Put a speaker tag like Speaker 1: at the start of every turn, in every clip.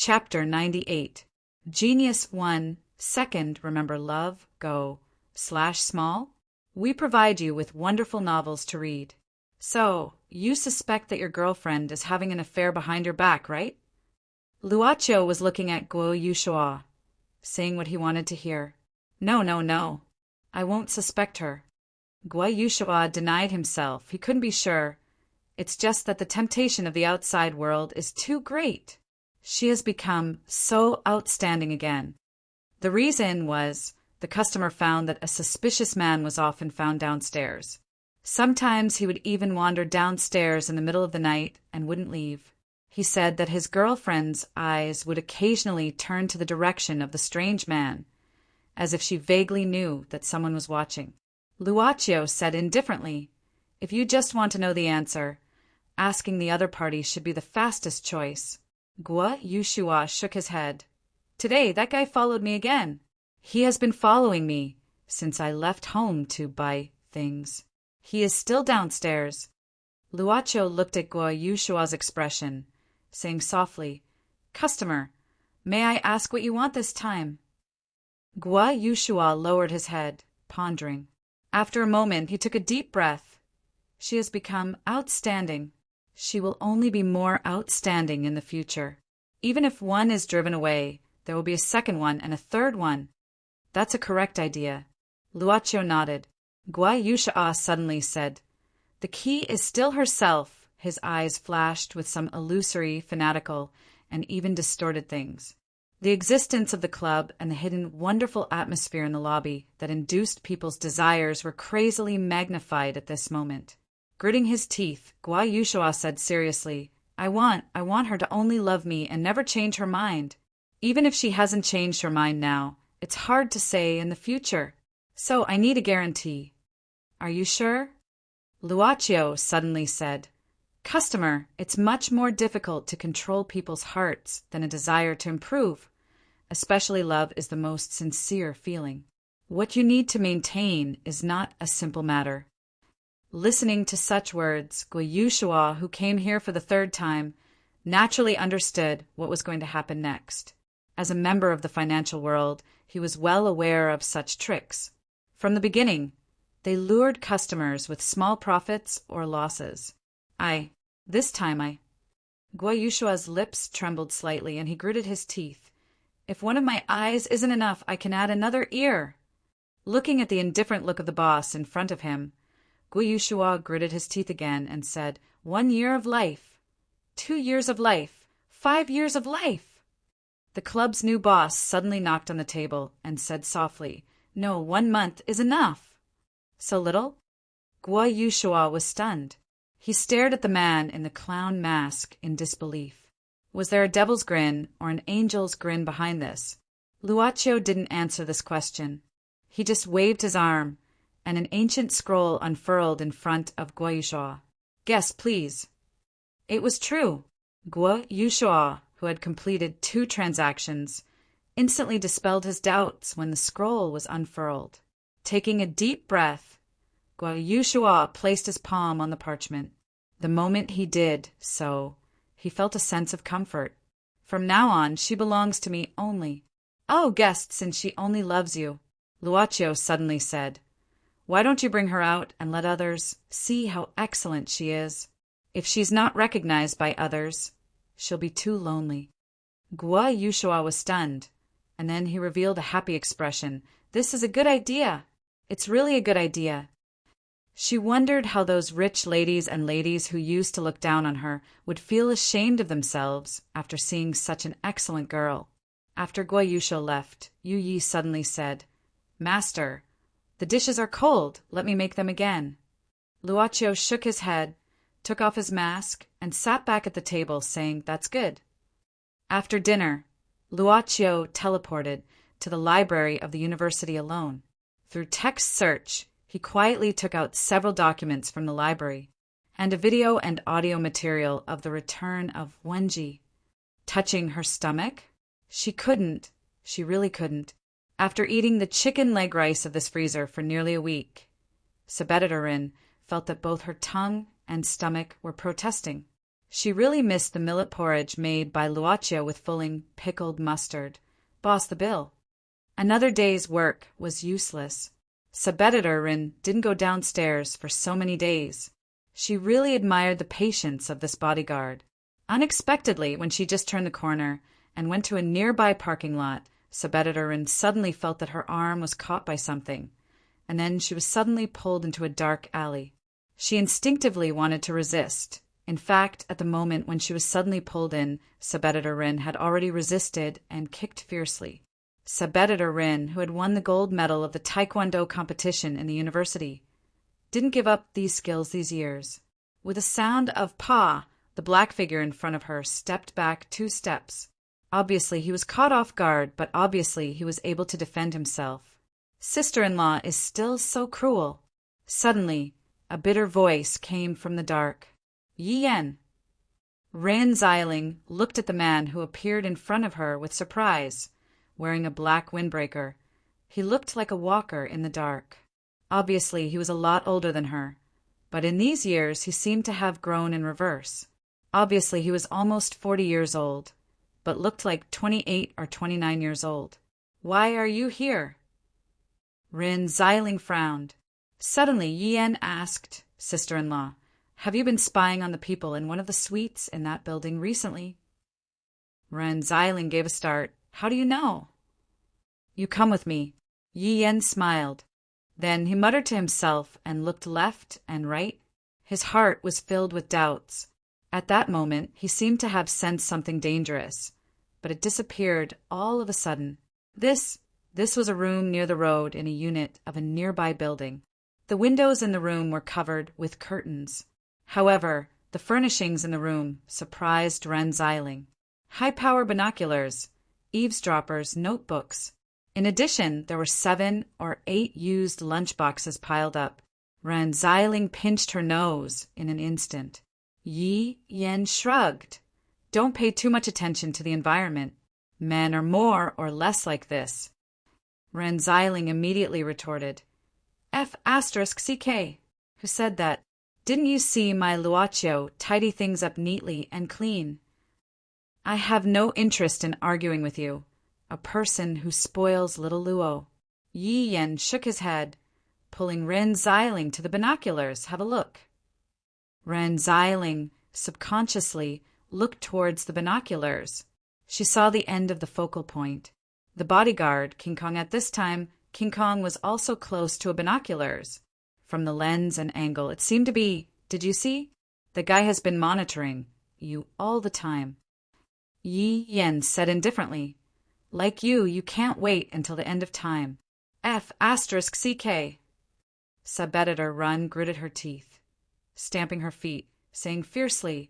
Speaker 1: Chapter 98. Genius 1. Second, remember love, go, /small. We provide you with wonderful novels to read. So, you suspect that your girlfriend is having an affair behind your back, right? Luocio was looking at Guo Yushua, saying what he wanted to hear. No, no, no. I won't suspect her. Guo Yushua denied himself. He couldn't be sure. It's just that the temptation of the outside world is too great. She has become so outstanding again. The reason was the customer found that a suspicious man was often found downstairs. Sometimes he would even wander downstairs in the middle of the night and wouldn't leave. He said that his girlfriend's eyes would occasionally turn to the direction of the strange man, as if she vaguely knew that someone was watching. Luocio said indifferently, "If you just want to know the answer, asking the other party should be the fastest choice." Guo Yushua shook his head. "Today, that guy followed me again. He has been following me since I left home to buy things. He is still downstairs." Luocio looked at Guo Yushua's expression, saying softly, "Customer, may I ask what you want this time?" Guo Yushua lowered his head, pondering. After a moment, he took a deep breath. She has become outstanding. She will only be more outstanding in the future. Even if one is driven away, there will be a second one and a third one. That's a correct idea. Luocio nodded. Guo Yushua suddenly said, "The key is still herself." His eyes flashed with some illusory, fanatical, and even distorted things. The existence of the club and the hidden wonderful atmosphere in the lobby that induced people's desires were crazily magnified at this moment. Gritting his teeth, Guo Yushua said seriously, I want her to only love me and never change her mind. Even if she hasn't changed her mind now, it's hard to say in the future. So I need a guarantee." "Are you sure?" Luocio suddenly said, "Customer, it's much more difficult to control people's hearts than a desire to improve. Especially love is the most sincere feeling. What you need to maintain is not a simple matter." Listening to such words, Guo Yushua, who came here for the third time, naturally understood what was going to happen next. As a member of the financial world, he was well aware of such tricks. From the beginning, they lured customers with small profits or losses. This time Guo Yushua's lips trembled slightly and he gritted his teeth. "If one of my eyes isn't enough, I can add another ear." Looking at the indifferent look of the boss in front of him, Guo Yushua gritted his teeth again and said, 1 year of life, 2 years of life, 5 years of life. The club's new boss suddenly knocked on the table and said softly, "No, 1 month is enough." "So little?" Guo Yushua was stunned. He stared at the man in the clown mask in disbelief. Was there a devil's grin or an angel's grin behind this? Luocio didn't answer this question. He just waved his arm, and an ancient scroll unfurled in front of Guo Yushua. "Guess, please." It was true. Guo Yushua, who had completed 2 transactions, instantly dispelled his doubts when the scroll was unfurled. Taking a deep breath, Guo Yushua placed his palm on the parchment. The moment he did so, he felt a sense of comfort. "From now on, she belongs to me only." "Oh, guest, since she only loves you," Luocio suddenly said, "why don't you bring her out and let others see how excellent she is? If she's not recognized by others, she'll be too lonely." Guo Yushua was stunned, and then he revealed a happy expression. "This is a good idea. It's really a good idea." She wondered how those rich ladies and ladies who used to look down on her would feel ashamed of themselves after seeing such an excellent girl. After Guo Yushua left, Yu Yi suddenly said, "Master, the dishes are cold. Let me make them again." Luocio shook his head, took off his mask, and sat back at the table, saying, "That's good." After dinner, Luocio teleported to the library of the university alone. Through text search, he quietly took out several documents from the library and a video and audio material of the return of Wenji. Touching her stomach? She really couldn't. After eating the chicken leg rice of this freezer for nearly a week, Sabeditarin felt that both her tongue and stomach were protesting. She really missed the millet porridge made by Luaccio with fulling pickled mustard. Boss the bill. Another day's work was useless. Subeditor didn't go downstairs for so many days. She really admired the patience of this bodyguard. Unexpectedly, when she just turned the corner and went to a nearby parking lot, Subeditor suddenly felt that her arm was caught by something, and then she was suddenly pulled into a dark alley. She instinctively wanted to resist. In fact, at the moment when she was suddenly pulled in, Subeditor had already resisted and kicked fiercely. Subeditor who had won the gold medal of the Taekwondo competition in the university, didn't give up these skills these years. With a sound of "pa," the black figure in front of her stepped back 2 steps. Obviously, he was caught off guard, but obviously he was able to defend himself. Sister-in-law is still so cruel. Suddenly, a bitter voice came from the dark. Yi Yan. Ren Xiling looked at the man who appeared in front of her with surprise, wearing a black windbreaker. He looked like a walker in the dark. Obviously, he was a lot older than her, but in these years he seemed to have grown in reverse. Obviously, he was almost 40 years old, but looked like 28 or 29 years old. Why are you here? Ren Xiling frowned. Suddenly, Yi Yan asked, Sister-in-law, have you been spying on the people in one of the suites in that building recently? Ren Xiling gave a start. How do you know? You come with me. Yi Yan smiled. Then he muttered to himself and looked left and right. His heart was filled with doubts. At that moment, he seemed to have sensed something dangerous, but it disappeared all of a sudden. This was a room near the road in a unit of a nearby building. The windows in the room were covered with curtains. However, the furnishings in the room surprised Ren Xiling. High-power binoculars, eavesdroppers, notebooks. In addition, there were 7 or 8 used lunchboxes piled up. Ren Xiling pinched her nose in an instant. Yi Yan shrugged. Don't pay too much attention to the environment. Men are more or less like this. Ren Xiling immediately retorted. F***CK. Who said that? Didn't you see my Luaccio tidy things up neatly and clean? I have no interest in arguing with you. A person who spoils little Luo. Yi Yan shook his head, pulling Ren Xiling to the binoculars. Have a look. Ren Xiling subconsciously looked towards the binoculars. She saw the end of the focal point. The bodyguard, King Kong, at this time, King Kong was also close to a binoculars. From the lens and angle, it seemed to be, did you see? The guy has been monitoring you all the time. Yi Yan said indifferently, like you can't wait until the end of time. F***CK. Subeditor gritted her teeth, stamping her feet, saying fiercely,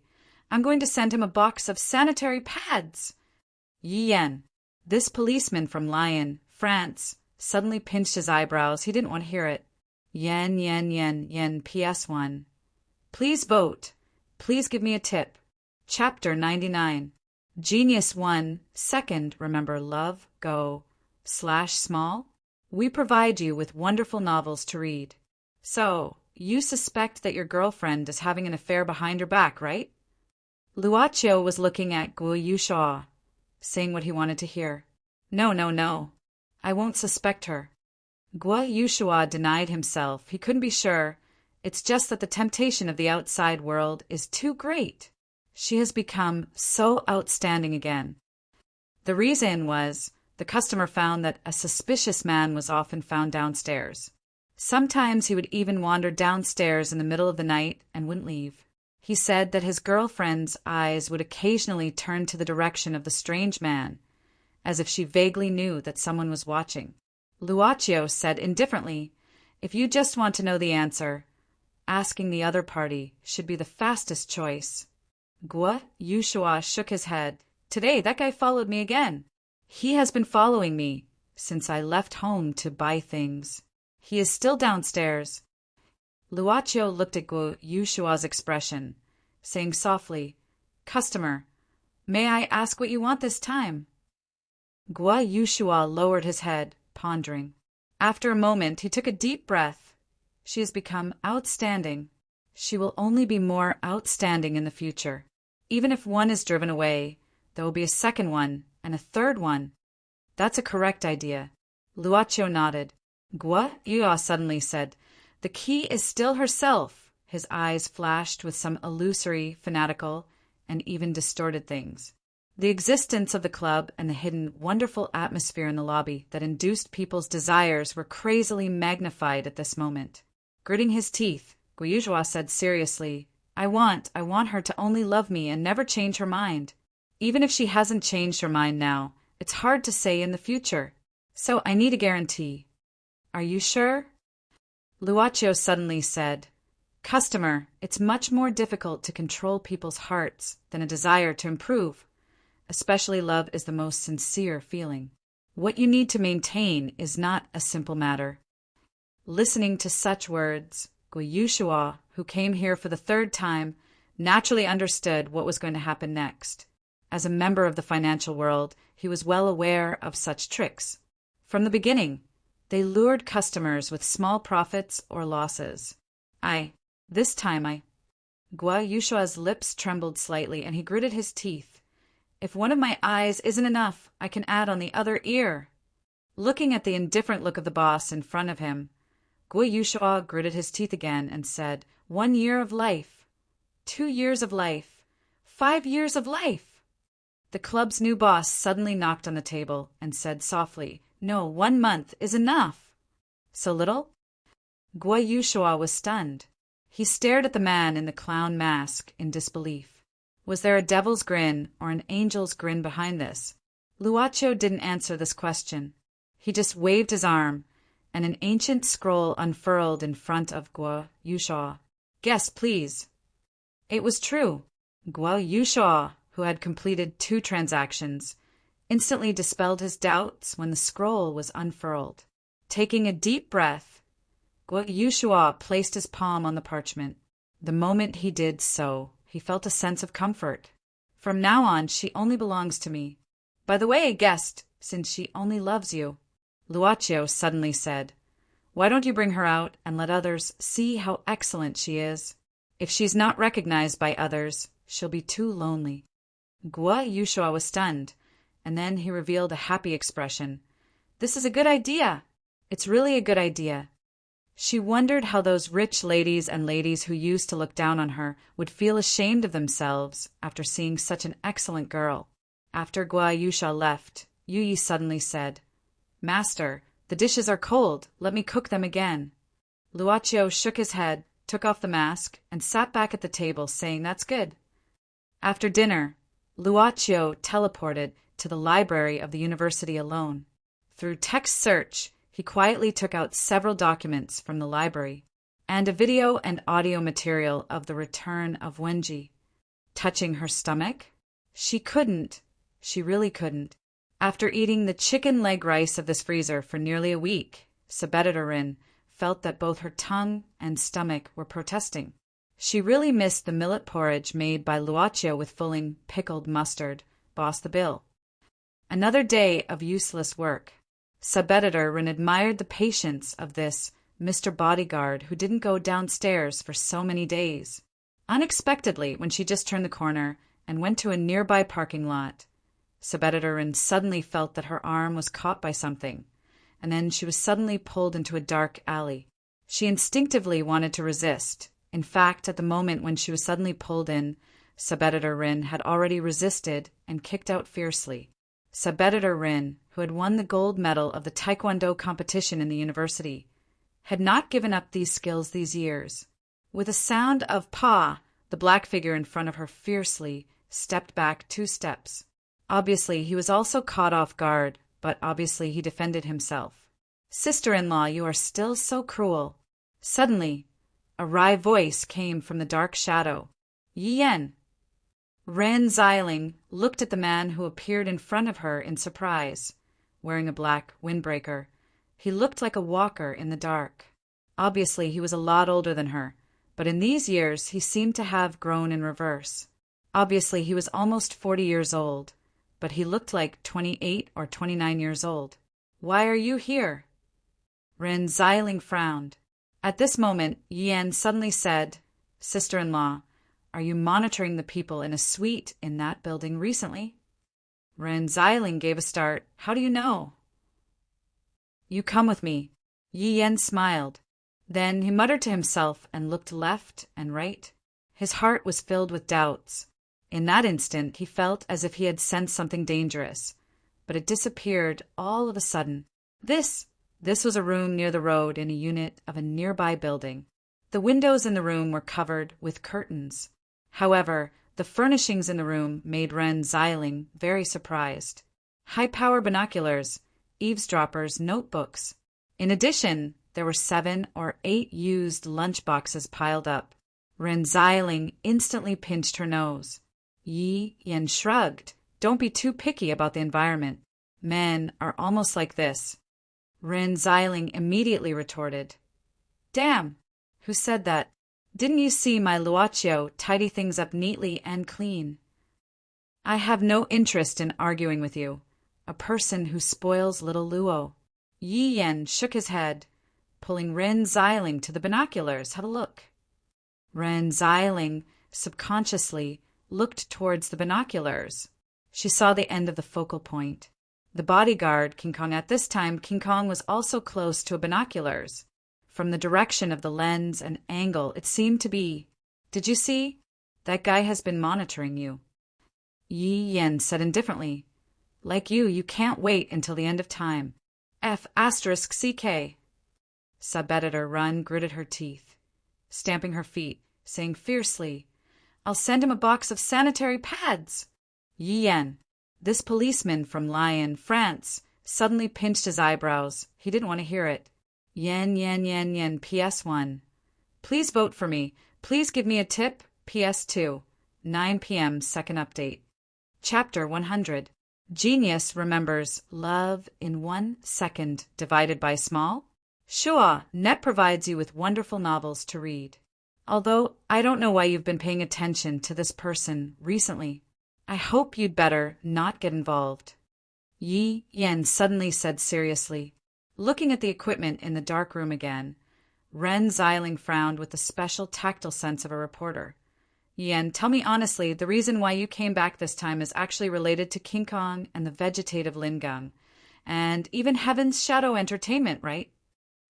Speaker 1: I'm going to send him a box of sanitary pads. Yi Yan, this policeman from Lyon, France, suddenly pinched his eyebrows. He didn't want to hear it. Yen, PS1. Please vote. Please give me a tip. Chapter 99. Genius 1, second, remember love, go, /small. We provide you with wonderful novels to read. So, you suspect that your girlfriend is having an affair behind your back, right? Luaccio was looking at Guo Yushua, saying what he wanted to hear. No. I won't suspect her. Guo Yushua denied himself. He couldn't be sure. It's just that the temptation of the outside world is too great. She has become so outstanding again. The reason was the customer found that a suspicious man was often found downstairs. Sometimes he would even wander downstairs in the middle of the night and wouldn't leave. He said that his girlfriend's eyes would occasionally turn to the direction of the strange man, as if she vaguely knew that someone was watching. Luaccio said indifferently, if you just want to know the answer, asking the other party should be the fastest choice. Guo Yushua shook his head. Today, that guy followed me again. He has been following me since I left home to buy things. He is still downstairs. Luaccio looked at Guo Yushua's expression, saying softly, Customer, may I ask what you want this time? Guo Yushua lowered his head, pondering. After a moment, he took a deep breath. She has become outstanding. She will only be more outstanding in the future. Even if one is driven away, there will be a second one and a third one. That's a correct idea. Luocio nodded. Guo Yuo suddenly said, the key is still herself. His eyes flashed with some illusory, fanatical, and even distorted things. The existence of the club and the hidden, wonderful atmosphere in the lobby that induced people's desires were crazily magnified at this moment. Gritting his teeth, Guo said seriously, I want her to only love me and never change her mind. Even if she hasn't changed her mind now, it's hard to say in the future. So I need a guarantee. Are you sure? Luocio suddenly said, Customer, it's much more difficult to control people's hearts than a desire to improve. Especially love is the most sincere feeling. What you need to maintain is not a simple matter. Listening to such words, Guo, who came here for the third time, naturally understood what was going to happen next. As a member of the financial world, he was well aware of such tricks. From the beginning, they lured customers with small profits or losses. This time Guo Yushua's lips trembled slightly and he gritted his teeth. If one of my eyes isn't enough, I can add on the other ear. Looking at the indifferent look of the boss in front of him, Guo Yushua gritted his teeth again and said, 1 year of life, 2 years of life, 5 years of life. The club's new boss suddenly knocked on the table and said softly, No, 1 month is enough. So little? Guo Yushua was stunned. He stared at the man in the clown mask in disbelief. Was there a devil's grin or an angel's grin behind this? Luocio didn't answer this question. He just waved his arm, and an ancient scroll unfurled in front of Guo Yushua. Guess, please. It was true. Guo Yushua, who had completed 2 transactions, instantly dispelled his doubts when the scroll was unfurled. Taking a deep breath, Guo Yushua placed his palm on the parchment. The moment he did so, he felt a sense of comfort. From now on, she only belongs to me. By the way, guest, since she only loves you, Luocio suddenly said, why don't you bring her out and let others see how excellent she is? If she's not recognized by others, she'll be too lonely. Guo Yushua was stunned, and then he revealed a happy expression. This is a good idea. It's really a good idea. She wondered how those rich ladies and ladies who used to look down on her would feel ashamed of themselves after seeing such an excellent girl. After Guo Yushua left, Yi suddenly said, Master, the dishes are cold. Let me cook them again. Luocio shook his head, took off the mask, and sat back at the table, saying, That's good. After dinner, Luocio teleported to the library of the university alone. Through text search, he quietly took out several documents from the library and a video and audio material of the return of Wenji. Touching her stomach? She couldn't. She really couldn't. After eating the chicken leg rice of this freezer for nearly a week, Sabeditarin felt that both her tongue and stomach were protesting. She really missed the millet porridge made by Luocio with filling pickled mustard. Boss the bill. Another day of useless work. Sabeditarin admired the patience of this Mr. Bodyguard who didn't go downstairs for so many days. Unexpectedly, when she just turned the corner and went to a nearby parking lot, Sabeditarin suddenly felt that her arm was caught by something, and then she was suddenly pulled into a dark alley. She instinctively wanted to resist. In fact, at the moment when she was suddenly pulled in, Sabeditarin had already resisted and kicked out fiercely. Sabeditarin, who had won the gold medal of the Taekwondo competition in the university, had not given up these skills these years. With a sound of "pa," the black figure in front of her fiercely stepped back 2 steps. Obviously, he was also caught off guard, but obviously he defended himself. Sister-in-law, you are still so cruel. Suddenly, a wry voice came from the dark shadow. Yen. Ren Xiling looked at the man who appeared in front of her in surprise, wearing a black windbreaker. He looked like a walker in the dark. Obviously, he was a lot older than her, but in these years he seemed to have grown in reverse. Obviously, he was almost 40 years old, but he looked like 28 or 29 years old. Why are you here? Ren Xiling frowned. At this moment, Yan suddenly said, Sister-in-law, are you monitoring the people in a suite in that building recently? Ren Xiling gave a start. How do you know? You come with me. Yi Yan smiled. Then he muttered to himself and looked left and right. His heart was filled with doubts. In that instant, he felt as if he had sensed something dangerous, but it disappeared all of a sudden. This was a room near the road in a unit of a nearby building. The windows in the room were covered with curtains. However, the furnishings in the room made Ren Xiling very surprised. High-power binoculars, eavesdroppers, notebooks. In addition, there were 7 or 8 used lunch boxes piled up. Ren Xiling instantly pinched her nose. Yi Yan shrugged. Don't be too picky about the environment. Men are almost like this. Ren Xiling immediately retorted. Damn! Who said that? Didn't you see my Luoqiu tidy things up neatly and clean? I have no interest in arguing with you. A person who spoils little Luo. Yi Yan shook his head, pulling Ren Xiling to the binoculars. Have a look. Ren Xiling subconsciously looked towards the binoculars. She saw the end of the focal point. The bodyguard, King Kong, at this time, King Kong was also close to binoculars. From the direction of the lens and angle, it seemed to be, Did you see? That guy has been monitoring you. Yi Yan said indifferently, Like you can't wait until the end of time. F***CK. Sub-editor Run gritted her teeth, stamping her feet, saying fiercely, I'll send him a box of sanitary pads. Yi Yan, this policeman from Lyon, France, suddenly pinched his eyebrows. He didn't want to hear it. Yen, PS1. Please vote for me. Please give me a tip. PS2. 9 p.m. second update. Chapter 100. Genius remembers love in 1 second divided by small. Sure, Net provides you with wonderful novels to read. Although I don't know why you've been paying attention to this person recently. I hope you'd better not get involved. Yi Yan suddenly said seriously, looking at the equipment in the dark room again. Ren Xiling frowned with the special tactile sense of a reporter. Yan, tell me honestly, the reason why you came back this time is actually related to King Kong and the vegetative Lingang, and even Heaven's Shadow Entertainment, right?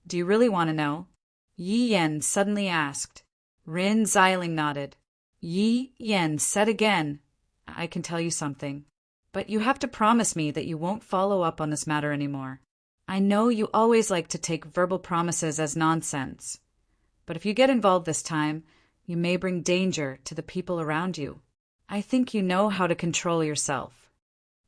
Speaker 1: Do you really want to know? Yi Yan suddenly asked. Ren Xiling nodded. Yi Yan said again, I can tell you something, but you have to promise me that you won't follow up on this matter anymore. I know you always like to take verbal promises as nonsense, but if you get involved this time, you may bring danger to the people around you. I think you know how to control yourself.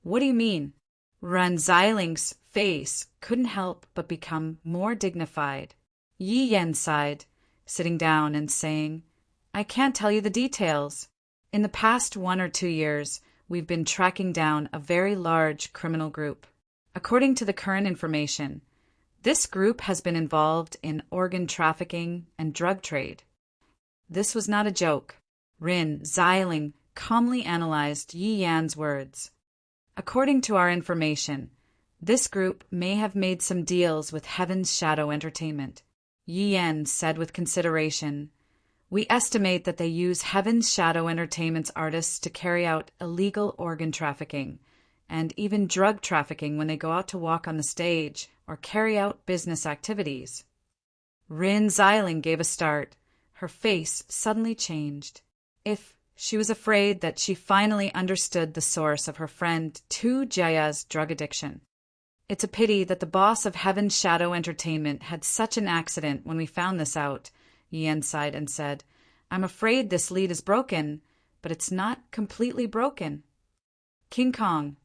Speaker 1: What do you mean? Ren Xiling's face couldn't help but become more dignified. Yi Yan sighed, sitting down and saying, I can't tell you the details. In the past 1 or 2 years, we've been tracking down a very large criminal group. According to the current information, this group has been involved in organ trafficking and drug trade. This was not a joke. Ren Xiling calmly analyzed Yi Yan's words. According to our information, this group may have made some deals with Heaven's Shadow Entertainment. Yi Yan said with consideration, We estimate that they use Heaven's Shadow Entertainment's artists to carry out illegal organ trafficking and even drug trafficking when they go out to walk on the stage or carry out business activities. Ren Xiling gave a start. Her face suddenly changed. If she was afraid that she finally understood the source of her friend Tu Jaya's drug addiction. It's a pity that the boss of Heaven's Shadow Entertainment had such an accident when we found this out, Yan sighed and said, I'm afraid this lead is broken, but it's not completely broken. King Kong.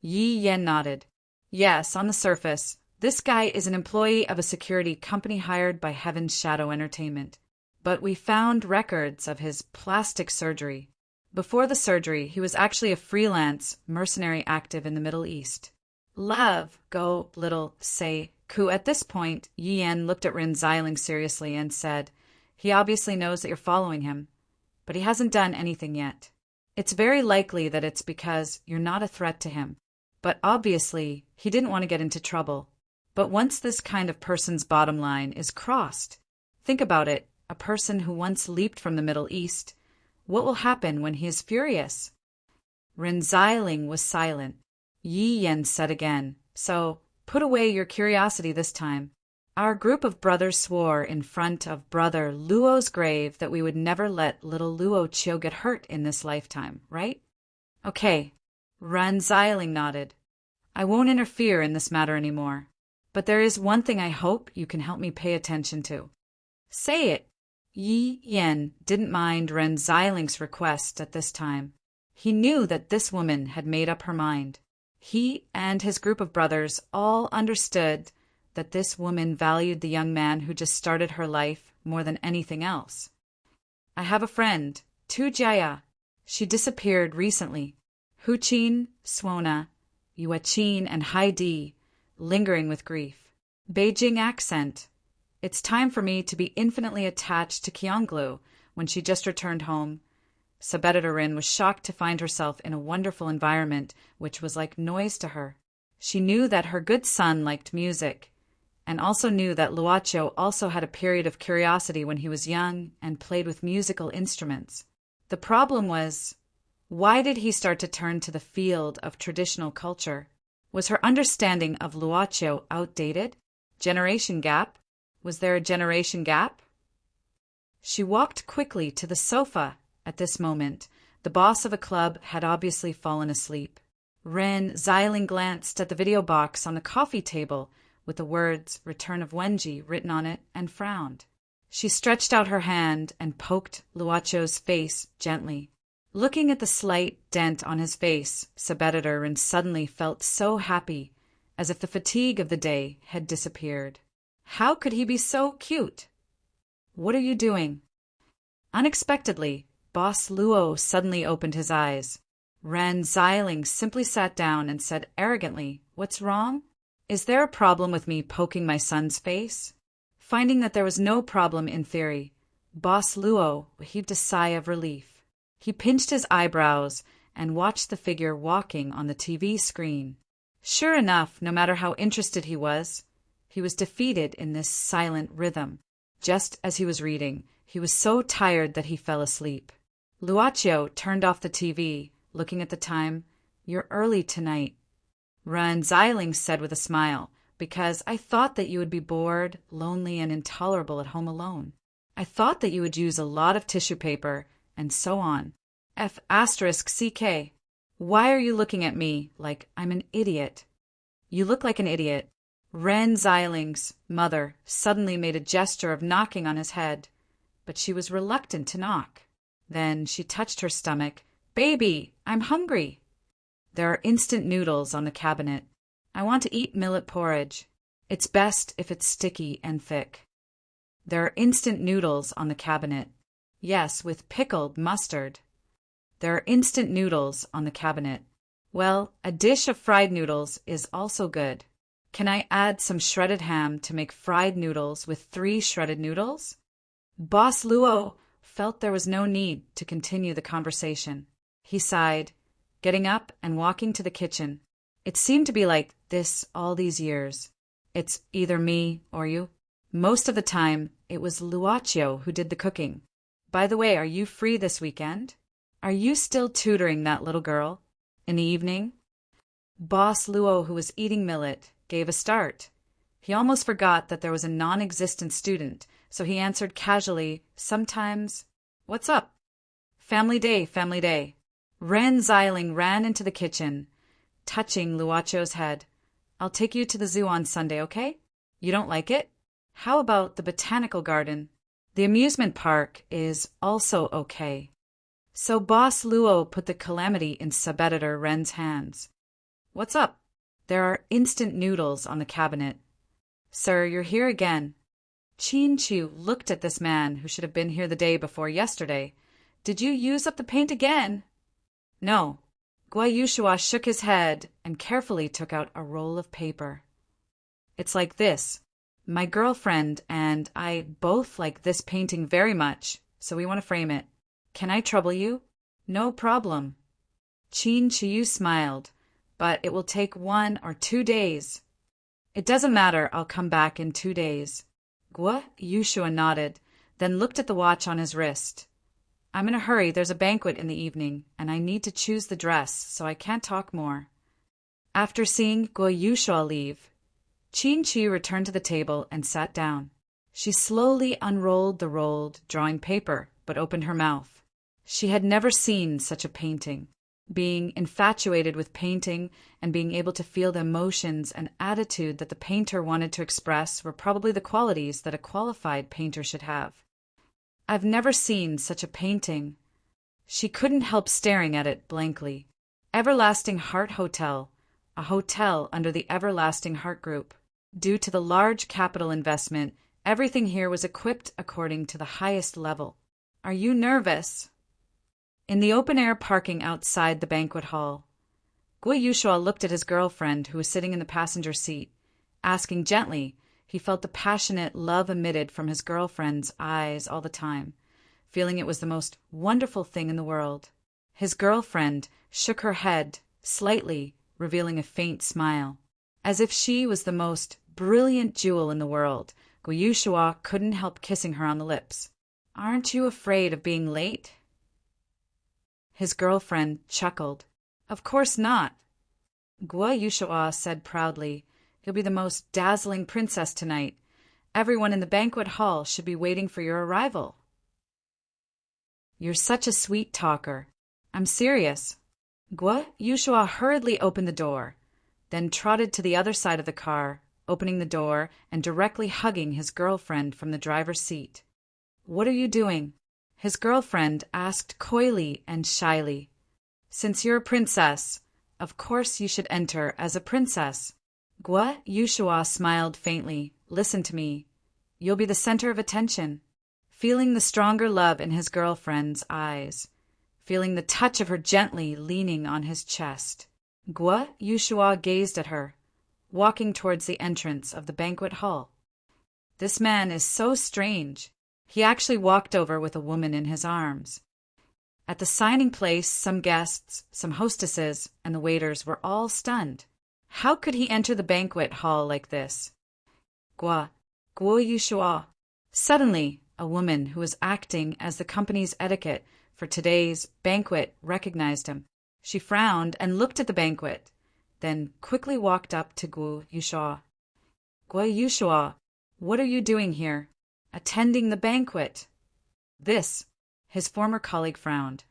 Speaker 1: Yi Yan nodded. Yes, on the surface, this guy is an employee of a security company hired by Heaven's Shadow Entertainment. But we found records of his plastic surgery. Before the surgery, he was actually a freelance mercenary active in the Middle East. Love, go, little, say, Ku. At this point, Yi Yan looked at Ren Xiling seriously and said, He obviously knows that you're following him, but he hasn't done anything yet. It's very likely that it's because you're not a threat to him. But obviously, he didn't want to get into trouble. But once this kind of person's bottom line is crossed, think about it, a person who once leaped from the Middle East, What will happen when he is furious? Ren Xiling was silent. Yi Yan said again, "So, put away your curiosity this time. Our group of brothers swore in front of brother Luo's grave that we would never let little Luo Chiu get hurt in this lifetime, right?" "Okay." Ren Xiling nodded. "I won't interfere in this matter anymore. But there is one thing I hope you can help me pay attention to." "Say it." Yi Yan didn't mind Ren Xiling's request at this time. He knew that this woman had made up her mind. He and his group of brothers all understood that this woman valued the young man who just started her life more than anything else. "I have a friend, Tu Jia. She disappeared recently. Huqin, Swona, Yuaqin, and Haidi, lingering with grief. Beijing accent. It's time for me to be infinitely attached to Qianglu when she just returned home." Sub-editor Rin was shocked to find herself in a wonderful environment which was like noise to her. She knew that her good son liked music, and also knew that Luocho also had a period of curiosity when he was young and played with musical instruments. The problem was, why did he start to turn to the field of traditional culture? Was her understanding of Luocho outdated? Generation gap? Was there a generation gap? She walked quickly to the sofa. At this moment, the boss of a club had obviously fallen asleep. Ren Xiling glanced at the video box on the coffee table with the words "Return of Wenji" written on it and frowned. She stretched out her hand and poked Luocho's face gently. Looking at the slight dent on his face, sub-editor Ren suddenly felt so happy, as if the fatigue of the day had disappeared. How could he be so cute? "What are you doing?" Unexpectedly, Boss Luo suddenly opened his eyes. Ren Xiling simply sat down and said arrogantly, "What's wrong? Is there a problem with me poking my son's face?" Finding that there was no problem in theory, Boss Luo heaved a sigh of relief. He pinched his eyebrows and watched the figure walking on the TV screen. Sure enough, no matter how interested he was defeated in this silent rhythm. Just as he was reading, he was so tired that he fell asleep. Luocho turned off the TV, looking at the time. "You're early tonight," Ren Xiling said with a smile, "because I thought that you would be bored, lonely, and intolerable at home alone. I thought that you would use a lot of tissue paper, and so on. F***CK. Why are you looking at me like I'm an idiot?" "You look like an idiot." Ren Xiling's mother suddenly made a gesture of knocking on his head, but she was reluctant to knock. Then she touched her stomach. "Baby, I'm hungry." "There are instant noodles on the cabinet. I want to eat millet porridge. It's best if it's sticky and thick." "There are instant noodles on the cabinet." "Yes, with pickled mustard." "There are instant noodles on the cabinet." "Well, a dish of fried noodles is also good. Can I add some shredded ham to make fried noodles with 3 shredded noodles?" Boss Luo felt there was no need to continue the conversation. He sighed, getting up and walking to the kitchen. It seemed to be like this all these years. It's either me or you. Most of the time, it was Luocho who did the cooking. "By the way, are you free this weekend? Are you still tutoring that little girl? In the evening?" Boss Luo, who was eating millet, gave a start. He almost forgot that there was a non-existent student, so he answered casually, "Sometimes." "What's up?" "Family day, family day." Ren Xiling ran into the kitchen, touching Luocho's head. "I'll take you to the zoo on Sunday, okay? You don't like it? How about the botanical garden? The amusement park is also okay." So Boss Luo put the calamity in sub-editor Ren's hands. "What's up?" "There are instant noodles on the cabinet." "Sir, you're here again." Qin Chu looked at this man who should have been here the day before yesterday. "Did you use up the paint again?" "No." Guai Yushua shook his head and carefully took out a roll of paper. "It's like this. My girlfriend and I both like this painting very much, so we want to frame it. Can I trouble you?" "No problem." Qin Chu smiled. "But it will take 1 or 2 days." "It doesn't matter, I'll come back in 2 days." Guo Yushua nodded, then looked at the watch on his wrist. I'm in a hurry, there's a banquet in the evening, and I need to choose the dress, so I can't talk more. After seeing Guo Yushua leave, Qin Chi returned to the table and sat down. She slowly unrolled the rolled drawing paper, but opened her mouth. She had never seen such a painting. Being infatuated with painting and being able to feel the emotions and attitude that the painter wanted to express were probably the qualities that a qualified painter should have. I've never seen such a painting. She couldn't help staring at it blankly. Everlasting Heart Hotel, a hotel under the Everlasting Heart Group. Due to the large capital investment, everything here was equipped according to the highest level. Are you nervous? In the open-air parking outside the banquet hall, Guo Yushua looked at his girlfriend who was sitting in the passenger seat. Asking gently, he felt the passionate love emitted from his girlfriend's eyes all the time, feeling it was the most wonderful thing in the world. His girlfriend shook her head slightly, revealing a faint smile. As if she was the most brilliant jewel in the world, Guo Yushua couldn't help kissing her on the lips. Aren't you afraid of being late? His girlfriend chuckled. Of course not. Guo Yushua said proudly, You'll be the most dazzling princess tonight. Everyone in the banquet hall should be waiting for your arrival. You're such a sweet talker. I'm serious. Guo Yushua hurriedly opened the door, then trotted to the other side of the car, opening the door and directly hugging his girlfriend from the driver's seat. What are you doing? His girlfriend asked coyly and shyly. Since you're a princess, of course you should enter as a princess. Guo Yushua smiled faintly. Listen to me. You'll be the center of attention. Feeling the stronger love in his girlfriend's eyes, feeling the touch of her gently leaning on his chest, Guo Yushua gazed at her, walking towards the entrance of the banquet hall. This man is so strange. He actually walked over with a woman in his arms. At the signing place, some guests, some hostesses, and the waiters were all stunned. How could he enter the banquet hall like this? Guo Yushua. Suddenly, a woman who was acting as the company's etiquette for today's banquet recognized him. She frowned and looked at the banquet, then quickly walked up to Guo Yushua. Guo Yushua, what are you doing here? Attending the banquet. This, his former colleague frowned,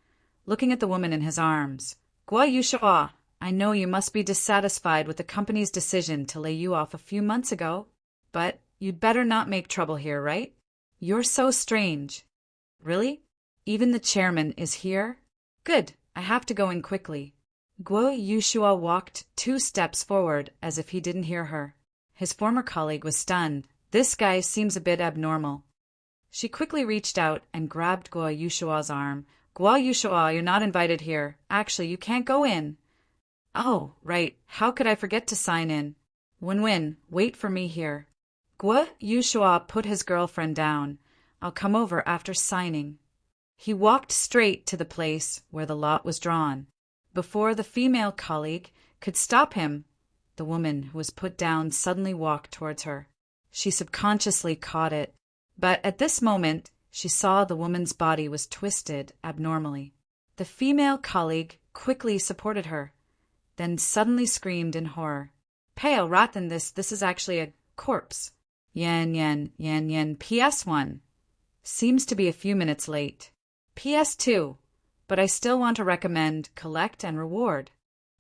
Speaker 1: looking at the woman in his arms. Guo Yushua, I know you must be dissatisfied with the company's decision to lay you off a few months ago, but you'd better not make trouble here, right? You're so strange. Really? Even the chairman is here? Good, I have to go in quickly. Guo Yushua walked 2 steps forward as if he didn't hear her. His former colleague was stunned. This guy seems a bit abnormal. She quickly reached out and grabbed Guo Yushua's arm. Guo Yushua, you're not invited here. Actually, you can't go in. Oh, right. How could I forget to sign in? Wen-Wen, wait for me here. Guo Yushua put his girlfriend down. I'll come over after signing. He walked straight to the place where the lot was drawn. Before the female colleague could stop him, the woman who was put down suddenly walked towards her. She subconsciously caught it, but at this moment she saw the woman's body was twisted abnormally. The female colleague quickly supported her, then suddenly screamed in horror. Pale Ratan, this is actually a corpse. Yan, PS1. Seems to be a few minutes late. PS2, but I still want to recommend Collect and Reward.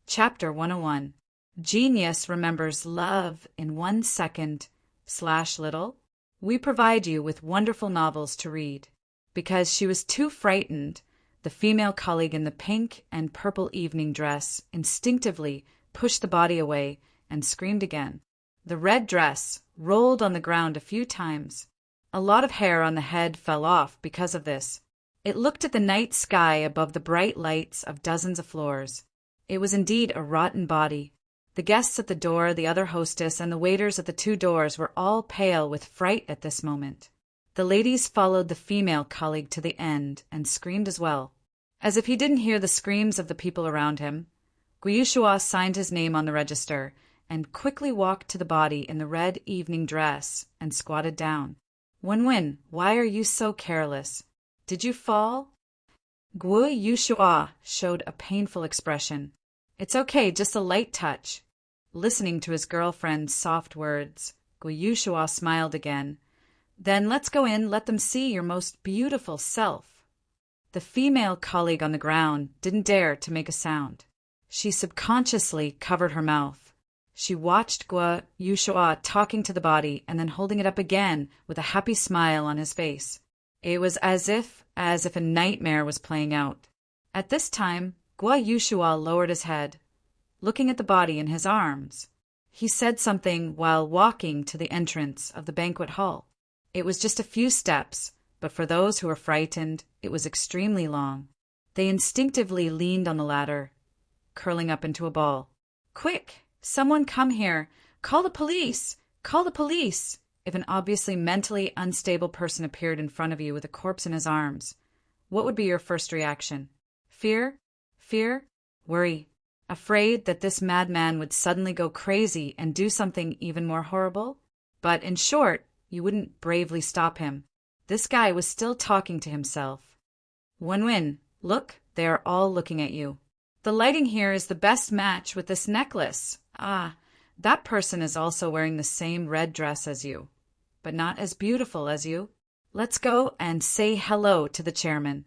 Speaker 1: Chapter 101. Genius remembers love in 1 second / little. We provide you with wonderful novels to read. Because she was too frightened, the female colleague in the pink and purple evening dress instinctively pushed the body away and screamed again. The red dress rolled on the ground a few times. A lot of hair on the head fell off because of this. It looked at the night sky above the bright lights of dozens of floors. It was indeed a rotten body. The guests at the door, the other hostess, and the waiters at the 2 doors were all pale with fright at this moment. The ladies followed the female colleague to the end and screamed as well. As if he didn't hear the screams of the people around him, Guo Yushua signed his name on the register and quickly walked to the body in the red evening dress and squatted down. Wen-Wen, why are you so careless? Did you fall? Guo Yushua showed a painful expression. It's okay, just a light touch. Listening to his girlfriend's soft words, Guo Yushua smiled again. Then let's go in, let them see your most beautiful self. The female colleague on the ground didn't dare to make a sound. She subconsciously covered her mouth. She watched Guo Yushua talking to the body and then holding it up again with a happy smile on his face. It was as if a nightmare was playing out. At this time, Guo Yushua lowered his head, looking at the body in his arms. He said something while walking to the entrance of the banquet hall. It was just a few steps, but for those who were frightened, it was extremely long. They instinctively leaned on the ladder, curling up into a ball. Quick! Someone come here! Call the police! Call the police! If an obviously mentally unstable person appeared in front of you with a corpse in his arms, what would be your first reaction? Fear? Fear? Worry? Afraid that this madman would suddenly go crazy and do something even more horrible? But in short, you wouldn't bravely stop him. This guy was still talking to himself. Wen, look, they are all looking at you. The lighting here is the best match with this necklace. Ah, that person is also wearing the same red dress as you, but not as beautiful as you. Let's go and say hello to the chairman.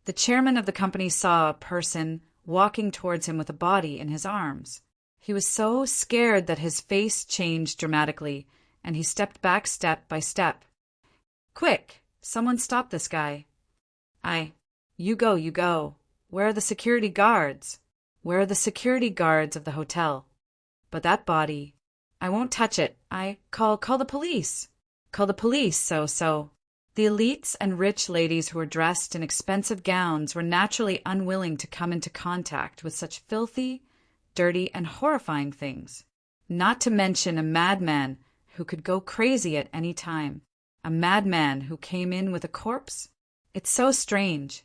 Speaker 1: The chairman of the company saw a person walking towards him with a body in his arms. He was so scared that his face changed dramatically, and he stepped back step by step. Quick! Someone stop this guy. You go. Where are the security guards? Where are the security guards of the hotel? But that body, I won't touch it. Call the police. Call the police, so. The elites and rich ladies who were dressed in expensive gowns were naturally unwilling to come into contact with such filthy, dirty, and horrifying things. Not to mention a madman who could go crazy at any time. A madman who came in with a corpse? It's so strange.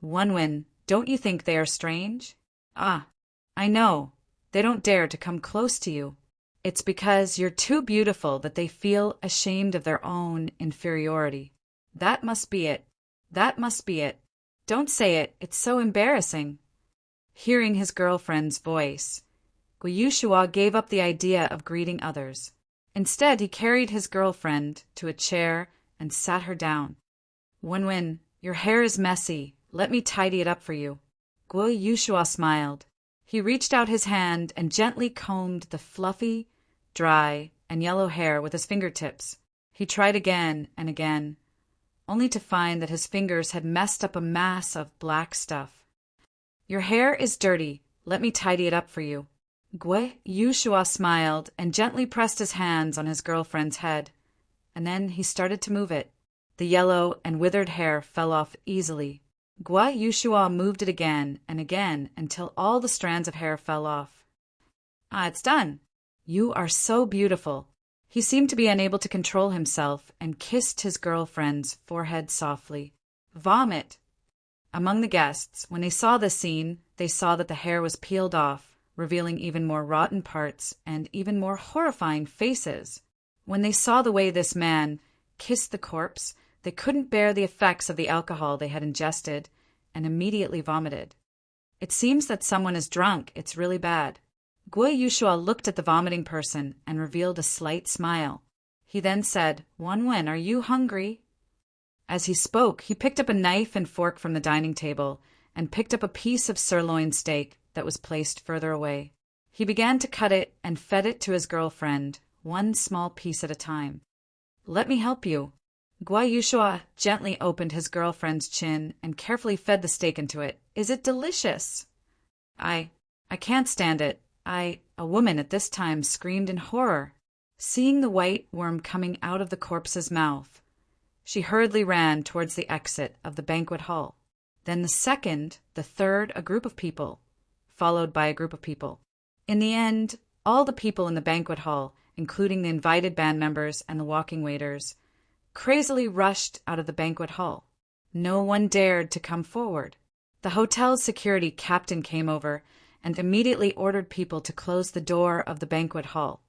Speaker 1: Wen, don't you think they are strange? I know. They don't dare to come close to you. It's because you're too beautiful that they feel ashamed of their own inferiority. That must be it. Don't say it. It's so embarrassing. Hearing his girlfriend's voice, Guo Yushua gave up the idea of greeting others. Instead, he carried his girlfriend to a chair and sat her down. Wen, your hair is messy. Let me tidy it up for you. Guo Yushua smiled. He reached out his hand and gently combed the fluffy, dry, and yellow hair with his fingertips. He tried again and again, only to find that his fingers had messed up a mass of black stuff. Your hair is dirty. Let me tidy it up for you. Guo Yushua smiled and gently pressed his hands on his girlfriend's head, and then he started to move it. The yellow and withered hair fell off easily. Guo Yushua moved it again and again until all the strands of hair fell off. It's done. You are so beautiful. He seemed to be unable to control himself and kissed his girlfriend's forehead softly. Vomit! Among the guests, when they saw this scene, they saw that the hair was peeled off, revealing even more rotten parts and even more horrifying faces. When they saw the way this man kissed the corpse, they couldn't bear the effects of the alcohol they had ingested and immediately vomited. It seems that someone is drunk. It's really bad. Guo Yushua looked at the vomiting person and revealed a slight smile. He then said, Wen, are you hungry? As he spoke, he picked up a knife and fork from the dining table and picked up a piece of sirloin steak that was placed further away. He began to cut it and fed it to his girlfriend, one small piece at a time. Let me help you. Guo Yushua gently opened his girlfriend's chin and carefully fed the steak into it. Is it delicious? I can't stand it. A woman at this time screamed in horror. Seeing the white worm coming out of the corpse's mouth, she hurriedly ran towards the exit of the banquet hall. Then the second, the third, a group of people, followed by a group of people. In the end, all the people in the banquet hall, including the invited band members and the walking waiters, crazily rushed out of the banquet hall. No one dared to come forward. The hotel's security captain came over and immediately ordered people to close the door of the banquet hall,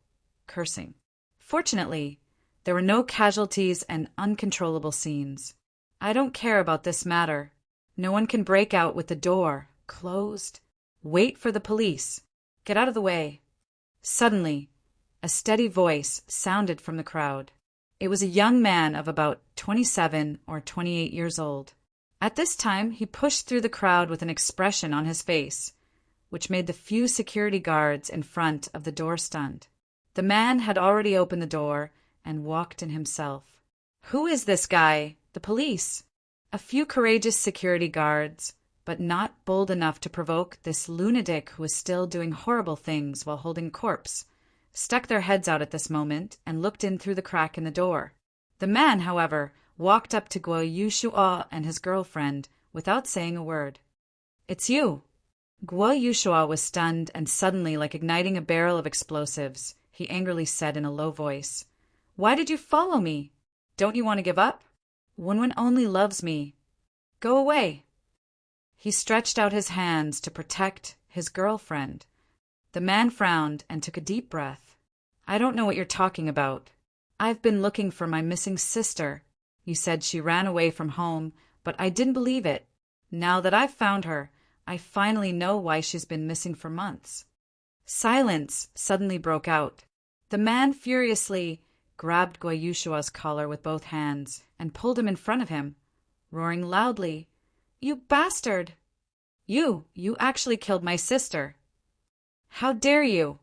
Speaker 1: cursing. Fortunately, there were no casualties and uncontrollable scenes. I don't care about this matter. No one can break out with the door closed. Wait for the police. Get out of the way. Suddenly, a steady voice sounded from the crowd. It was a young man of about 27 or 28 years old. At this time, he pushed through the crowd with an expression on his face, which made the few security guards in front of the door stunned. The man had already opened the door and walked in himself. Who is this guy? The police. A few courageous security guards, but not bold enough to provoke this lunatic who was still doing horrible things while holding a corpse, stuck their heads out at this moment and looked in through the crack in the door. The man, however, walked up to Guo Yushua and his girlfriend without saying a word. It's you. Guo Yushua was stunned and suddenly, like igniting a barrel of explosives, he angrily said in a low voice, "Why did you follow me? Don't you want to give up? Wenwen only loves me. Go away." He stretched out his hands to protect his girlfriend. The man frowned and took a deep breath. "I don't know what you're talking about. I've been looking for my missing sister. You said she ran away from home, but I didn't believe it. Now that I've found her, I finally know why she's been missing for months." Silence suddenly broke out. The man furiously grabbed Guo Yushua's collar with both hands and pulled him in front of him, roaring loudly, "You bastard! You actually killed my sister. How dare you?"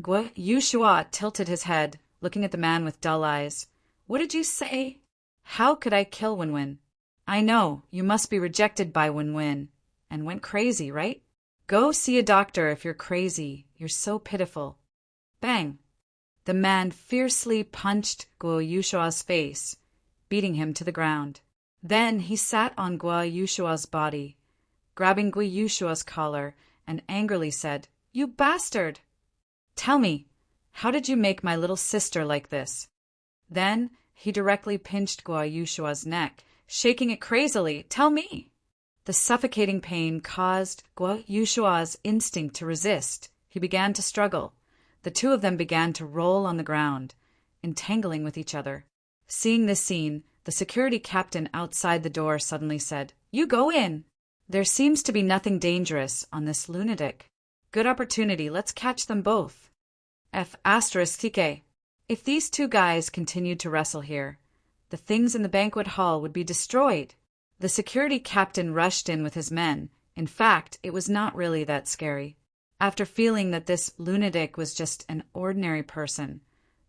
Speaker 1: Guo Yushua tilted his head, looking at the man with dull eyes. "What did you say? How could I kill Wenwen? I know, you must be rejected by Wenwen and went crazy, right? Go see a doctor if you're crazy. You're so pitiful." Bang! The man fiercely punched Guo Yushua's face, beating him to the ground. Then he sat on Guo Yushua's body, grabbing Guo Yushua's collar, and angrily said, "You bastard! Tell me, how did you make my little sister like this?" Then he directly pinched Guo Yushua's neck, shaking it crazily. "Tell me!" The suffocating pain caused Guo Yushua's instinct to resist. He began to struggle. The two of them began to roll on the ground, entangling with each other. Seeing this scene, the security captain outside the door suddenly said, "You go in. There seems to be nothing dangerous on this lunatic. Good opportunity, let's catch them both. F***TK. If these two guys continued to wrestle here, the things in the banquet hall would be destroyed." The security captain rushed in with his men. In fact, it was not really that scary. After feeling that this lunatic was just an ordinary person,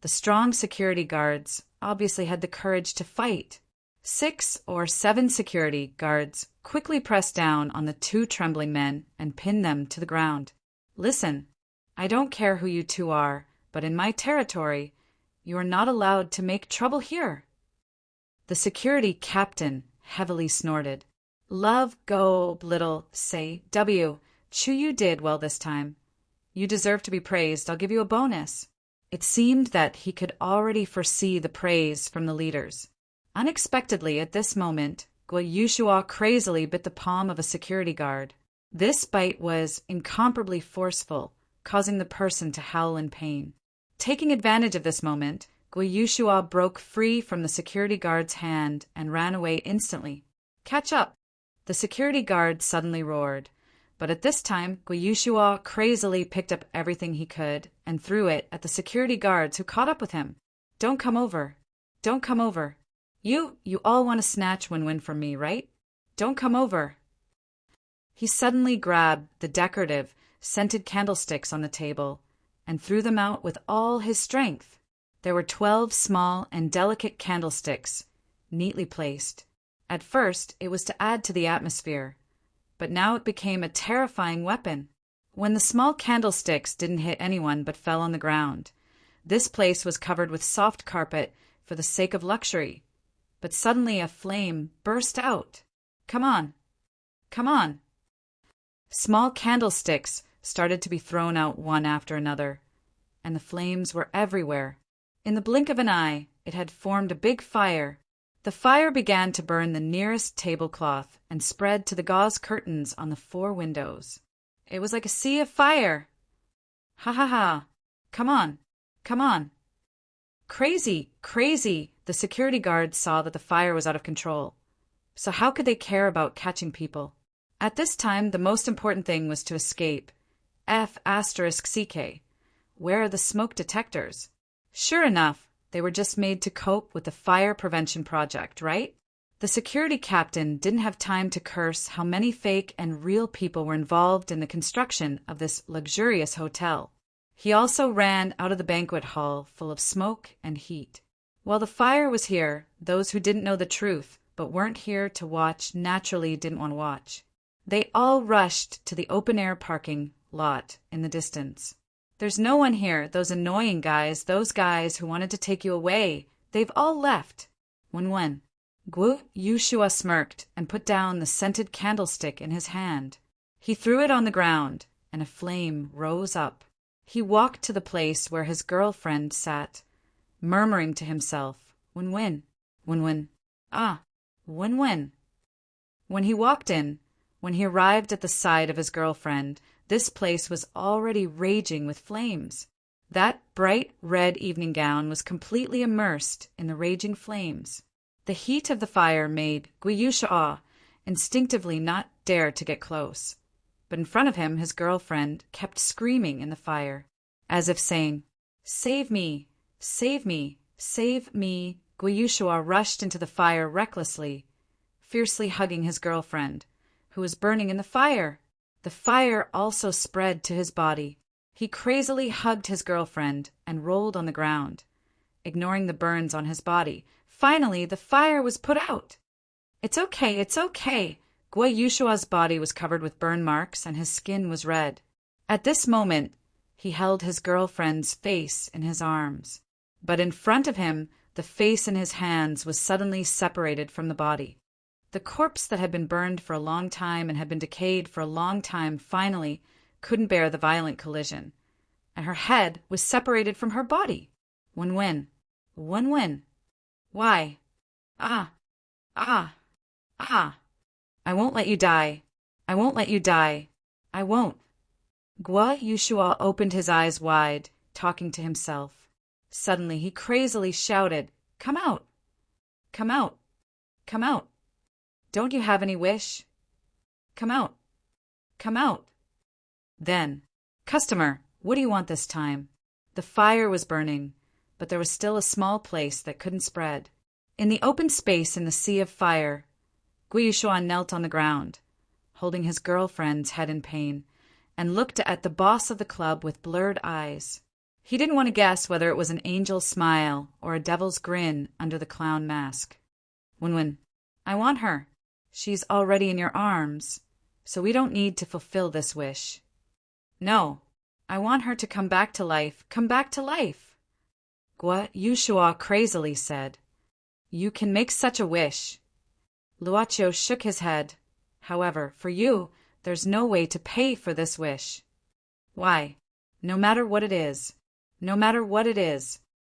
Speaker 1: the strong security guards obviously had the courage to fight. 6 or 7 security guards quickly pressed down on the two trembling men and pinned them to the ground. "Listen, I don't care who you two are, but in my territory, you are not allowed to make trouble here." The security captain heavily snorted. "Love go, little, say, W. Chu, you did well this time. You deserve to be praised. I'll give you a bonus." It seemed that he could already foresee the praise from the leaders. Unexpectedly, at this moment, Guo Yushua crazily bit the palm of a security guard. This bite was incomparably forceful, causing the person to howl in pain. Taking advantage of this moment, Guo Yushua broke free from the security guard's hand and ran away instantly. "Catch up!" The security guard suddenly roared. But at this time, Guo Yushua crazily picked up everything he could and threw it at the security guards who caught up with him. "Don't come over. Don't come over. You all want to snatch Wenwen from me, right? Don't come over." He suddenly grabbed the decorative, scented candlesticks on the table and threw them out with all his strength. There were 12 small and delicate candlesticks, neatly placed. At first, it was to add to the atmosphere, but now it became a terrifying weapon. When the small candlesticks didn't hit anyone but fell on the ground, this place was covered with soft carpet for the sake of luxury. But suddenly a flame burst out. "Come on! Come on!" Small candlesticks started to be thrown out one after another, and the flames were everywhere. In the blink of an eye, it had formed a big fire. The fire began to burn the nearest tablecloth and spread to the gauze curtains on the 4 windows. It was like a sea of fire. "Ha ha ha! Come on! Come on!" "Crazy! Crazy!" The security guards saw that the fire was out of control. So how could they care about catching people? At this time, the most important thing was to escape. F*CK. Where are the smoke detectors? Sure enough, they were just made to cope with the fire prevention project, right? The security captain didn't have time to curse how many fake and real people were involved in the construction of this luxurious hotel. He also ran out of the banquet hall full of smoke and heat. While the fire was here, those who didn't know the truth but weren't here to watch naturally didn't want to watch. They all rushed to the open-air parking lot in the distance. There's no one here, those annoying guys, those guys who wanted to take you away. They've all left. When? Guo Yushua smirked and put down the scented candlestick in his hand. He threw it on the ground, and a flame rose up. He walked to the place where his girlfriend sat, murmuring to himself, When. Ah, when. When he walked in, when he arrived at the side of his girlfriend, this place was already raging with flames. That bright red evening gown was completely immersed in the raging flames. The heat of the fire made Guiyusha instinctively not dare to get close. But in front of him, his girlfriend kept screaming in the fire, as if saying, Save me, save me, save me. Guiyusha rushed into the fire recklessly, fiercely hugging his girlfriend, who was burning in the fire. The fire also spread to his body. He crazily hugged his girlfriend and rolled on the ground, ignoring the burns on his body. Finally, the fire was put out. It's okay. Guiyushua's body was covered with burn marks and his skin was red. At this moment, he held his girlfriend's face in his arms. But in front of him, the face in his hands was suddenly separated from the body. The corpse that had been burned for a long time and had been decayed for a long time finally couldn't bear the violent collision, and her head was separated from her body. When. Why? Ah. I won't let you die. I won't. Guiyusha opened his eyes wide, talking to himself. Suddenly he crazily shouted, Come out! Come out! Come out! Don't you have any wish? Come out! Come out! Then, Customer, what do you want this time? The fire was burning, but there was still a small place that couldn't spread. In the open space in the sea of fire, Guiyusha knelt on the ground, holding his girlfriend's head in pain, and looked at the boss of the club with blurred eyes. He didn't want to guess whether it was an angel's smile or a devil's grin under the clown mask. When, I want her. She's already in your arms, so we don't need to fulfill this wish. No, I want her to come back to life. Guiyusha crazily said. You can make such a wish. Luocho shook his head. However, for you, there's no way to pay for this wish. Why? No matter what it is,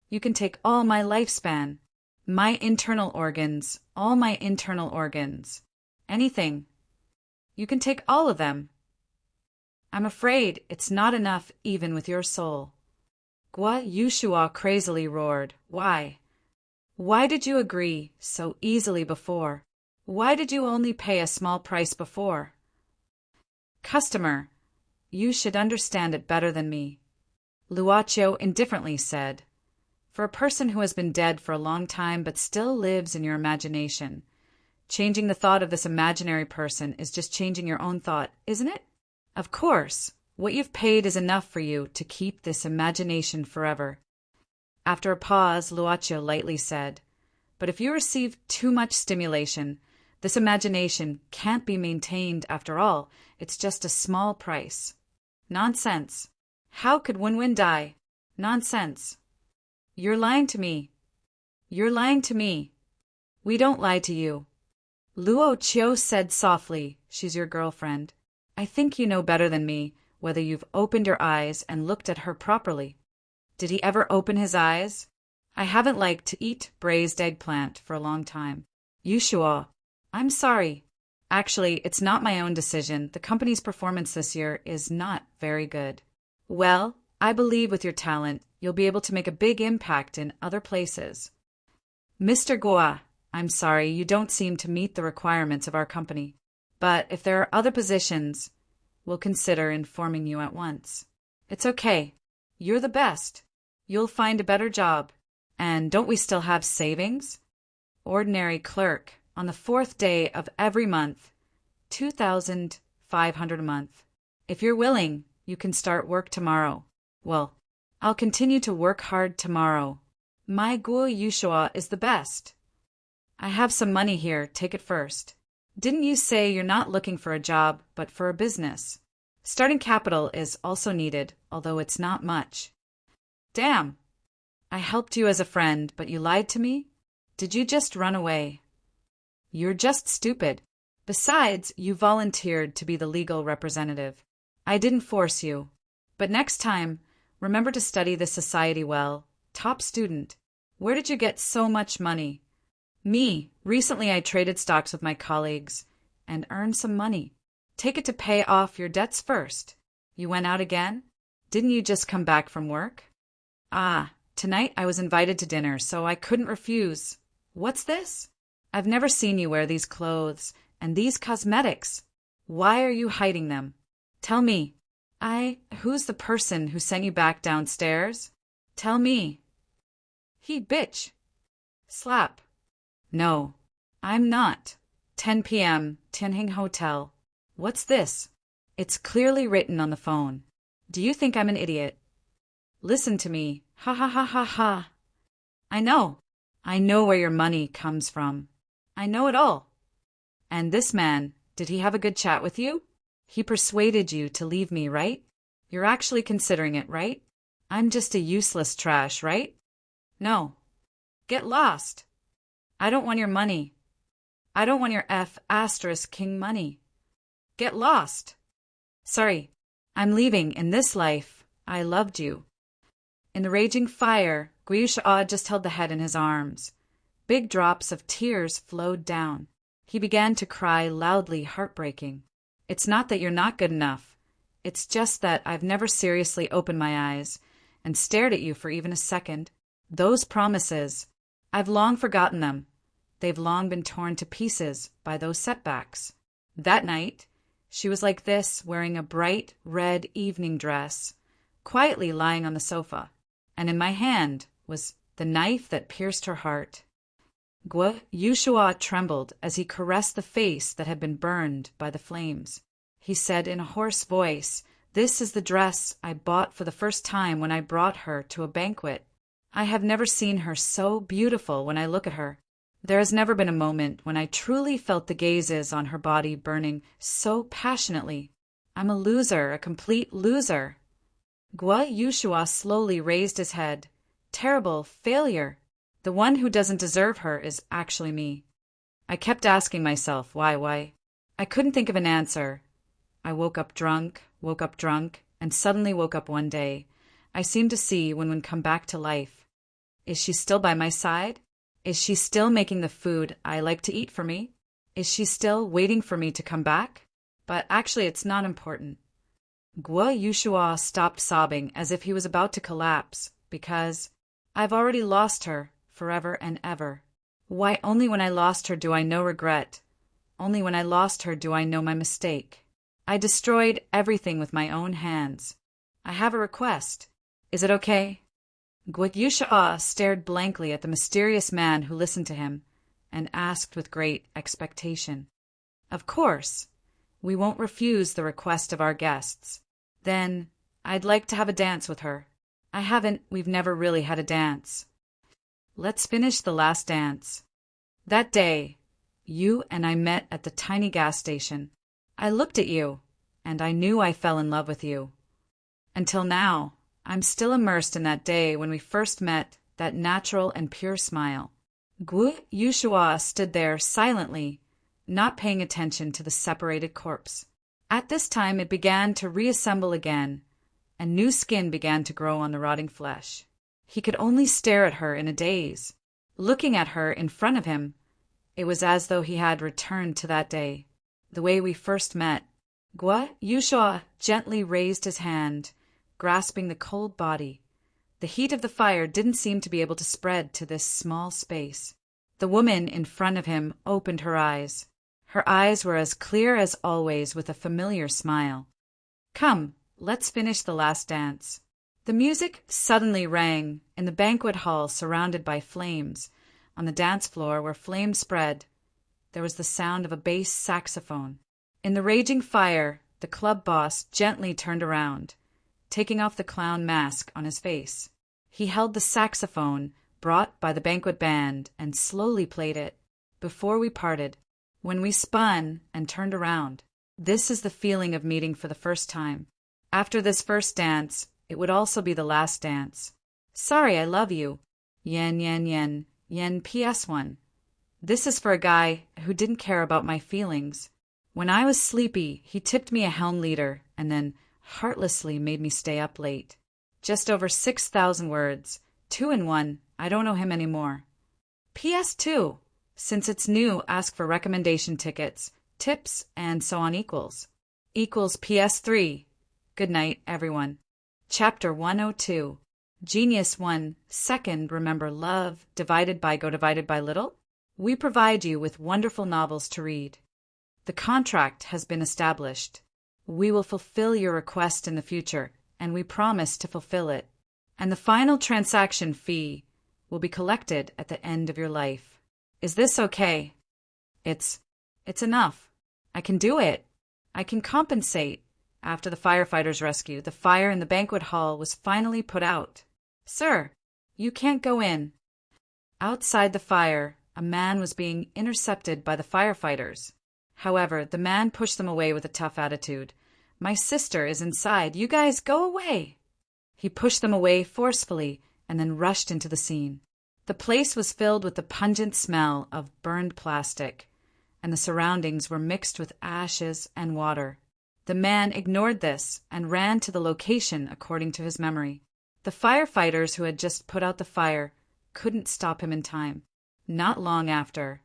Speaker 1: you can take all my lifespan, my internal organs, all my internal organs. Anything. You can take all of them. I'm afraid it's not enough even with your soul. Guiyusha crazily roared. Why? Why did you agree so easily before? Why did you only pay a small price before? Customer, you should understand it better than me. Luocho indifferently said. For a person who has been dead for a long time but still lives in your imagination, changing the thought of this imaginary person is just changing your own thought, isn't it? Of course, what you've paid is enough for you to keep this imagination forever. After a pause, Luocho lightly said, But if you receive too much stimulation, this imagination can't be maintained after all. It's just a small price. Nonsense. How could Wen die? Nonsense. You're lying to me. We don't lie to you. Luocho said softly, She's your girlfriend. I think you know better than me whether you've opened your eyes and looked at her properly. Did he ever open his eyes? I haven't liked to eat braised eggplant for a long time. Yushua, I'm sorry. Actually, it's not my own decision. The company's performance this year is not very good. Well, I believe with your talent, you'll be able to make a big impact in other places. Mr. Guo, I'm sorry, you don't seem to meet the requirements of our company. But if there are other positions, we'll consider informing you at once. It's okay. You're the best. You'll find a better job. And don't we still have savings? Ordinary clerk, on the 4th day of every month, 2,500 a month. If you're willing, you can start work tomorrow. Well, I'll continue to work hard tomorrow. My Guo Yushua is the best. I have some money here, take it first. Didn't you say you're not looking for a job, but for a business? Starting capital is also needed, although it's not much. Damn! I helped you as a friend, but you lied to me? Did you just run away? You're just stupid. Besides, you volunteered to be the legal representative. I didn't force you. But next time, remember to study the society well. Top student. Where did you get so much money? Me. Recently I traded stocks with my colleagues and earned some money. Take it to pay off your debts first. You went out again? Didn't you just come back from work? Ah, tonight I was invited to dinner, so I couldn't refuse. What's this? I've never seen you wear these clothes and these cosmetics. Why are you hiding them? Tell me. Who's the person who sent you back downstairs? Tell me. He bitch. Slap. No, I'm not. 10 p.m., Tianjin Hotel. What's this? It's clearly written on the phone. Do you think I'm an idiot? Listen to me. Ha ha ha ha ha. I know. I know where your money comes from. I know it all. And this man, did he have a good chat with you? He persuaded you to leave me, right? You're actually considering it, right? I'm just a useless trash, right? No. Get lost. I don't want your money. I don't want your King money. Get lost. Sorry, I'm leaving in this life. I loved you. In the raging fire, Guiyusha just held the head in his arms. Big drops of tears flowed down. He began to cry loudly, heartbreaking. It's not that you're not good enough. It's just that I've never seriously opened my eyes and stared at you for even a second. Those promises, I've long forgotten them. They've long been torn to pieces by those setbacks. That night, she was like this, wearing a bright red evening dress, quietly lying on the sofa, and in my hand was the knife that pierced her heart. Guo Yushua trembled as he caressed the face that had been burned by the flames. He said in a hoarse voice, "This is the dress I bought for the first time when I brought her to a banquet. I have never seen her so beautiful when I look at her. There has never been a moment when I truly felt the gazes on her body burning so passionately. I'm a loser, a complete loser." Guo Yushua slowly raised his head. Terrible failure. The one who doesn't deserve her is actually me. I kept asking myself, why? I couldn't think of an answer. I woke up drunk, and suddenly woke up one day. I seemed to see Wenwen come back to life. Is she still by my side? Is she still making the food I like to eat for me? Is she still waiting for me to come back? But actually, it's not important. Guo Yushua stopped sobbing as if he was about to collapse, because I've already lost her, forever and ever. Why, only when I lost her do I know regret. Only when I lost her do I know my mistake. I destroyed everything with my own hands. I have a request. Is it okay? Guo Yushua stared blankly at the mysterious man who listened to him and asked with great expectation. Of course. We won't refuse the request of our guests. Then I'd like to have a dance with her. We've never really had a dance. Let's finish the last dance. That day, you and I met at the tiny gas station. I looked at you, and I knew I fell in love with you. Until now, I'm still immersed in that day when we first met, that natural and pure smile. Guo Yushua stood there silently, not paying attention to the separated corpse. At this time it began to reassemble again, and new skin began to grow on the rotting flesh. He could only stare at her in a daze. Looking at her in front of him, it was as though he had returned to that day, the way we first met. Guo Yushua gently raised his hand, grasping the cold body. The heat of the fire didn't seem to be able to spread to this small space. The woman in front of him opened her eyes. Her eyes were as clear as always with a familiar smile. Come, let's finish the last dance. The music suddenly rang in the banquet hall surrounded by flames. On the dance floor where flames spread, there was the sound of a bass saxophone. In the raging fire, the club boss gently turned around, taking off the clown mask on his face. He held the saxophone brought by the banquet band and slowly played it. Before we parted, when we spun and turned around, this is the feeling of meeting for the first time. After this first dance, it would also be the last dance. Sorry, I love you. Yen, yen, yen, yen PS1. This is for a guy who didn't care about my feelings. When I was sleepy, he tipped me a helm liter and then heartlessly made me stay up late. Just over 6,000 words. 2 in 1. I don't know him anymore. PS2. Since it's new, ask for recommendation tickets, tips, and so on equals. Equals PS3. Good night, everyone. Chapter 102. Genius 1. Second, remember love, divided by go divided by little? We provide you with wonderful novels to read. The contract has been established. We will fulfill your request in the future, and we promise to fulfill it. And the final transaction fee will be collected at the end of your life. Is this okay? It's enough. I can do it. I can compensate. After the firefighters' rescue, the fire in the banquet hall was finally put out. Sir, you can't go in. Outside the fire, a man was being intercepted by the firefighters. However, the man pushed them away with a tough attitude. My sister is inside. You guys go away. He pushed them away forcefully and then rushed into the scene. The place was filled with the pungent smell of burned plastic, and the surroundings were mixed with ashes and water. The man ignored this and ran to the location according to his memory. The firefighters who had just put out the fire couldn't stop him in time. Not long after,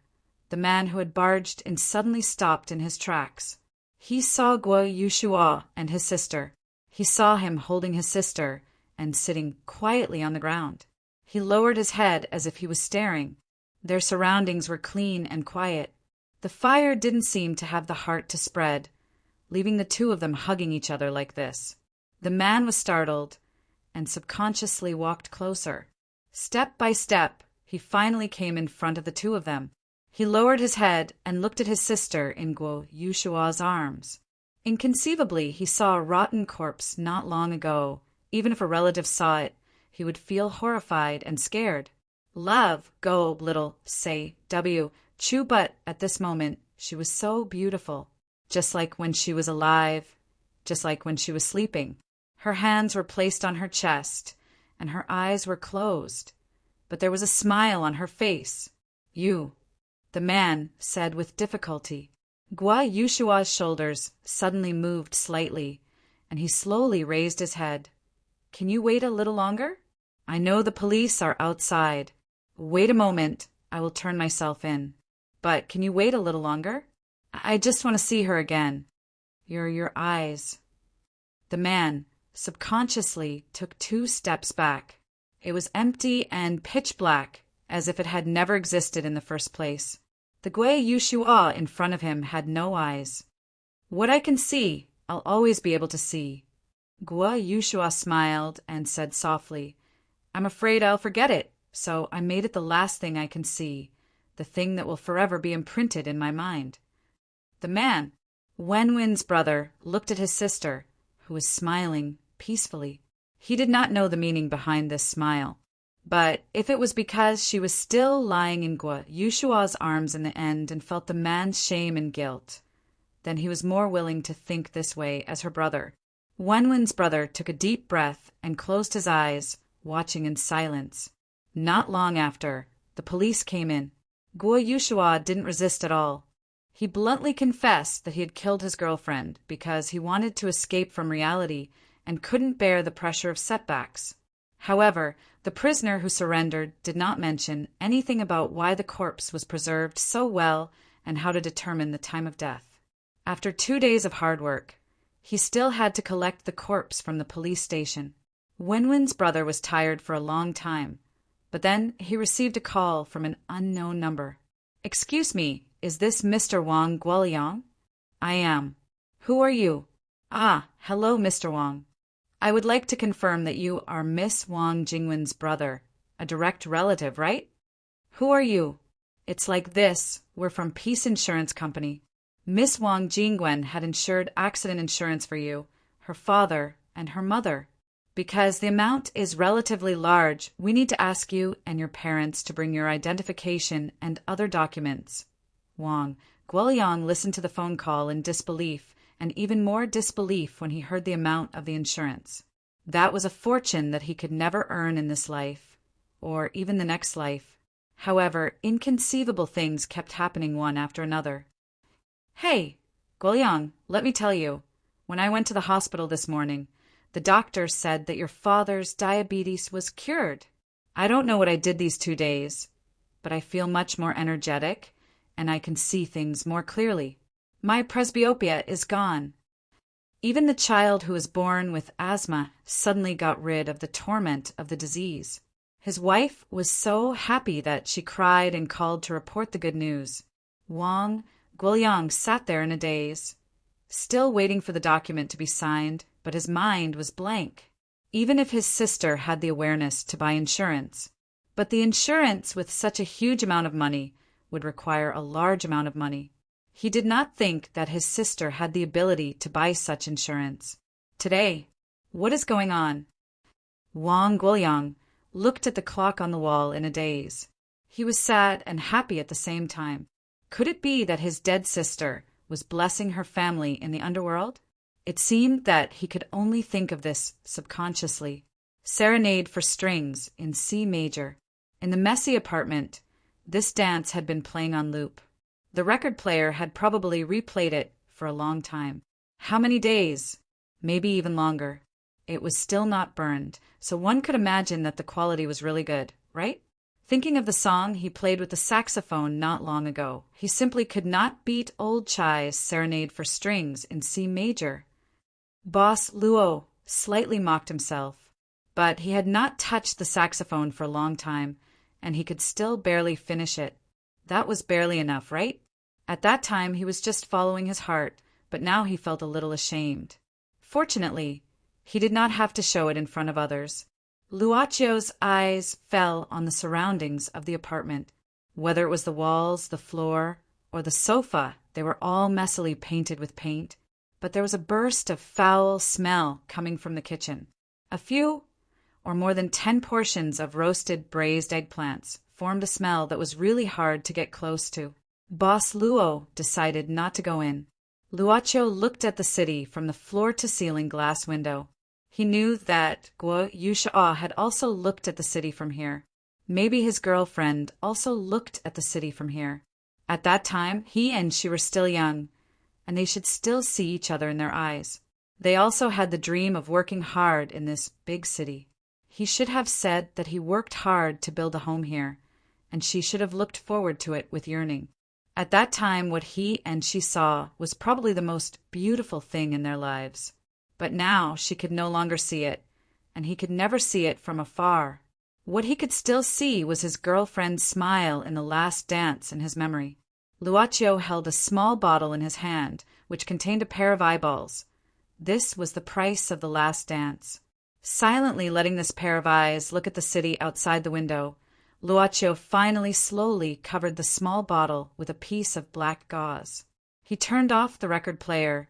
Speaker 1: the man who had barged in suddenly stopped in his tracks. He saw Guo Yushua and his sister. He saw him holding his sister and sitting quietly on the ground. He lowered his head as if he was staring. Their surroundings were clean and quiet. The fire didn't seem to have the heart to spread, leaving the two of them hugging each other like this. The man was startled and subconsciously walked closer. Step by step, he finally came in front of the two of them. He lowered his head and looked at his sister in Guo Yushua's arms. Inconceivably, he saw a rotten corpse not long ago. Even if a relative saw it, he would feel horrified and scared. Love, go, little, say, W, chew, but at this moment, she was so beautiful. Just like when she was alive, just like when she was sleeping. Her hands were placed on her chest, and her eyes were closed. But there was a smile on her face. You, the man said with difficulty. Guo Yushua's shoulders suddenly moved slightly, and he slowly raised his head. Can you wait a little longer? I know the police are outside. Wait a moment, I will turn myself in. But can you wait a little longer? I just want to see her again. Your eyes. The man subconsciously took 2 steps back. It was empty and pitch black, as if it had never existed in the first place. The Guo Yushua in front of him had no eyes. What I can see, I'll always be able to see. Guo Yushua smiled and said softly, I'm afraid I'll forget it, so I made it the last thing I can see, the thing that will forever be imprinted in my mind. The man, Wenwin's brother, looked at his sister, who was smiling peacefully. He did not know the meaning behind this smile, but if it was because she was still lying in Guo Yushua's arms in the end and felt the man's shame and guilt, then he was more willing to think this way as her brother. Wenwin's brother took a deep breath and closed his eyes, watching in silence. Not long after, the police came in. Guo Yushua didn't resist at all. He bluntly confessed that he had killed his girlfriend because he wanted to escape from reality and couldn't bear the pressure of setbacks. However, the prisoner who surrendered did not mention anything about why the corpse was preserved so well and how to determine the time of death. After 2 days of hard work, he still had to collect the corpse from the police station. Wenwin's brother was tired for a long time, But then he received a call from an unknown number. "Excuse me, is this Mr. Wang Guoliang?" "I am." "Who are you?" "Ah, hello, Mr. Wang. I would like to confirm that you are Miss Wang Jingwen's brother, a direct relative, right?" "Who are you?" "It's like this. We're from Peace Insurance Company. Miss Wang Jingwen had insured accident insurance for you, her father, and her mother. Because the amount is relatively large, we need to ask you and your parents to bring your identification and other documents." Wang Guoliang listened to the phone call in disbelief, and even more disbelief when he heard the amount of the insurance. That was a fortune that he could never earn in this life, or even the next life. However, inconceivable things kept happening one after another. "Hey, Guoliang, let me tell you, when I went to the hospital this morning, the doctor said that your father's diabetes was cured. I don't know what I did these 2 days, but I feel much more energetic, and I can see things more clearly. My presbyopia is gone." Even the child who was born with asthma suddenly got rid of the torment of the disease. His wife was so happy that she cried and called to report the good news. Wang Guoliang sat there in a daze, still waiting for the document to be signed, but his mind was blank. Even if his sister had the awareness to buy insurance, but the insurance with such a huge amount of money would require a large amount of money. He did not think that his sister had the ability to buy such insurance. Today, what is going on? Wang Guoliang looked at the clock on the wall in a daze. He was sad and happy at the same time. Could it be that his dead sister was blessing her family in the underworld? It seemed that he could only think of this subconsciously. Serenade for Strings in C major. In the messy apartment, this dance had been playing on loop. The record player had probably replayed it for a long time. How many days? Maybe even longer. It was still not burned, so one could imagine that the quality was really good, right? Thinking of the song he played with the saxophone not long ago, he simply could not beat Old Chai's Serenade for Strings in C major. Boss Luo slightly mocked himself, but he had not touched the saxophone for a long time, and he could still barely finish it. That was barely enough, right? At that time he was just following his heart, but now he felt a little ashamed. Fortunately, he did not have to show it in front of others. Luacio's eyes fell on the surroundings of the apartment. Whether it was the walls, the floor, or the sofa, they were all messily painted with paint. But there was a burst of foul smell coming from the kitchen. A few, or more than 10 portions of roasted braised eggplants formed a smell that was really hard to get close to. Boss Luo decided not to go in. Luacio looked at the city from the floor-to-ceiling glass window. He knew that Guo Yushao had also looked at the city from here. Maybe his girlfriend also looked at the city from here. At that time, he and she were still young, and they should still see each other in their eyes. They also had the dream of working hard in this big city. He should have said that he worked hard to build a home here, and she should have looked forward to it with yearning. At that time, what he and she saw was probably the most beautiful thing in their lives. But now she could no longer see it, and he could never see it from afar. What he could still see was his girlfriend's smile in the last dance in his memory. Luacio held a small bottle in his hand, which contained a pair of eyeballs. This was the price of the last dance. Silently letting this pair of eyes look at the city outside the window, Luacio finally slowly covered the small bottle with a piece of black gauze. He turned off the record player,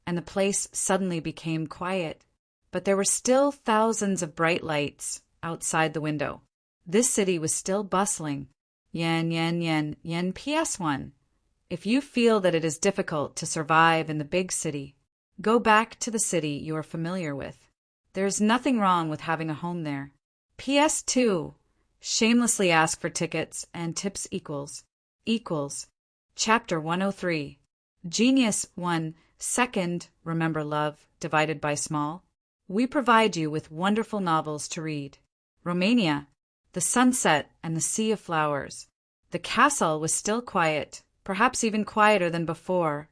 Speaker 1: and the place suddenly became quiet. But there were still thousands of bright lights outside the window. This city was still bustling. Yen PS1. If you feel that it is difficult to survive in the big city, go back to the city you are familiar with. There is nothing wrong with having a home there. PS2. Shamelessly ask for tickets and tips equals. Chapter 103. Genius 1. Second, remember love, divided by small. We provide you with wonderful novels to read. Romania. The sunset and the sea of flowers. The castle was still quiet, perhaps even quieter than before.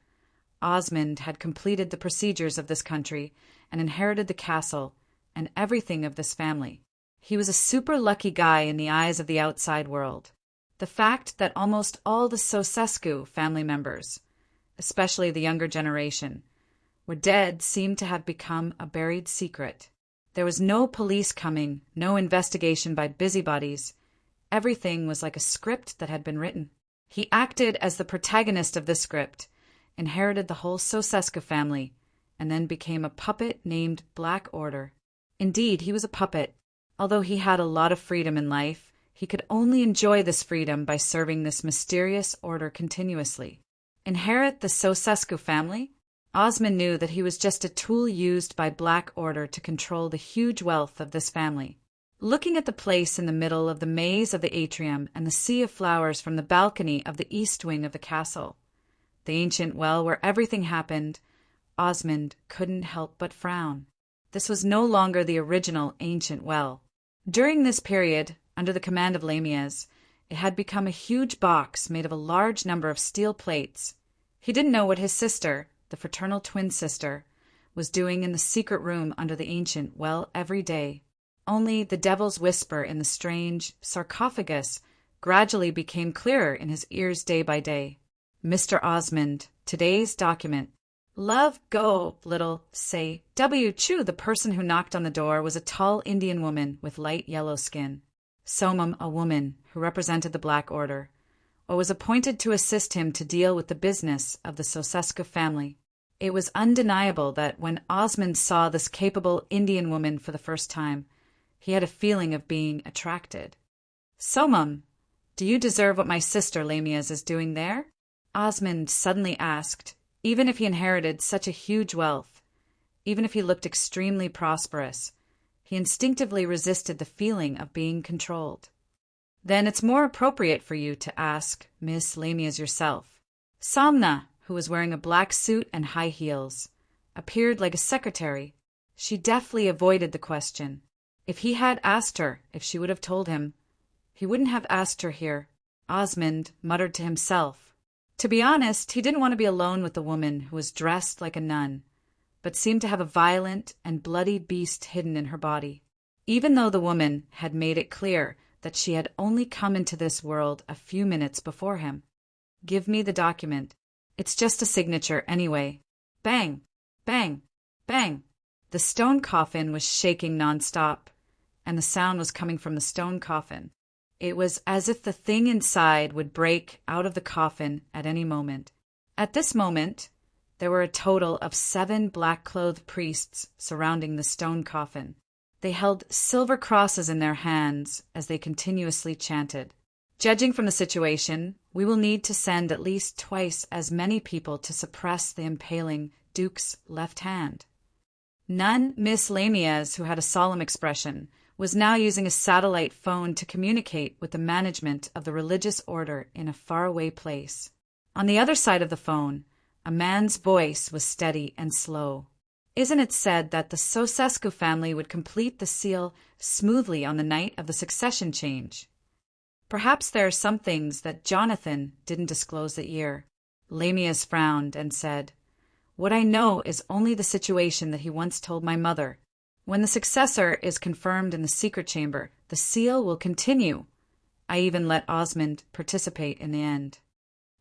Speaker 1: Osmond had completed the procedures of this country and inherited the castle and everything of this family. He was a super lucky guy in the eyes of the outside world. The fact that almost all the Ceausescu family members, especially the younger generation, were dead seemed to have become a buried secret. There was no police coming, no investigation by busybodies. Everything was like a script that had been written. He acted as the protagonist of this script, inherited the whole Ceausescu family, and then became a puppet named Black Order. Indeed, he was a puppet. Although he had a lot of freedom in life, he could only enjoy this freedom by serving this mysterious order continuously. Inherit the Ceausescu family? Osmond knew that he was just a tool used by Black Order to control the huge wealth of this family. Looking at the place in the middle of the maze of the atrium and the sea of flowers from the balcony of the east wing of the castle, the ancient well where everything happened, Osmond couldn't help but frown. This was no longer the original ancient well. During this period, under the command of Lamiez, it had become a huge box made of a large number of steel plates. He didn't know what his sister, the fraternal twin sister, was doing in the secret room under the ancient well every day. Only the devil's whisper in the strange sarcophagus gradually became clearer in his ears day by day. Mr. Osmond, today's document. Love, go, little, say, W. Chu. The person who knocked on the door was a tall Indian woman with light yellow skin. Somam, a woman who represented the Black Order, or was appointed to assist him to deal with the business of the Ceausescu family. It was undeniable that when Osmond saw this capable Indian woman for the first time, he had a feeling of being attracted. Somam, do you deserve what my sister Lamiez is doing there? Osmond suddenly asked. Even if he inherited such a huge wealth, even if he looked extremely prosperous, he instinctively resisted the feeling of being controlled. Then it's more appropriate for you to ask Miss Lamiez yourself. Samna, who was wearing a black suit and high heels, appeared like a secretary. She deftly avoided the question. If he had asked her if she would have told him, he wouldn't have asked her here. Osmond muttered to himself. To be honest, he didn't want to be alone with the woman who was dressed like a nun, but seemed to have a violent and bloody beast hidden in her body. Even though the woman had made it clear that she had only come into this world a few minutes before him. Give me the document. It's just a signature anyway. Bang! Bang! Bang! The stone coffin was shaking nonstop, and the sound was coming from the stone coffin. It was as if the thing inside would break out of the coffin at any moment. At this moment, there were a total of 7 black-clothed priests surrounding the stone coffin. They held silver crosses in their hands as they continuously chanted. Judging from the situation, we will need to send at least twice as many people to suppress the impaling Duke's left hand. Nun Miss Lamiez, who had a solemn expression, was now using a satellite phone to communicate with the management of the religious order in a faraway place. On the other side of the phone, a man's voice was steady and slow. Isn't it said that the Ceausescu family would complete the seal smoothly on the night of the succession change? Perhaps there are some things that Jonathan didn't disclose that year. Lamiez frowned and said, What I know is only the situation that he once told my mother. When the successor is confirmed in the secret chamber, the seal will continue. I even let Osmond participate in the end.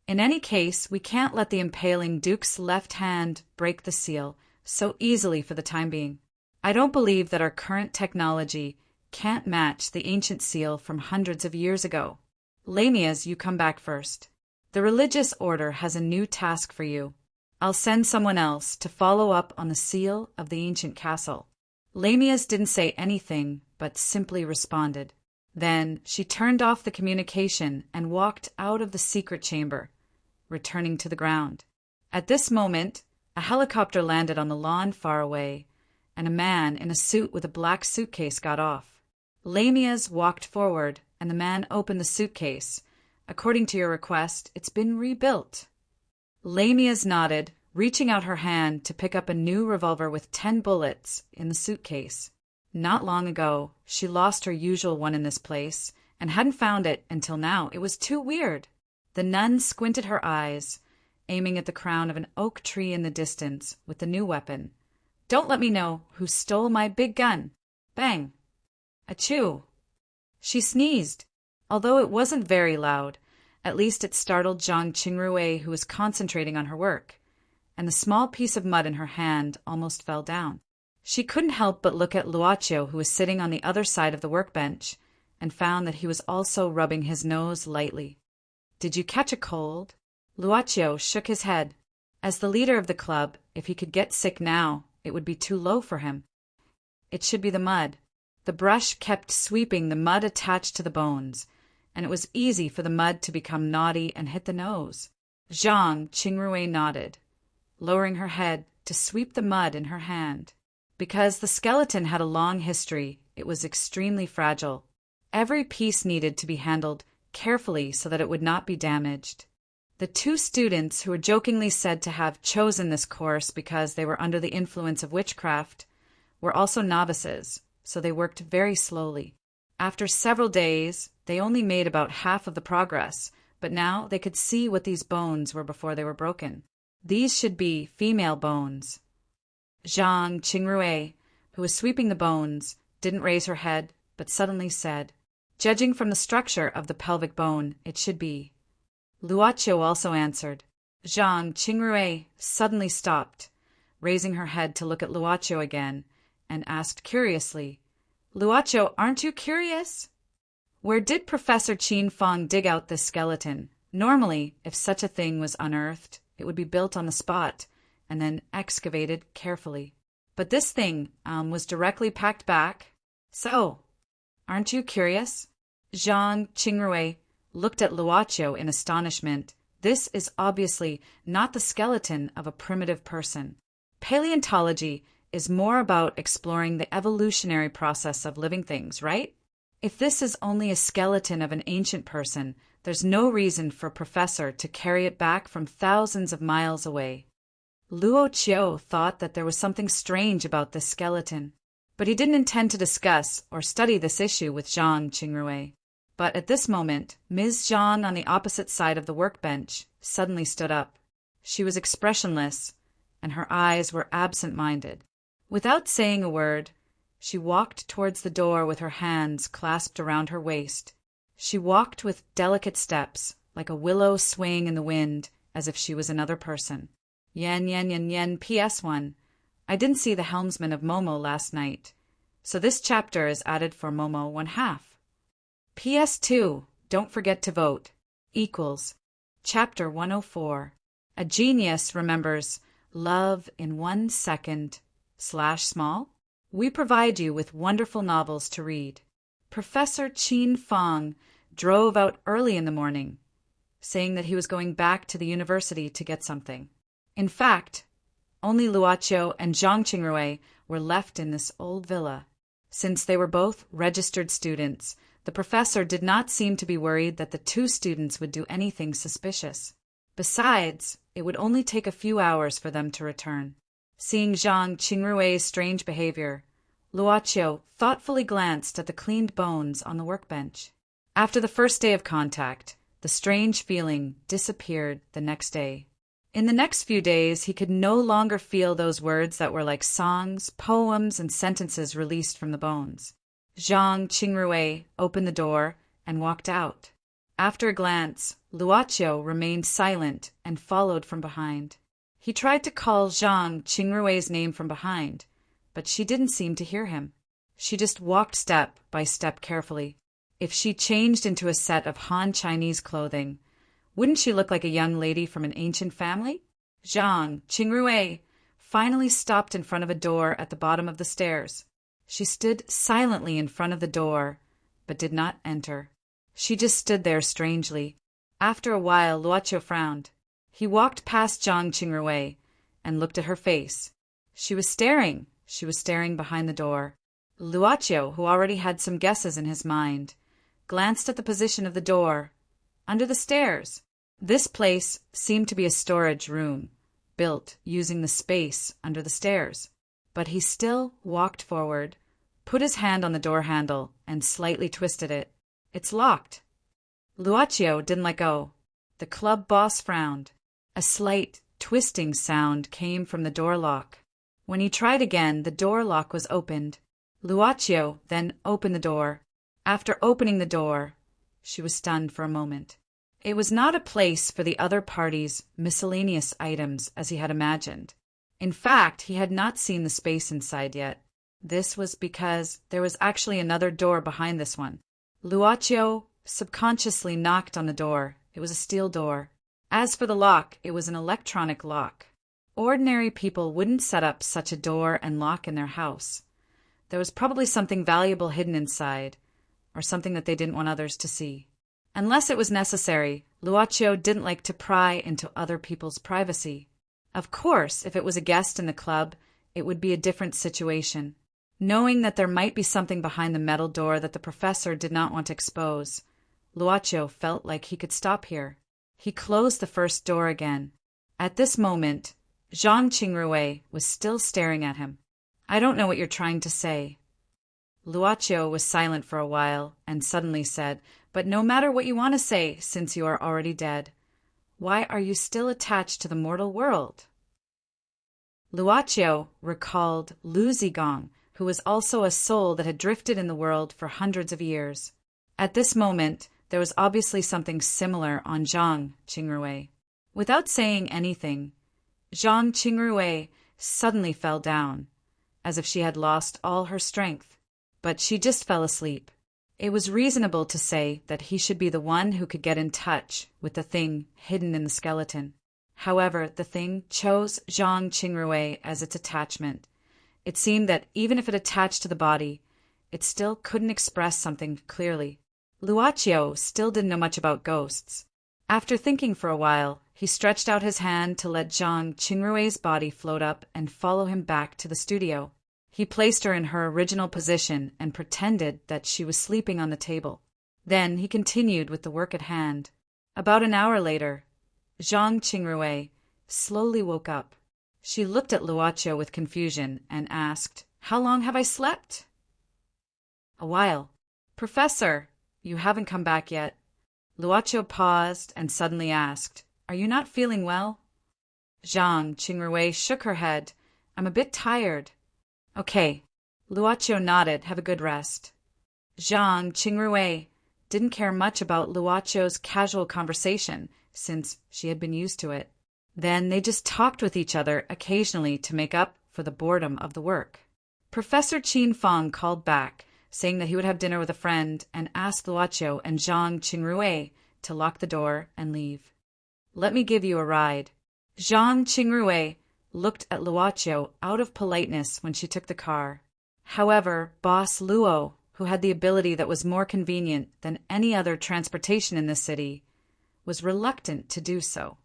Speaker 1: In any case, we can't let the impaling Duke's left hand break the seal so easily for the time being. I don't believe that our current technology can't match the ancient seal from hundreds of years ago. Lamiez, you come back first. The religious order has a new task for you. I'll send someone else to follow up on the seal of the ancient castle. Lamiez didn't say anything, but simply responded. Then she turned off the communication and walked out of the secret chamber, returning to the ground. At this moment, a helicopter landed on the lawn far away, and a man in a suit with a black suitcase got off. Lamiez walked forward, and the man opened the suitcase. According to your request, it's been rebuilt. Lamiez nodded, reaching out her hand to pick up a new revolver with 10 bullets in the suitcase. Not long ago, she lost her usual one in this place and hadn't found it until now. It was too weird. The nun squinted her eyes, aiming at the crown of an oak tree in the distance with the new weapon. Don't let me know who stole my big gun. Bang! Achoo! She sneezed. Although it wasn't very loud, at least it startled Zhang Qingrui, who was concentrating on her work, and the small piece of mud in her hand almost fell down. She couldn't help but look at Luocio, who was sitting on the other side of the workbench, and found that he was also rubbing his nose lightly. "Did you catch a cold?" Luocio shook his head. As the leader of the club, if he could get sick now, it would be too low for him. It should be the mud. The brush kept sweeping the mud attached to the bones, and it was easy for the mud to become knotty and hit the nose. Zhang Qingrui nodded, lowering her head to sweep the mud in her hand. Because the skeleton had a long history, it was extremely fragile. Every piece needed to be handled carefully so that it would not be damaged. The two students, who were jokingly said to have chosen this course because they were under the influence of witchcraft, were also novices, so they worked very slowly. After several days, they only made about half of the progress, but now they could see what these bones were before they were broken. These should be female bones. Zhang Qingrui, who was sweeping the bones, didn't raise her head, but suddenly said, "Judging from the structure of the pelvic bone, it should be." Luocio also answered. Zhang Qingrui suddenly stopped, raising her head to look at Luocio again, and asked curiously, "Luocio, aren't you curious? Where did Professor Qin Fong dig out this skeleton? Normally, if such a thing was unearthed, it would be built on the spot and then excavated carefully. But this thing was directly packed back. So, aren't you curious?" Zhang Qingrui looked at Luocio in astonishment. This is obviously not the skeleton of a primitive person. Paleontology is more about exploring the evolutionary process of living things, right? If this is only a skeleton of an ancient person, there's no reason for Professor to carry it back from thousands of miles away. Luocio thought that there was something strange about this skeleton, but he didn't intend to discuss or study this issue with Zhang Qingrui. But at this moment, Ms. Zhang on the opposite side of the workbench suddenly stood up. She was expressionless, and her eyes were absent-minded. Without saying a word, she walked towards the door with her hands clasped around her waist. She walked with delicate steps, like a willow swaying in the wind, as if she was another person. Yen PS1. I didn't see the helmsman of Momo last night, so this chapter is added for Momo 1/2. PS2. Don't forget to vote. Equals. Chapter 104. A genius remembers love in 1 second. /small. We provide you with wonderful novels to read. Professor Qin Fong drove out early in the morning, saying that he was going back to the university to get something. In fact, only Luocio and Zhang Qingrui were left in this old villa. Since they were both registered students, the professor did not seem to be worried that the two students would do anything suspicious. Besides, it would only take a few hours for them to return. Seeing Zhang Qingrui's strange behavior, Luocio thoughtfully glanced at the cleaned bones on the workbench. After the first day of contact, the strange feeling disappeared the next day. In the next few days, he could no longer feel those words that were like songs, poems, and sentences released from the bones. Zhang Qingrui opened the door and walked out. After a glance, Luocio remained silent and followed from behind. He tried to call Zhang Qingrui's name from behind, but she didn't seem to hear him. She just walked step by step carefully. If she changed into a set of Han Chinese clothing, wouldn't she look like a young lady from an ancient family? Zhang Qingrui finally stopped in front of a door at the bottom of the stairs. She stood silently in front of the door, but did not enter. She just stood there strangely. After a while, Luocio frowned. He walked past Zhang Qingrui and looked at her face. She was staring behind the door. Luocio, who already had some guesses in his mind, glanced at the position of the door, under the stairs. This place seemed to be a storage room, built using the space under the stairs. But he still walked forward, put his hand on the door handle, and slightly twisted it. It's locked. Luocio didn't let go. The club boss frowned. A slight twisting sound came from the door lock. When he tried again, the door lock was opened, Luaccio then opened the door. After opening the door, she was stunned for a moment. It was not a place for the other party's miscellaneous items as he had imagined. In fact, he had not seen the space inside yet. This was because there was actually another door behind this one. Luaccio subconsciously knocked on the door. It was a steel door. As for the lock, it was an electronic lock. Ordinary people wouldn't set up such a door and lock in their house. There was probably something valuable hidden inside, or something that they didn't want others to see. Unless it was necessary, Luaccio didn't like to pry into other people's privacy. Of course, if it was a guest in the club, it would be a different situation. Knowing that there might be something behind the metal door that the professor did not want to expose, Luaccio felt like he could stop here. He closed the first door again. At this moment, Zhang Qingrui was still staring at him. "I don't know what you're trying to say." Luaccio was silent for a while and suddenly said, "But no matter what you want to say, since you are already dead, why are you still attached to the mortal world?" Luaccio recalled Lu Zigong, who was also a soul that had drifted in the world for hundreds of years. At this moment, there was obviously something similar on Zhang Qingrui. Without saying anything, Zhang Qingrui suddenly fell down, as if she had lost all her strength. But she just fell asleep. It was reasonable to say that he should be the one who could get in touch with the thing hidden in the skeleton. However, the thing chose Zhang Qingrui as its attachment. It seemed that even if it attached to the body, it still couldn't express something clearly. Luaccio still didn't know much about ghosts. After thinking for a while, he stretched out his hand to let Zhang Qingrui's body float up and follow him back to the studio. He placed her in her original position and pretended that she was sleeping on the table. Then he continued with the work at hand. About an hour later, Zhang Qingrui slowly woke up. She looked at Luaccio with confusion and asked, "How long have I slept?" "A while." "Professor, you haven't come back yet." Luaccio paused and suddenly asked, "Are you not feeling well?" Zhang Qingrui shook her head. "I'm a bit tired." "Okay." Luaccio nodded. "Have a good rest." Zhang Qingrui didn't care much about Luaccio's casual conversation, since she had been used to it. Then they just talked with each other occasionally to make up for the boredom of the work. Professor Qin Feng called back, saying that he would have dinner with a friend, and asked Luaccio and Zhang Qingrui to lock the door and leave. "Let me give you a ride." Zhang Qingrui looked at Luaccio out of politeness when she took the car. However, Boss Luo, who had the ability that was more convenient than any other transportation in the city, was reluctant to do so.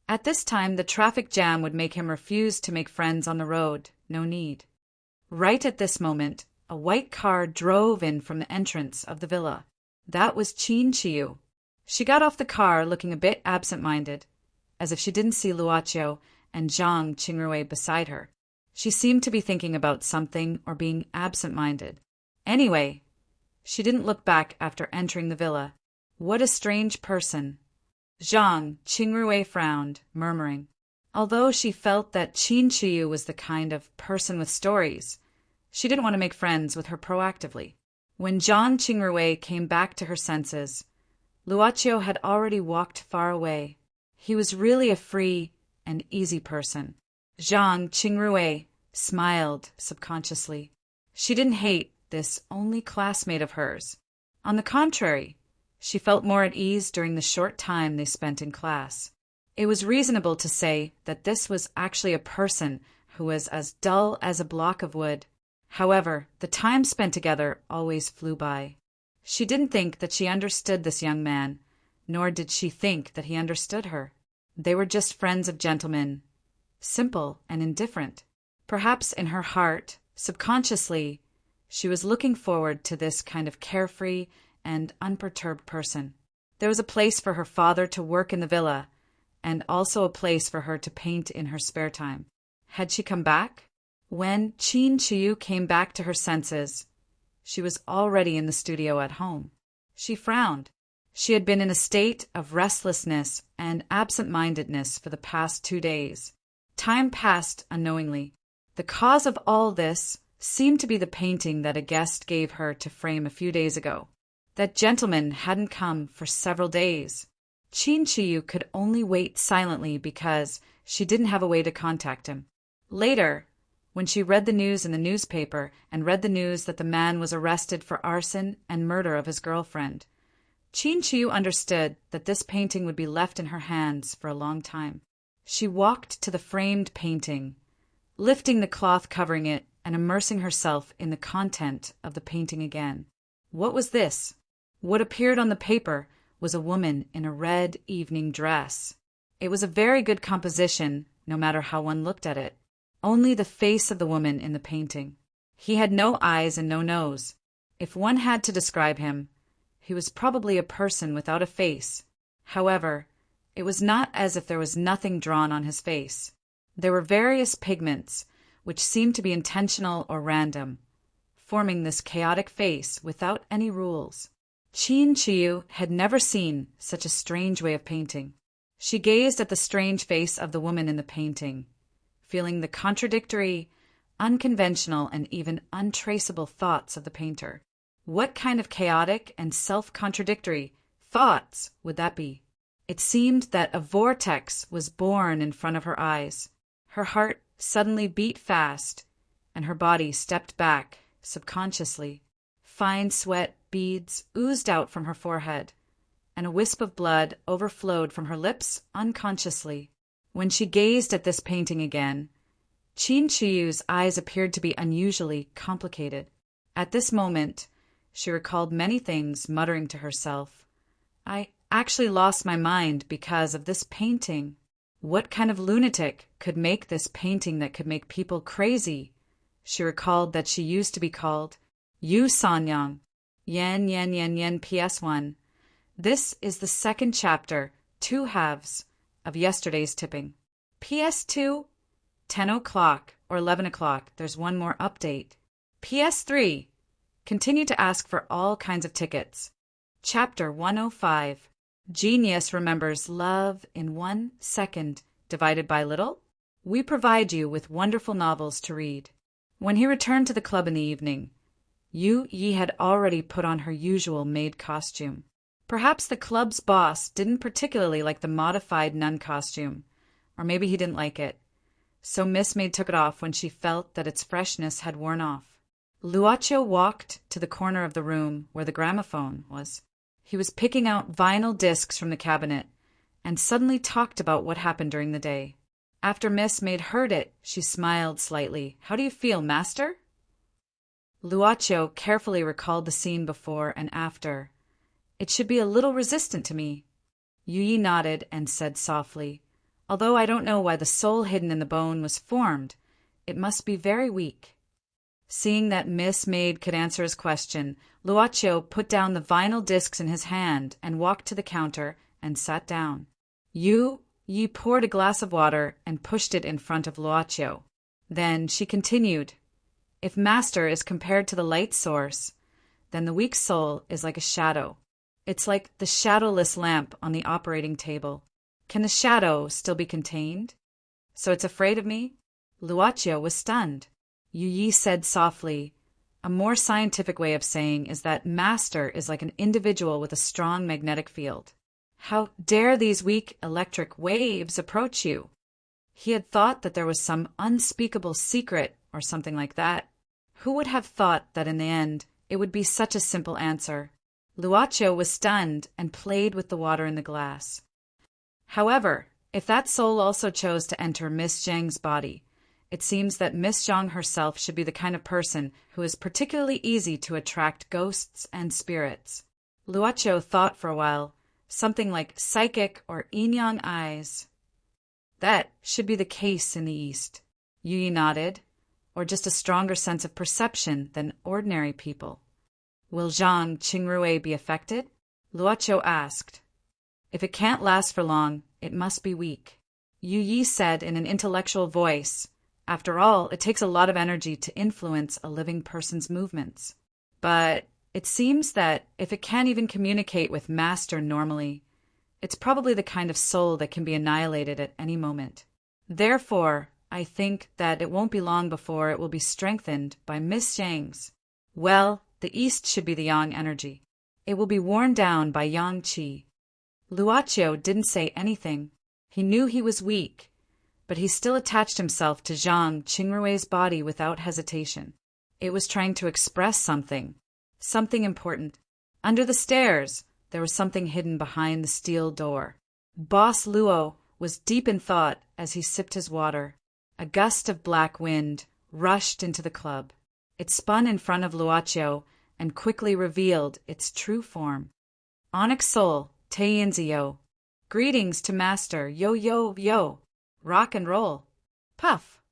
Speaker 1: At this time, the traffic jam would make him refuse to make friends on the road. No need. Right at this moment, a white car drove in from the entrance of the villa. That was Qin Chiu. She got off the car looking a bit absent-minded, as if she didn't see Luaccio and Zhang Qingrui beside her. She seemed to be thinking about something or being absent-minded. Anyway, she didn't look back after entering the villa. What a strange person. Zhang Qingrui frowned, murmuring. Although she felt that Qin Chiu was the kind of person with stories, she didn't want to make friends with her proactively. When Zhang Qingrui came back to her senses, Luaccio had already walked far away. He was really a free and easy person. Zhang Qingrui smiled subconsciously. She didn't hate this only classmate of hers. On the contrary, she felt more at ease during the short time they spent in class. It was reasonable to say that this was actually a person who was as dull as a block of wood. However, the time spent together always flew by. She didn't think that she understood this young man, nor did she think that he understood her. They were just friends of gentlemen, simple and indifferent. Perhaps in her heart, subconsciously, she was looking forward to this kind of carefree and unperturbed person. There was a place for her father to work in the villa, and also a place for her to paint in her spare time. Had she come back? When Qin Chiu came back to her senses, she was already in the studio at home. She frowned. She had been in a state of restlessness and absent-mindedness for the past 2 days. Time passed unknowingly. The cause of all this seemed to be the painting that a guest gave her to frame a few days ago. That gentleman hadn't come for several days. Chin Chiyu could only wait silently because she didn't have a way to contact him. Later, when she read the news in the newspaper and read the news that the man was arrested for arson and murder of his girlfriend, Chin Chiyu understood that this painting would be left in her hands for a long time. She walked to the framed painting, lifting the cloth covering it and immersing herself in the content of the painting again. What was this? What appeared on the paper was a woman in a red evening dress. It was a very good composition, no matter how one looked at it. Only the face of the woman in the painting. He had no eyes and no nose. If one had to describe him, he was probably a person without a face. However, it was not as if there was nothing drawn on his face. There were various pigments, which seemed to be intentional or random, forming this chaotic face without any rules. Chin Chiyu had never seen such a strange way of painting. She gazed at the strange face of the woman in the painting, feeling the contradictory, unconventional, and even untraceable thoughts of the painter. What kind of chaotic and self-contradictory thoughts would that be? It seemed that a vortex was born in front of her eyes. Her heart suddenly beat fast, and her body stepped back subconsciously. Fine sweat beads oozed out from her forehead, and a wisp of blood overflowed from her lips unconsciously. When she gazed at this painting again, Chin Chiyu's eyes appeared to be unusually complicated. At this moment, she recalled many things, muttering to herself, "I actually lost my mind because of this painting. What kind of lunatic could make this painting that could make people crazy?" She recalled that she used to be called Yu Sanyang, Yen Yen Yen Yen PS1. This is the second chapter, 2 halves, of yesterday's tipping. PS2, 10 o'clock or 11 o'clock, there's one more update. PS3, continue to ask for all kinds of tickets. Chapter 105, Genius remembers love in 1 second divided by little. We provide you with wonderful novels to read. When he returned to the club in the evening, Yu Yi had already put on her usual maid costume. Perhaps the club's boss didn't particularly like the modified nun costume, or maybe he didn't like it. So Miss Maid took it off when she felt that its freshness had worn off. Luocho walked to the corner of the room where the gramophone was. He was picking out vinyl discs from the cabinet and suddenly talked about what happened during the day. After Miss Maid heard it, she smiled slightly. "How do you feel, master?" Luocho carefully recalled the scene before and after. "It should be a little resistant to me." Yu Yi nodded and said softly, "Although I don't know why the soul hidden in the bone was formed, it must be very weak." Seeing that Miss Maid could answer his question, Luocho put down the vinyl discs in his hand and walked to the counter and sat down. Yu Yi poured a glass of water and pushed it in front of Luocho. Then she continued, "If Master is compared to the light source, then the weak soul is like a shadow. It's like the shadowless lamp on the operating table. Can the shadow still be contained? So it's afraid of me?" Luocho was stunned. Yu Yi said softly, "A more scientific way of saying is that Master is like an individual with a strong magnetic field. How dare these weak electric waves approach you?" He had thought that there was some unspeakable secret or something like that. Who would have thought that in the end it would be such a simple answer? Luocho was stunned and played with the water in the glass. However, if that soul also chose to enter Miss Zhang's body, it seems that Miss Zhang herself should be the kind of person who is particularly easy to attract ghosts and spirits. Luocho thought for a while, something like psychic or yin-yang eyes. That should be the case in the East. Yu Yi nodded, or just a stronger sense of perception than ordinary people. Will Zhang Qingrui be affected? Luocho asked. If it can't last for long, it must be weak. Yu Yi said in an intellectual voice, "After all, it takes a lot of energy to influence a living person's movements. But it seems that if it can't even communicate with Master normally, it's probably the kind of soul that can be annihilated at any moment. Therefore, I think that it won't be long before it will be strengthened by Miss Zhang's. Well, the East should be the Yang energy. It will be worn down by Yang Qi. Luoqiu didn't say anything. He knew he was weak, but he still attached himself to Zhang Qingrui's body without hesitation. It was trying to express something important. Under the stairs, there was something hidden behind the steel door. Boss Luo was deep in thought as he sipped his water. A gust of black wind rushed into the club. It spun in front of Luoqiu and quickly revealed its true form. Onyx Soul, Taiyinzi yo. Greetings to Master, yo yo yo. Rock and roll. Puff.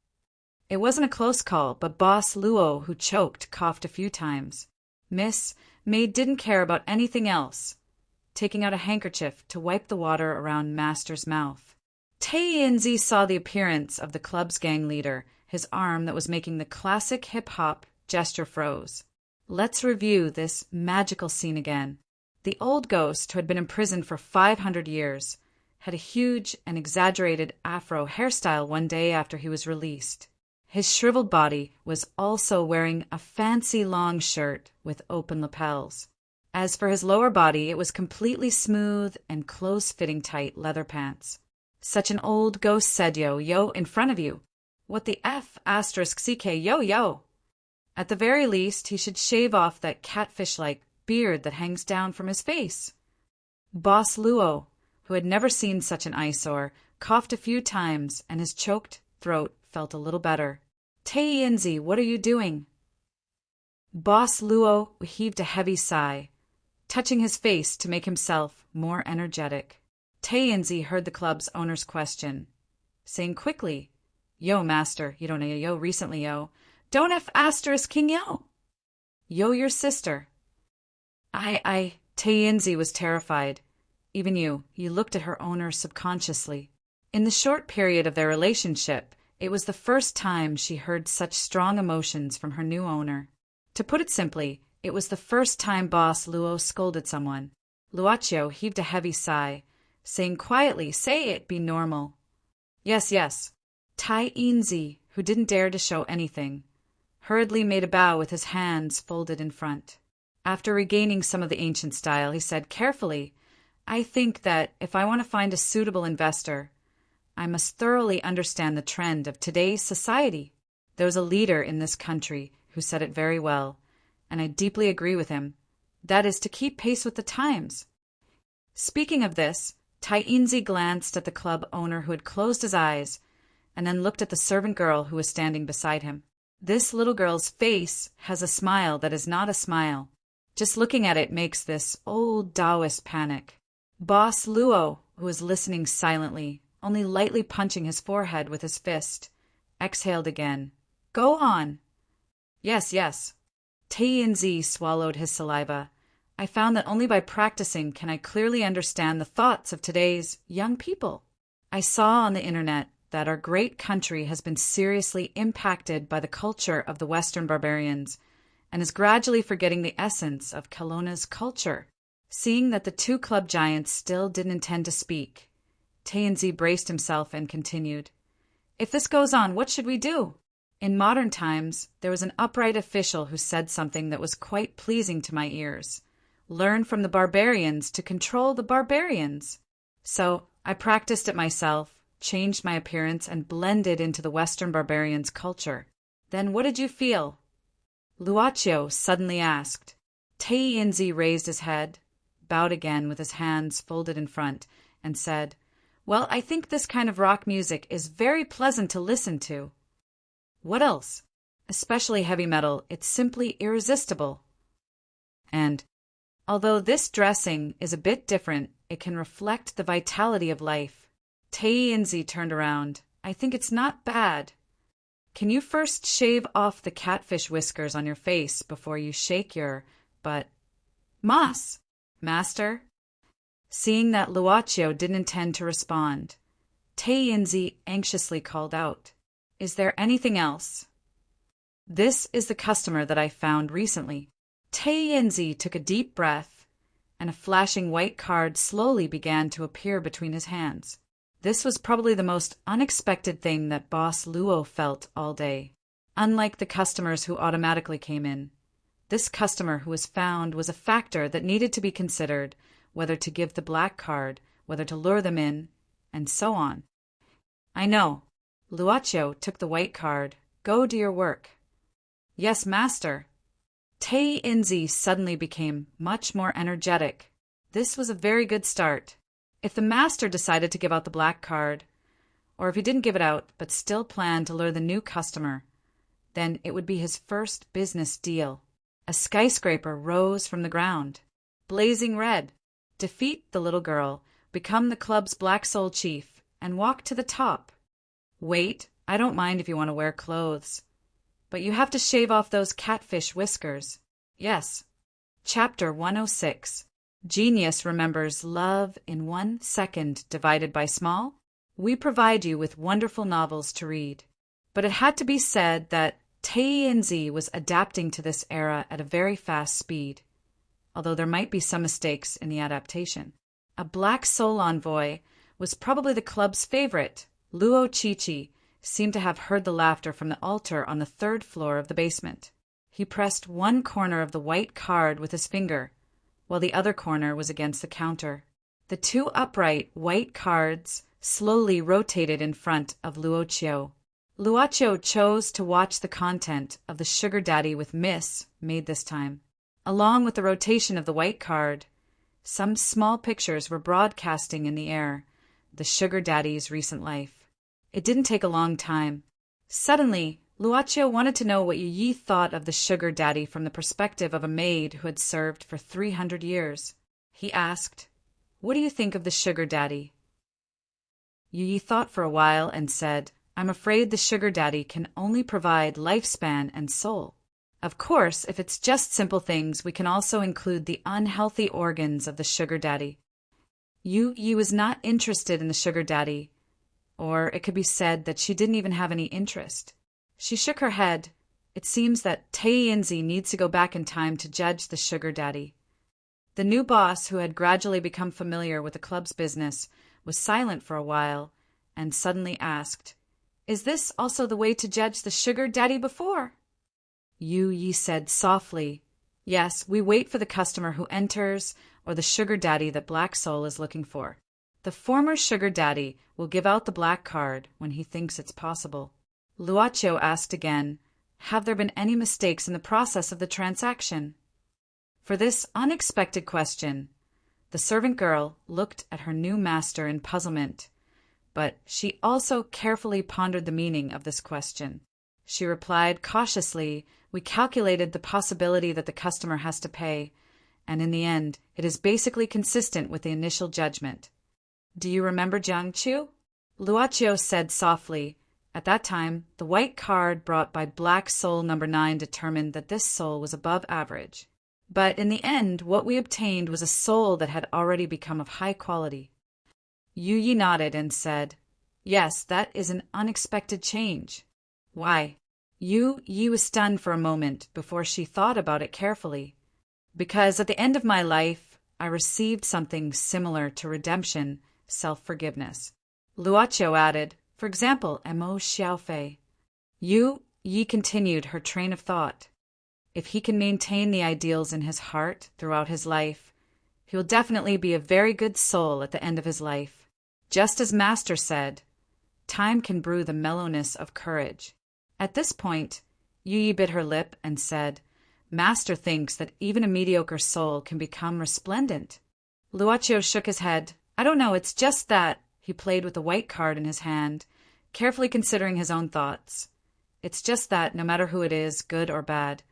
Speaker 1: It wasn't a close call, but Boss Luo, who choked, coughed a few times. Miss May didn't care about anything else, taking out a handkerchief to wipe the water around Master's mouth. Taiyinzi saw the appearance of the club's gang leader. His arm that was making the classic hip-hop gesture froze. Let's review this magical scene again. The old ghost, who had been imprisoned for 500 years, had a huge and exaggerated afro hairstyle one day after he was released. His shriveled body was also wearing a fancy long shirt with open lapels. As for his lower body, it was completely smooth and close-fitting tight leather pants. Such an old ghost said yo in front of you. What the F asterisk CK yo. At the very least, he should shave off that catfish-like beard that hangs down from his face. Boss Luo, who had never seen such an eyesore, coughed a few times, and his choked throat felt a little better. Taiyinzi, what are you doing? Boss Luo heaved a heavy sigh, touching his face to make himself more energetic. Taiyinzi heard the club's owner's question, saying quickly, Yo, master, you don't know yo recently, yo. Don't F asterisk king yo. Yo, your sister. Taiyinzi was terrified. Even you looked at her owner subconsciously. In the short period of their relationship, it was the first time she heard such strong emotions from her new owner. To put it simply, it was the first time Boss Luo scolded someone. Luoqiu heaved a heavy sigh, saying quietly, say it, be normal. Yes. Taiyinzi, who didn't dare to show anything, hurriedly made a bow with his hands folded in front. After regaining some of the ancient style, he said carefully, I think that if I want to find a suitable investor, I must thoroughly understand the trend of today's society. There was a leader in this country who said it very well, and I deeply agree with him. That is to keep pace with the times. Speaking of this, Taiyinzi glanced at the club owner who had closed his eyes and then looked at the servant girl who was standing beside him. This little girl's face has a smile that is not a smile. Just looking at it makes this old Taoist panic. Boss Luo, who was listening silently, only lightly punching his forehead with his fist, exhaled again. Go on. Yes. Taiyinzi swallowed his saliva. I found that only by practicing can I clearly understand the thoughts of today's young people. I saw on the internet that our great country has been seriously impacted by the culture of the Western barbarians and is gradually forgetting the essence of Kelowna's culture. Seeing that the two club giants still didn't intend to speak, Taiyinzi braced himself and continued, If this goes on, what should we do? In modern times, there was an upright official who said something that was quite pleasing to my ears. Learn from the barbarians to control the barbarians. So I practiced it myself, changed my appearance, and blended into the Western barbarians' culture. Then what did you feel? Luoqiu suddenly asked. Taiyinzi raised his head, bowed again with his hands folded in front, and said, Well, I think this kind of rock music is very pleasant to listen to. What else? Especially heavy metal, it's simply irresistible. And, although this dressing is a bit different, it can reflect the vitality of life. Taiyinzi turned around. I think it's not bad. Can you first shave off the catfish whiskers on your face before you shake your butt? Mas, master. Seeing that Luoqiu didn't intend to respond, Taiyinzi anxiously called out, Is there anything else? This is the customer that I found recently. Taiyinzi took a deep breath, and a flashing white card slowly began to appear between his hands. This was probably the most unexpected thing that Boss Luo felt all day. Unlike the customers who automatically came in, this customer who was found was a factor that needed to be considered, whether to give the black card, whether to lure them in, and so on. I know. Luocio took the white card. Go do your work. Yes, master. Tei Inzi suddenly became much more energetic. This was a very good start. If the master decided to give out the black card, or if he didn't give it out but still planned to lure the new customer, then it would be his first business deal. A skyscraper rose from the ground, blazing red. Defeat the little girl, become the club's Black Soul chief, and walk to the top. Wait, I don't mind if you want to wear clothes, but you have to shave off those catfish whiskers. Yes. Chapter 106. Genius remembers love in 1 second divided by small. We provide you with wonderful novels to read. But it had to be said that Tei Inzi was adapting to this era at a very fast speed, although there might be some mistakes in the adaptation. A Black Soul envoy was probably the club's favorite. Luo Chichi seemed to have heard the laughter from the altar on the 3rd floor of the basement. He pressed one corner of the white card with his finger, while the other corner was against the counter. The 2 upright white cards slowly rotated in front of Luocio. Luocio chose to watch the content of the sugar daddy with Miss made this time. Along with the rotation of the white card, some small pictures were broadcasting in the air, the sugar daddy's recent life. It didn't take a long time. Suddenly, Luocio wanted to know what Yi thought of the sugar daddy from the perspective of a maid who had served for 300 years. He asked, "What do you think of the sugar daddy?" Yi thought for a while and said, "I'm afraid the sugar daddy can only provide lifespan and soul. Of course, if it's just simple things, we can also include the unhealthy organs of the sugar daddy." Yi was not interested in the sugar daddy, or it could be said that she didn't even have any interest. She shook her head. It seems that Tei Inzi needs to go back in time to judge the sugar daddy. The new boss, who had gradually become familiar with the club's business, was silent for a while and suddenly asked, "Is this also the way to judge the sugar daddy before?" Yi said softly, "Yes, we wait for the customer who enters or the sugar daddy that Black Soul is looking for. The former sugar daddy will give out the black card when he thinks it's possible." Luocio asked again, "Have there been any mistakes in the process of the transaction?" For this unexpected question, the servant girl looked at her new master in puzzlement, but she also carefully pondered the meaning of this question. She replied cautiously, "We calculated the possibility that the customer has to pay, and in the end, it is basically consistent with the initial judgment." "Do you remember Jiang Chu?" Luocio said softly. At that time, the white card brought by Black Soul number 9 determined that this soul was above average. But in the end, what we obtained was a soul that had already become of high quality. Yi nodded and said, "Yes, that is an unexpected change." "Why?" Yi was stunned for a moment before she thought about it carefully. "Because at the end of my life, I received something similar to redemption, self-forgiveness." Luocio added, "For example, Mo Xiaofei." Yi continued her train of thought. If he can maintain the ideals in his heart throughout his life, he will definitely be a very good soul at the end of his life. Just as Master said, time can brew the mellowness of courage. At this point, Yi bit her lip and said, "Master thinks that even a mediocre soul can become resplendent." Luocio shook his head. "I don't know, it's just that." He played with the white card in his hand, carefully considering his own thoughts. "It's just that, no matter who it is, good or bad,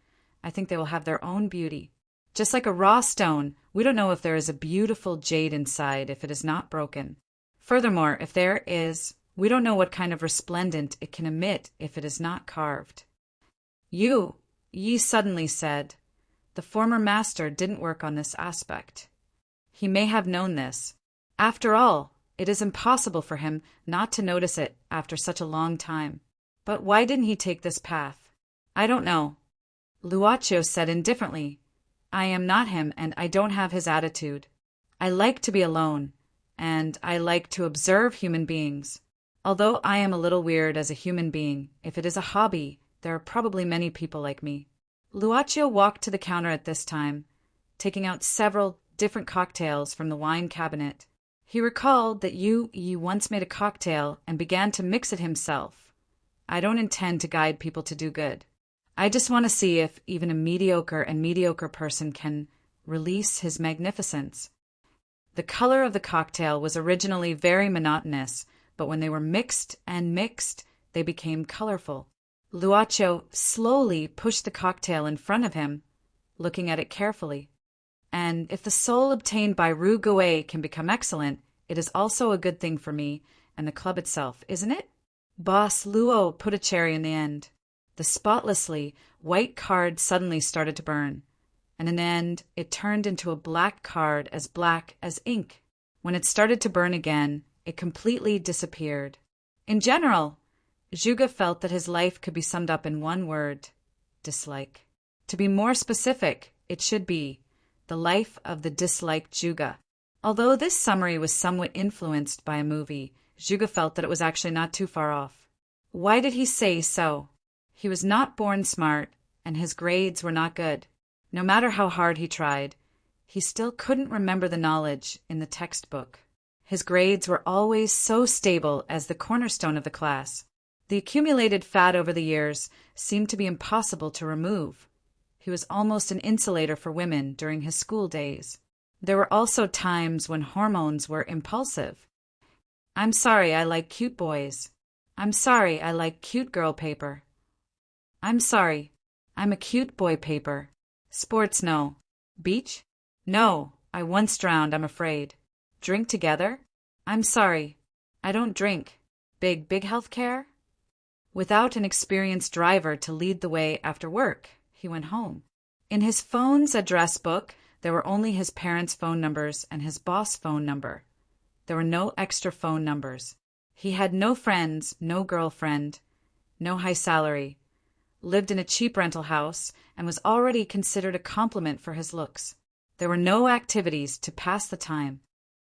Speaker 1: I think they will have their own beauty. Just like a raw stone, we don't know if there is a beautiful jade inside if it is not broken. Furthermore, if there is, we don't know what kind of resplendent it can emit if it is not carved." Yi suddenly said, "The former master didn't work on this aspect. He may have known this. After all, it is impossible for him not to notice it after such a long time. But why didn't he take this path? I don't know." Luocio said indifferently, "I am not him and I don't have his attitude. I like to be alone, and I like to observe human beings. Although I am a little weird as a human being, if it is a hobby, there are probably many people like me. Luaccio walked to the counter at this time, taking out several different cocktails from the wine cabinet. He recalled that you once made a cocktail and began to mix it himself. I don't intend to guide people to do good. I just want to see if even a mediocre person can release his magnificence. The color of the cocktail was originally very monotonous, but when they were mixed, they became colorful. Luaccio slowly pushed the cocktail in front of him, looking at it carefully. And if the soul obtained by Rue Gouet can become excellent, it is also a good thing for me and the club itself, isn't it? Boss Luo put a cherry in the end. The spotlessly white card suddenly started to burn, and in the end it turned into a black card as black as ink. When it started to burn again, it completely disappeared. In general, Juga felt that his life could be summed up in one word: dislike. To be more specific, it should be the life of the disliked Juga. Although this summary was somewhat influenced by a movie, Juga felt that it was actually not too far off. Why did he say so? He was not born smart, and his grades were not good. No matter how hard he tried, he still couldn't remember the knowledge in the textbook. His grades were always so stable as the cornerstone of the class. The accumulated fat over the years seemed to be impossible to remove. He was almost an insulator for women during his school days. There were also times when hormones were impulsive. I'm sorry, I like cute boys. I'm sorry, I like cute girl paper. I'm sorry, I'm a cute boy paper. Sports, no. Beach? No, I once drowned, I'm afraid. Drink together? I'm sorry, I don't drink. Big healthcare? Without an experienced driver to lead the way after work, he went home. In his phone's address book, there were only his parents' phone numbers and his boss' phone number. There were no extra phone numbers. He had no friends, no girlfriend, no high salary, lived in a cheap rental house, and was already considered a compliment for his looks. There were no activities to pass the time.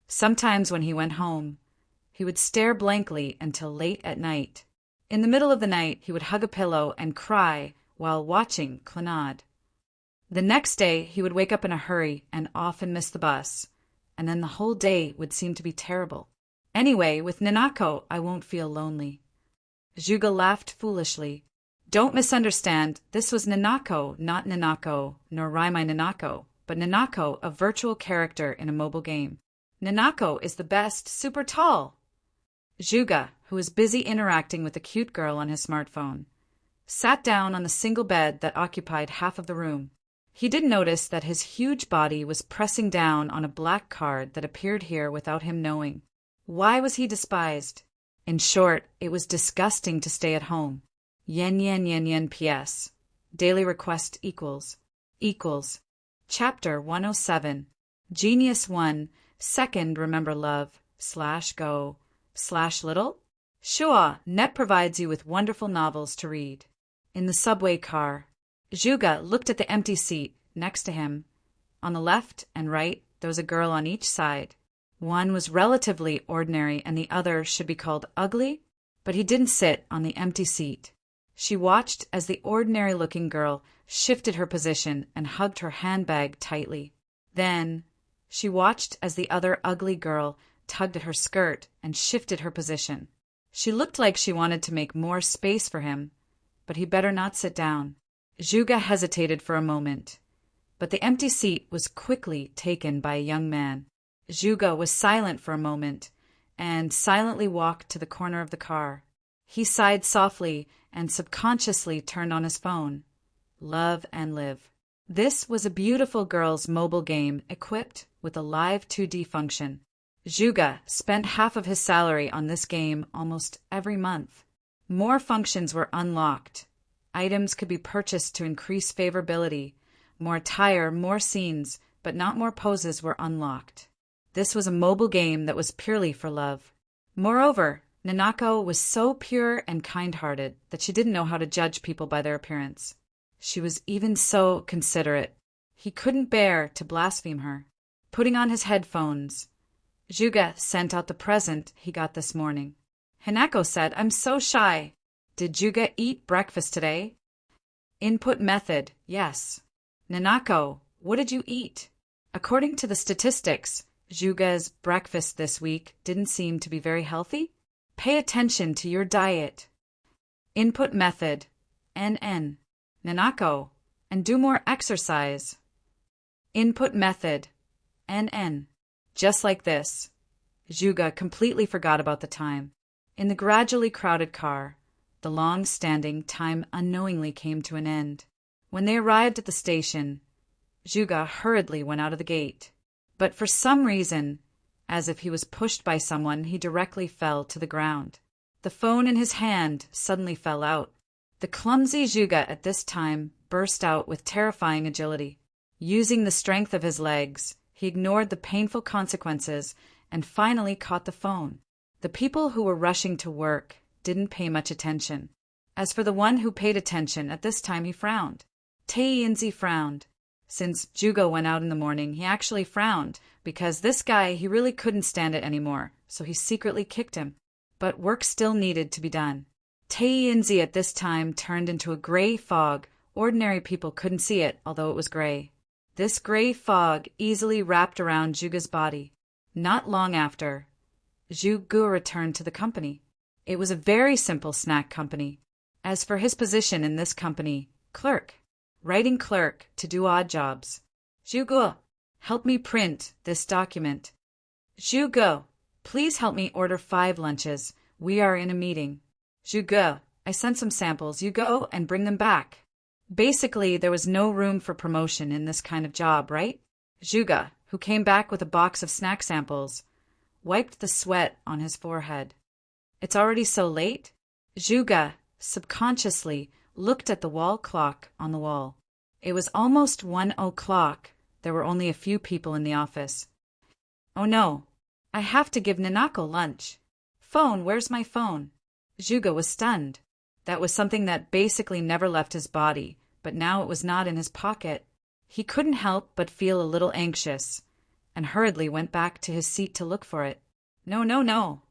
Speaker 1: Sometimes when he went home, he would stare blankly until late at night. In the middle of the night, he would hug a pillow and cry while watching Clannad. The next day, he would wake up in a hurry and often miss the bus, and then the whole day would seem to be terrible. Anyway, with Nanako, I won't feel lonely. Juga laughed foolishly. Don't misunderstand, this was Nanako, not Nanako, nor Raimai Nanako, but Nanako, a virtual character in a mobile game. Nanako is the best, super tall. Juga, who was busy interacting with a cute girl on his smartphone, sat down on the single bed that occupied half of the room. He didn't notice that his huge body was pressing down on a black card that appeared here without him knowing. Why was he despised? In short, it was disgusting to stay at home. Yen PS. Daily request equals. Chapter 107. Genius 1. Second, remember love. /go. /little. Sure, Net provides you with wonderful novels to read. In the subway car, Juga looked at the empty seat next to him. On the left and right, there was a girl on each side. One was relatively ordinary and the other should be called ugly, but he didn't sit on the empty seat. She watched as the ordinary-looking girl shifted her position and hugged her handbag tightly. Then, she watched as the other ugly girl tugged at her skirt and shifted her position. She looked like she wanted to make more space for him, but he better not sit down. Juga hesitated for a moment, but the empty seat was quickly taken by a young man. Juga was silent for a moment and silently walked to the corner of the car. He sighed softly and subconsciously turned on his phone. Love and Live. This was a beautiful girl's mobile game equipped with a live 2D function. Juga spent half of his salary on this game almost every month. More functions were unlocked. Items could be purchased to increase favorability. More attire, more scenes, but not more poses were unlocked. This was a mobile game that was purely for love. Moreover, Nanako was so pure and kind-hearted that she didn't know how to judge people by their appearance. She was even so considerate. He couldn't bear to blaspheme her. Putting on his headphones, Juga sent out the present he got this morning. Hanako said, I'm so shy. Did Juga eat breakfast today? Input method, yes. Nanako, what did you eat? According to the statistics, Juga's breakfast this week didn't seem to be very healthy. Pay attention to your diet. Input method, NN. Nanako, and do more exercise. Input method, NN. Just like this. Juga completely forgot about the time. In the gradually crowded car, the long-standing time unknowingly came to an end. When they arrived at the station, Juga hurriedly went out of the gate. But for some reason, as if he was pushed by someone, he directly fell to the ground. The phone in his hand suddenly fell out. The clumsy Juga at this time burst out with terrifying agility. Using the strength of his legs, he ignored the painful consequences and finally caught the phone. The people who were rushing to work didn't pay much attention. As for the one who paid attention, at this time he frowned. Tae-inzi frowned. Since Juga went out in the morning, he actually frowned, because this guy, he really couldn't stand it anymore, so he secretly kicked him. But work still needed to be done. Tae-inzi at this time turned into a gray fog. Ordinary people couldn't see it, although it was gray. This gray fog easily wrapped around Juga's body. Not long after, Juga returned to the company. It was a very simple snack company. As for his position in this company, clerk. Writing clerk to do odd jobs. Juga, help me print this document. Juga, please help me order 5 lunches. We are in a meeting. Juga, I sent some samples. You go and bring them back. Basically, there was no room for promotion in this kind of job, right? Juga, who came back with a box of snack samples, wiped the sweat on his forehead. It's already so late? Juga subconsciously looked at the wall clock on the wall. It was almost 1:00. There were only a few people in the office. Oh no, I have to give Nanako lunch. Phone, where's my phone? Juga was stunned. That was something that basically never left his body, but now it was not in his pocket. He couldn't help but feel a little anxious, and hurriedly went back to his seat to look for it. No.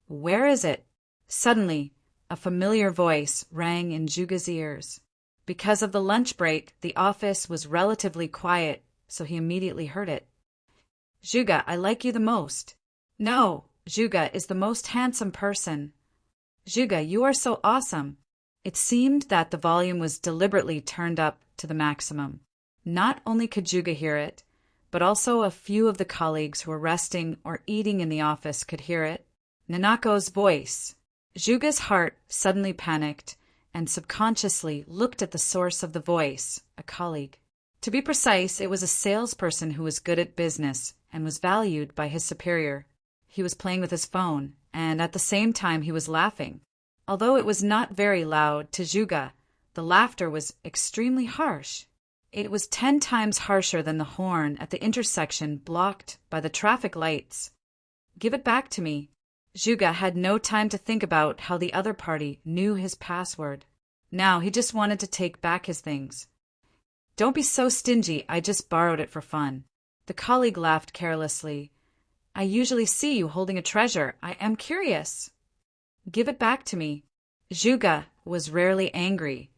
Speaker 1: Where is it? Suddenly, a familiar voice rang in Juga's ears. Because of the lunch break, the office was relatively quiet, so he immediately heard it. Juga, I like you the most. No, Juga is the most handsome person. Juga, you are so awesome. It seemed that the volume was deliberately turned up to the maximum. Not only could Juga hear it, but also a few of the colleagues who were resting or eating in the office could hear it. Nanako's voice. Juga's heart suddenly panicked and subconsciously looked at the source of the voice, a colleague. To be precise, it was a salesperson who was good at business and was valued by his superior. He was playing with his phone, and at the same time he was laughing. Although it was not very loud to Juga, the laughter was extremely harsh. It was 10 times harsher than the horn at the intersection blocked by the traffic lights. Give it back to me. Juga had no time to think about how the other party knew his password. Now he just wanted to take back his things. Don't be so stingy, I just borrowed it for fun. The colleague laughed carelessly. I usually see you holding a treasure. I am curious. Give it back to me. Juga was rarely angry.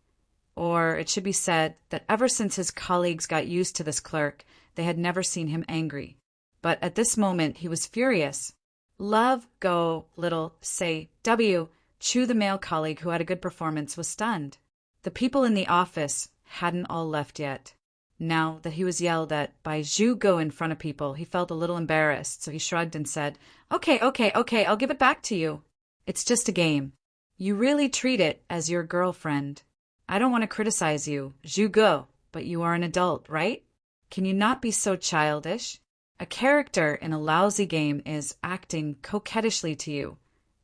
Speaker 1: Or it should be said that ever since his colleagues got used to this clerk, they had never seen him angry. But at this moment he was furious. Love, go, little, say, W. Chu, the male colleague who had a good performance, was stunned. The people in the office hadn't all left yet. Now that he was yelled at by Zhu Go in front of people, he felt a little embarrassed, so he shrugged and said, Okay, I'll give it back to you. It's just a game. You really treat it as your girlfriend. I don't want to criticize you, Zhu Go, but you are an adult, right? Can you not be so childish? A character in a lousy game is acting coquettishly to you,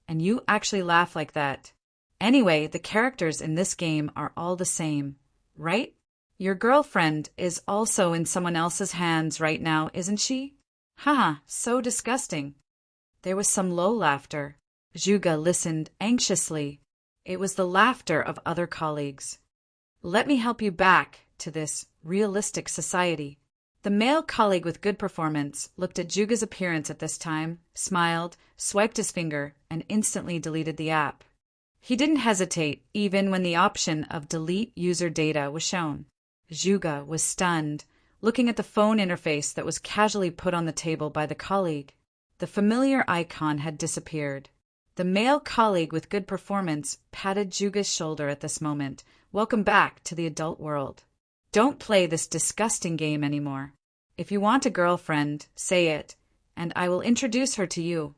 Speaker 1: and you actually laugh like that. Anyway, the characters in this game are all the same, right? Your girlfriend is also in someone else's hands right now, isn't she? Haha, so disgusting. There was some low laughter. Juga listened anxiously. It was the laughter of other colleagues. Let me help you back to this realistic society. The male colleague with good performance looked at Juga's appearance at this time, smiled, swiped his finger, and instantly deleted the app. He didn't hesitate even when the option of delete user data was shown. Juga was stunned, looking at the phone interface that was casually put on the table by the colleague. The familiar icon had disappeared. The male colleague with good performance patted Juga's shoulder at this moment. Welcome back to the adult world. Don't play this disgusting game anymore. If you want a girlfriend, say it, and I will introduce her to you.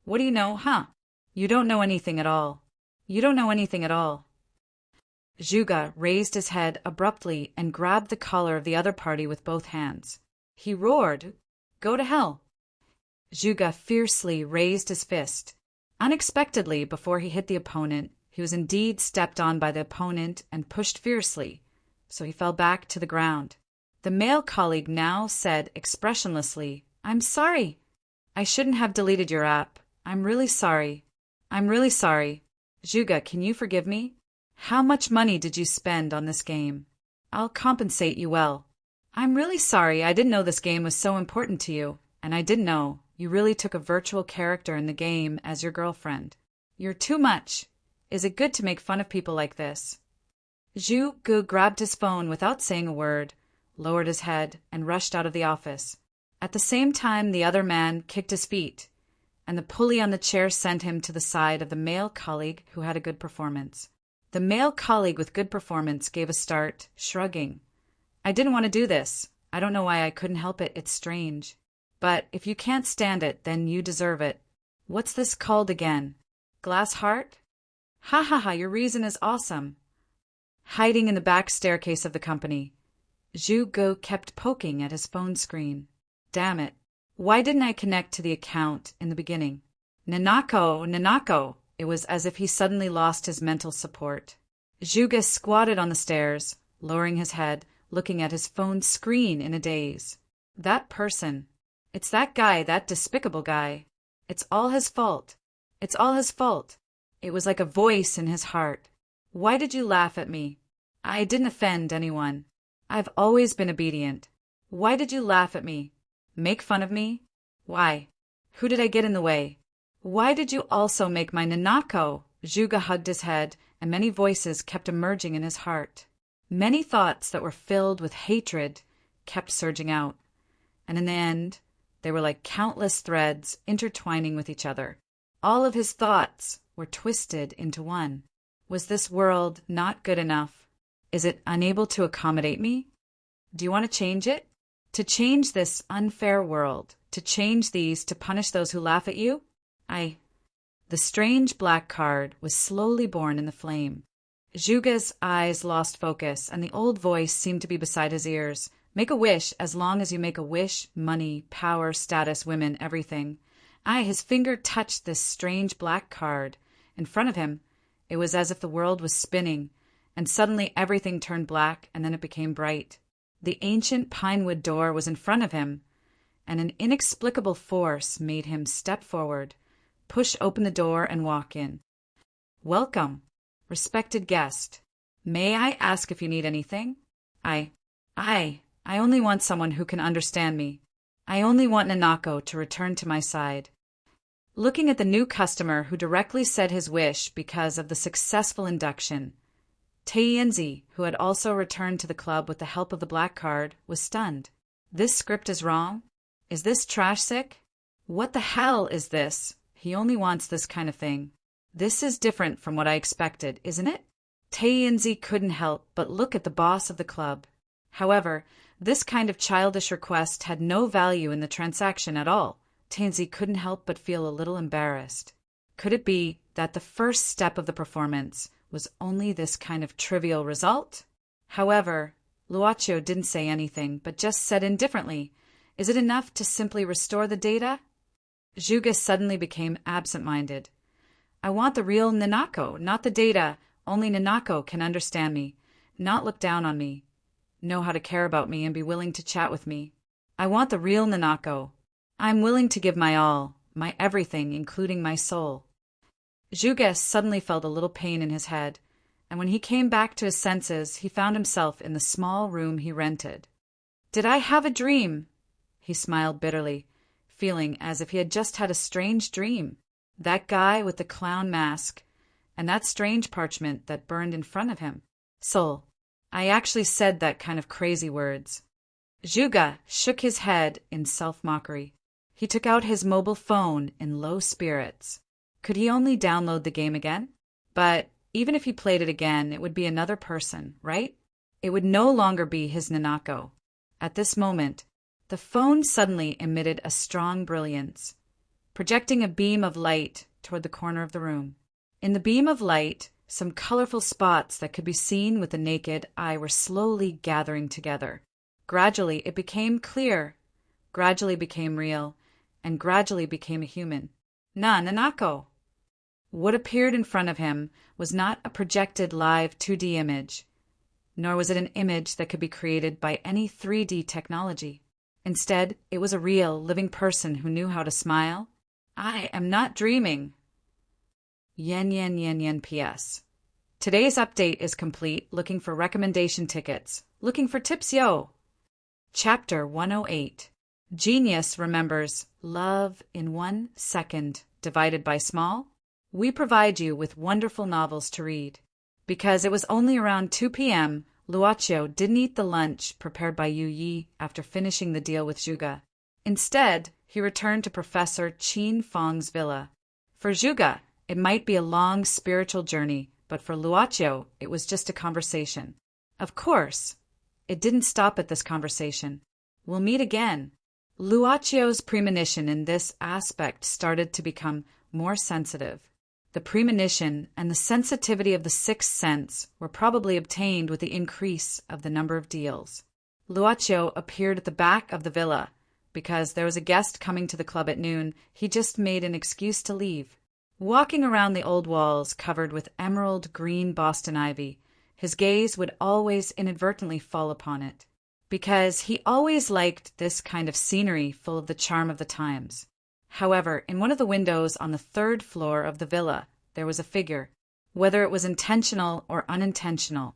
Speaker 1: What do you know, huh? You don't know anything at all. You don't know anything at all. Juga raised his head abruptly and grabbed the collar of the other party with both hands. He roared, "Go to hell!" Juga fiercely raised his fist. Unexpectedly, before he hit the opponent, he was indeed stepped on by the opponent and pushed fiercely, so he fell back to the ground. The male colleague now said expressionlessly, "I'm sorry. I shouldn't have deleted your app. I'm really sorry. I'm really sorry. Juga, can you forgive me? How much money did you spend on this game? I'll compensate you well. I'm really sorry. I didn't know this game was so important to you, and I didn't know you really took a virtual character in the game as your girlfriend. You're too much. Is it good to make fun of people like this?" Zhu grabbed his phone without saying a word, lowered his head, and rushed out of the office. At the same time, the other man kicked his feet, and the pulley on the chair sent him to the side of the male colleague who had a good performance. The male colleague with good performance gave a start, shrugging. "I didn't want to do this. I don't know why I couldn't help it. It's strange. But if you can't stand it, then you deserve it. What's this called again? Glass heart? Ha ha ha, your reason is awesome." Hiding in the back staircase of the company, Zhu kept poking at his phone screen. Damn it. Why didn't I connect to the account in the beginning? Nanako! It was as if he suddenly lost his mental support. Zhu squatted on the stairs, lowering his head, looking at his phone screen in a daze. That person. It's that guy, that despicable guy. It's all his fault. It's all his fault. It was like a voice in his heart. Why did you laugh at me? I didn't offend anyone. I've always been obedient. Why did you laugh at me? Make fun of me? Why? Who did I get in the way? Why did you also make my Nanako? Zhu hugged his head, and many voices kept emerging in his heart. Many thoughts that were filled with hatred kept surging out. And in the end, they were like countless threads intertwining with each other. All of his thoughts were twisted into one. Was this world not good enough? Is it unable to accommodate me? Do you want to change it? To change this unfair world? To change these to punish those who laugh at you? The strange black card was slowly born in the flame. Zhuga's eyes lost focus, and the old voice seemed to be beside his ears. Make a wish as long as you make a wish, money, power, status, women, everything. His finger touched this strange black card. In front of him, it was as if the world was spinning, and suddenly everything turned black, and then it became bright. The ancient pinewood door was in front of him, and an inexplicable force made him step forward, push open the door, and walk in. "Welcome, respected guest. May I ask if you need anything? I only want someone who can understand me. I only want Nanako to return to my side." Looking at the new customer who directly said his wish because of the successful induction, Taienzi, who had also returned to the club with the help of the black card, was stunned. This script is wrong? Is this trash sick? What the hell is this? He only wants this kind of thing. This is different from what I expected, isn't it? Taienzi couldn't help but look at the boss of the club. However, this kind of childish request had no value in the transaction at all. Taienzi couldn't help but feel a little embarrassed. Could it be that the first step of the performance was only this kind of trivial result? However, Luocio didn't say anything, but just said indifferently, "Is it enough to simply restore the data?" Zhuge suddenly became absent-minded. "I want the real Nanako, not the data. Only Nanako can understand me, not look down on me, know how to care about me and be willing to chat with me. I want the real Nanako. I'm willing to give my all, my everything, including my soul." Zhuge suddenly felt a little pain in his head, and when he came back to his senses, he found himself in the small room he rented. Did I have a dream? He smiled bitterly, feeling as if he had just had a strange dream. That guy with the clown mask, and that strange parchment that burned in front of him. Soul. I actually said that kind of crazy words. Juga shook his head in self-mockery. He took out his mobile phone in low spirits. Could he only download the game again? But even if he played it again, it would be another person, right? It would no longer be his Nanako. At this moment, the phone suddenly emitted a strong brilliance, projecting a beam of light toward the corner of the room. In the beam of light, some colorful spots that could be seen with the naked eye were slowly gathering together. Gradually, it became clear, gradually became real, and gradually became a human. Nanako! What appeared in front of him was not a projected live 2D image, nor was it an image that could be created by any 3D technology. Instead, it was a real, living person who knew how to smile. I am not dreaming. Yen yen yen yen PS. Today's update is complete. Looking for recommendation tickets. Looking for tips, yo! Chapter 108. Genius remembers love in 1 second divided by small. We provide you with wonderful novels to read. Because it was only around 2 p.m., Luochio didn't eat the lunch prepared by Yu Yi after finishing the deal with Juga. Instead, he returned to Professor Qin Feng's villa. For Juga, it might be a long spiritual journey, but for Luochio, it was just a conversation. Of course, it didn't stop at this conversation. We'll meet again. Luochio's premonition in this aspect started to become more sensitive. The premonition and the sensitivity of the sixth sense were probably obtained with the increase of the number of deals. Luochio appeared at the back of the villa. Because there was a guest coming to the club at noon, he just made an excuse to leave. Walking around the old walls covered with emerald green Boston ivy, his gaze would always inadvertently fall upon it. Because he always liked this kind of scenery full of the charm of the times. However, in one of the windows on the 3rd floor of the villa, there was a figure. Whether it was intentional or unintentional,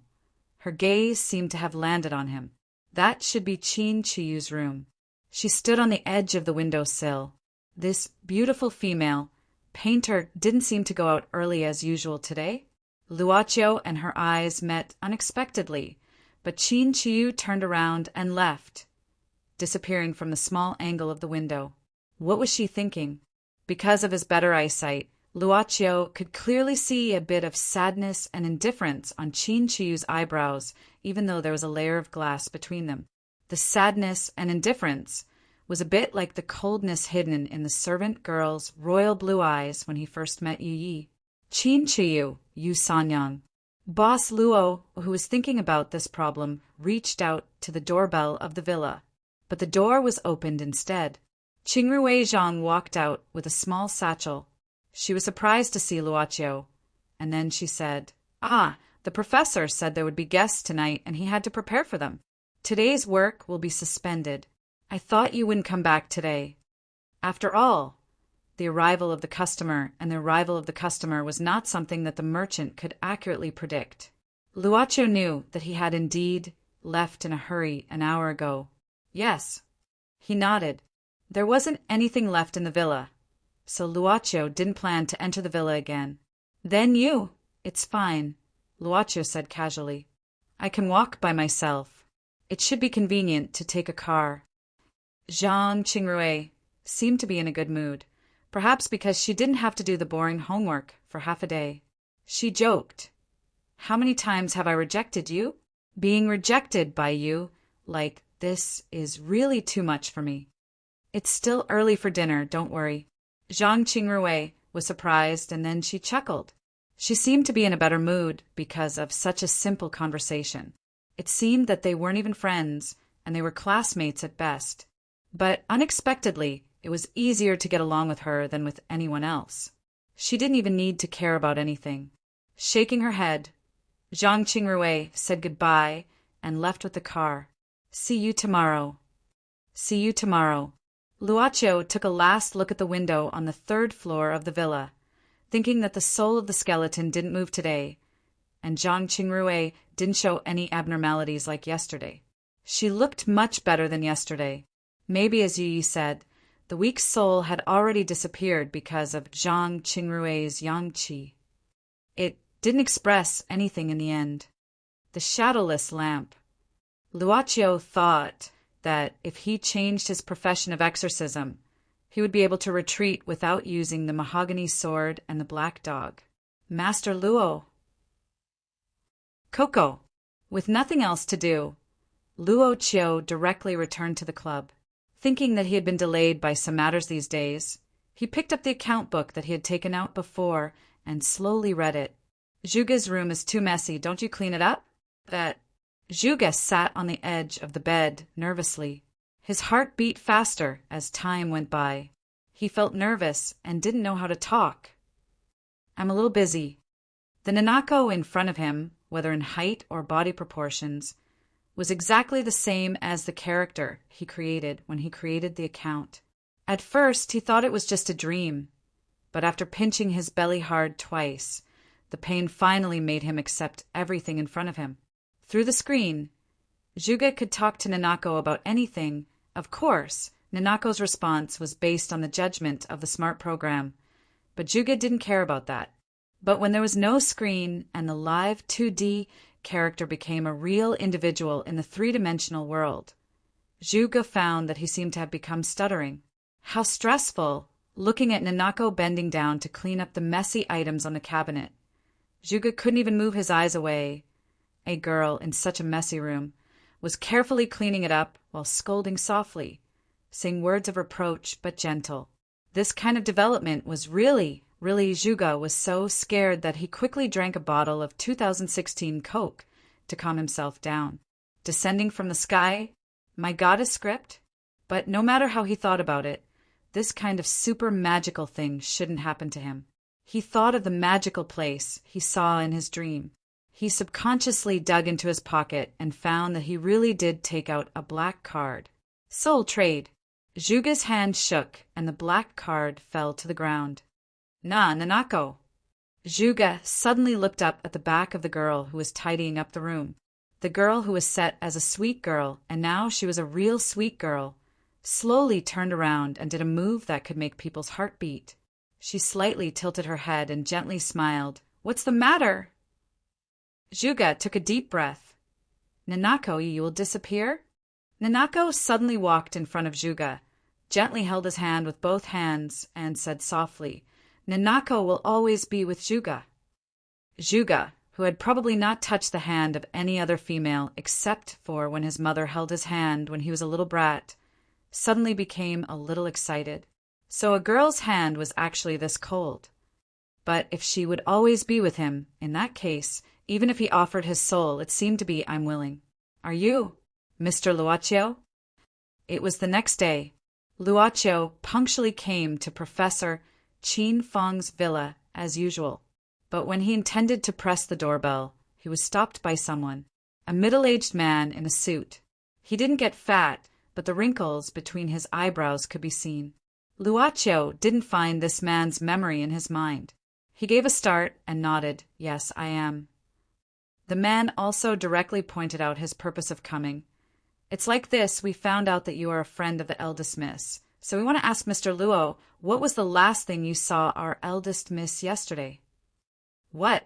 Speaker 1: her gaze seemed to have landed on him. That should be Qin Chiyu's room. She stood on the edge of the windowsill. This beautiful female painter didn't seem to go out early as usual today. Luochio and her eyes met unexpectedly, but Qin Chiyu turned around and left, disappearing from the small angle of the window. What was she thinking? Because of his better eyesight, Luochio could clearly see a bit of sadness and indifference on Qin Chiyu's eyebrows, even though there was a layer of glass between them. The sadness and indifference was a bit like the coldness hidden in the servant girl's royal blue eyes when he first met Yu Yi. Qin Chiyu, Yu Sanyang. Boss Luo, who was thinking about this problem, reached out to the doorbell of the villa, but the door was opened instead. Qingrui Zhang walked out with a small satchel. She was surprised to see Luochio, and then she said, "Ah, the professor said there would be guests tonight and he had to prepare for them. Today's work will be suspended. I thought you wouldn't come back today." After all, the arrival of the customer and the arrival of the customer was not something that the merchant could accurately predict. Luochio knew that he had indeed left in a hurry an hour ago. Yes. He nodded. There wasn't anything left in the villa, so Luochio didn't plan to enter the villa again. "Then you. It's fine," Luochio said casually. "I can walk by myself. It should be convenient to take a car." Zhang Qingrui seemed to be in a good mood, perhaps because she didn't have to do the boring homework for half a day. She joked, "How many times have I rejected you? Being rejected by you like this is really too much for me." "It's still early for dinner, don't worry." Zhang Qingrui was surprised, and then she chuckled. She seemed to be in a better mood because of such a simple conversation. It seemed that they weren't even friends, and they were classmates at best. But unexpectedly, it was easier to get along with her than with anyone else. She didn't even need to care about anything. Shaking her head, Zhang Qingrui said goodbye and left with the car. "See you tomorrow." "See you tomorrow." Luochio took a last look at the window on the 3rd floor of the villa, thinking that the soul of the skeleton didn't move today, and Zhang Qingrui didn't show any abnormalities like yesterday. She looked much better than yesterday. Maybe, as Yi said, the weak soul had already disappeared because of Zhang Qingrui's Yangqi. It didn't express anything in the end. The shadowless lamp. Luoqiu thought that if he changed his profession of exorcism, he would be able to retreat without using the mahogany sword and the black dog. Master Luo. Coco. With nothing else to do, Luoqiu directly returned to the club. Thinking that he had been delayed by some matters these days, he picked up the account book that he had taken out before and slowly read it. Zhuge's room is too messy. Don't you clean it up? That Zhuge sat on the edge of the bed nervously. His heart beat faster as time went by. He felt nervous and didn't know how to talk. I'm a little busy. The Nanako in front of him, whether in height or body proportions, was exactly the same as the character he created when he created the account. At first, he thought it was just a dream, but after pinching his belly hard twice, the pain finally made him accept everything in front of him. Through the screen, Zhuge could talk to Nanako about anything. Of course, Nanako's response was based on the judgment of the smart program, but Zhuge didn't care about that. But when there was no screen and the live 2D character became a real individual in the three-dimensional world, Zhuge found that he seemed to have become stuttering. How stressful, looking at Nanako bending down to clean up the messy items on the cabinet. Zhuge couldn't even move his eyes away. A girl in such a messy room was carefully cleaning it up while scolding softly, saying words of reproach but gentle. This kind of development was really Zhuge was so scared that he quickly drank a bottle of 2016 Coke to calm himself down. Descending from the sky, my goddess script? But no matter how he thought about it, this kind of super magical thing shouldn't happen to him. He thought of the magical place he saw in his dream. He subconsciously dug into his pocket and found that he really did take out a black card. Soul Trade. Zhuge's hand shook and the black card fell to the ground. Nah, Nanako. Zhuge suddenly looked up at the back of the girl who was tidying up the room. The girl who was set as a sweet girl, and now she was a real sweet girl, slowly turned around and did a move that could make people's heart beat. She slightly tilted her head and gently smiled. What's the matter? Zhuge took a deep breath. Nanako, you will disappear? Nanako suddenly walked in front of Zhuge, gently held his hand with both hands, and said softly, Nanako will always be with Zhuge. Zhuge, who had probably not touched the hand of any other female except for when his mother held his hand when he was a little brat, suddenly became a little excited. So a girl's hand was actually this cold. But if she would always be with him, in that case, even if he offered his soul, it seemed to be, I'm willing. Are you, Mr. Luoqiu? It was the next day. Luoqiu punctually came to Professor Qin Feng's villa as usual. But when he intended to press the doorbell, he was stopped by someone, a middle-aged man in a suit. He didn't get fat, but the wrinkles between his eyebrows could be seen. Luoqiu didn't find this man's memory in his mind. He gave a start and nodded, Yes, I am. The man also directly pointed out his purpose of coming. It's like this, we found out that you are a friend of the eldest miss. So we want to ask Mr. Luo, what was the last thing you saw our eldest miss yesterday? What?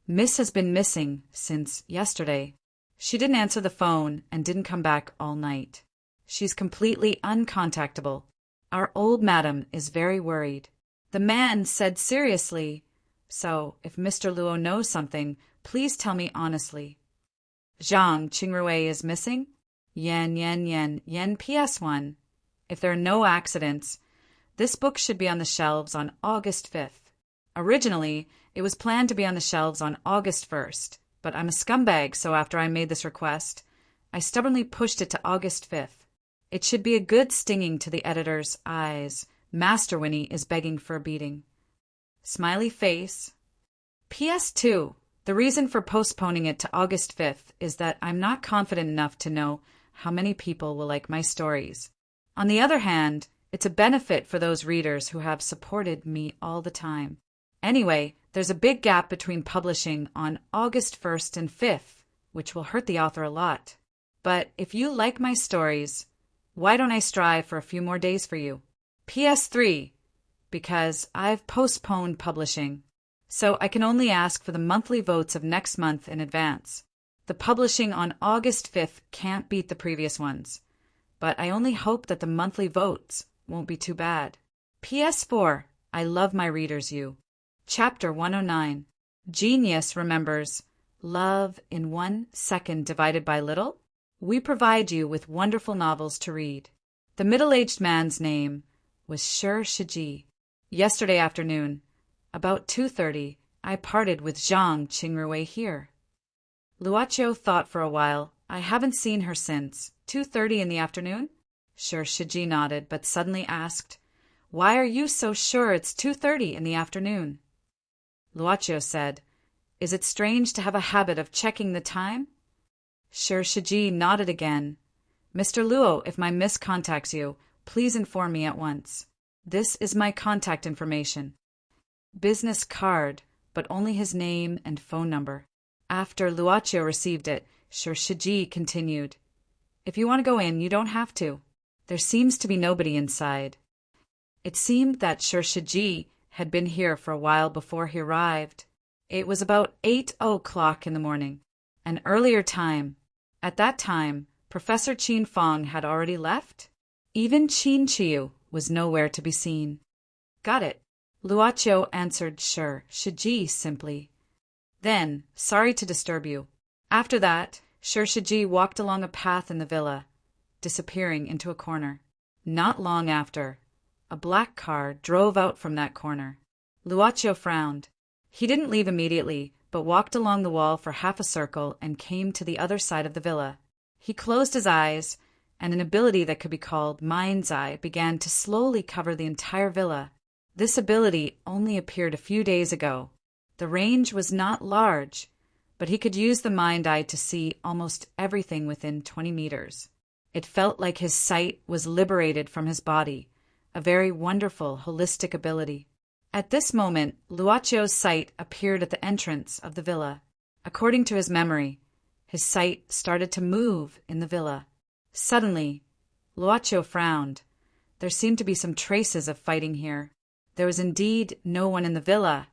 Speaker 1: Miss has been missing since yesterday. She didn't answer the phone and didn't come back all night. She's completely uncontactable. Our old madam is very worried. The man said seriously, So, if Mr. Luo knows something, please tell me honestly. Zhang Qingrui is missing? Yen PS1. If there are no accidents, this book should be on the shelves on August 5th. Originally, it was planned to be on the shelves on August 1st, but I'm a scumbag, so after I made this request, I stubbornly pushed it to August 5th. It should be a good stinging to the editor's eyes. Master Winnie is begging for a beating. Smiley face. PS2. The reason for postponing it to August 5th is that I'm not confident enough to know how many people will like my stories. On the other hand, it's a benefit for those readers who have supported me all the time. Anyway, there's a big gap between publishing on August 1st and 5th, which will hurt the author a lot. But if you like my stories, why don't I strive for a few more days for you? PS3, because I've postponed publishing, so I can only ask for the monthly votes of next month in advance. The publishing on August 5th can't beat the previous ones, but I only hope that the monthly votes won't be too bad. PS4, I love my readers you. Chapter 109. Genius remembers love in 1 second divided by little? We provide you with wonderful novels to read. The middle-aged man's name was Sher Shiji. Yesterday afternoon, about 2:30, I parted with Zhang Qingrui here. Luoqiu thought for a while. I haven't seen her since. 2:30 in the afternoon? Sher Shiji nodded, but suddenly asked, Why are you so sure it's 2:30 in the afternoon? Luoqiu said, Is it strange to have a habit of checking the time? Sher Shiji nodded again. Mr. Luo, if my miss contacts you, please inform me at once. This is my contact information. Business card, but only his name and phone number. After Luoqiu received it, Sher Shiji continued, If you want to go in, you don't have to. There seems to be nobody inside. It seemed that Sher Shiji had been here for a while before he arrived. It was about 8 o'clock in the morning, an earlier time. At that time, Professor Qin Fong had already left. Even Qin Chiu was nowhere to be seen. Got it. Luoqiu answered Sher Shiji simply. Then, sorry to disturb you. After that, Sher Shiji walked along a path in the villa, disappearing into a corner. Not long after, a black car drove out from that corner. Luoqiu frowned. He didn't leave immediately, but walked along the wall for half a circle and came to the other side of the villa. He closed his eyes, and an ability that could be called mind's eye began to slowly cover the entire villa. This ability only appeared a few days ago. The range was not large, but he could use the mind eye to see almost everything within 20 meters. It felt like his sight was liberated from his body, a very wonderful, holistic ability. At this moment, Luoqiu's sight appeared at the entrance of the villa. According to his memory, his sight started to move in the villa. Suddenly, Luoqiu frowned. There seemed to be some traces of fighting here. There was indeed no one in the villa.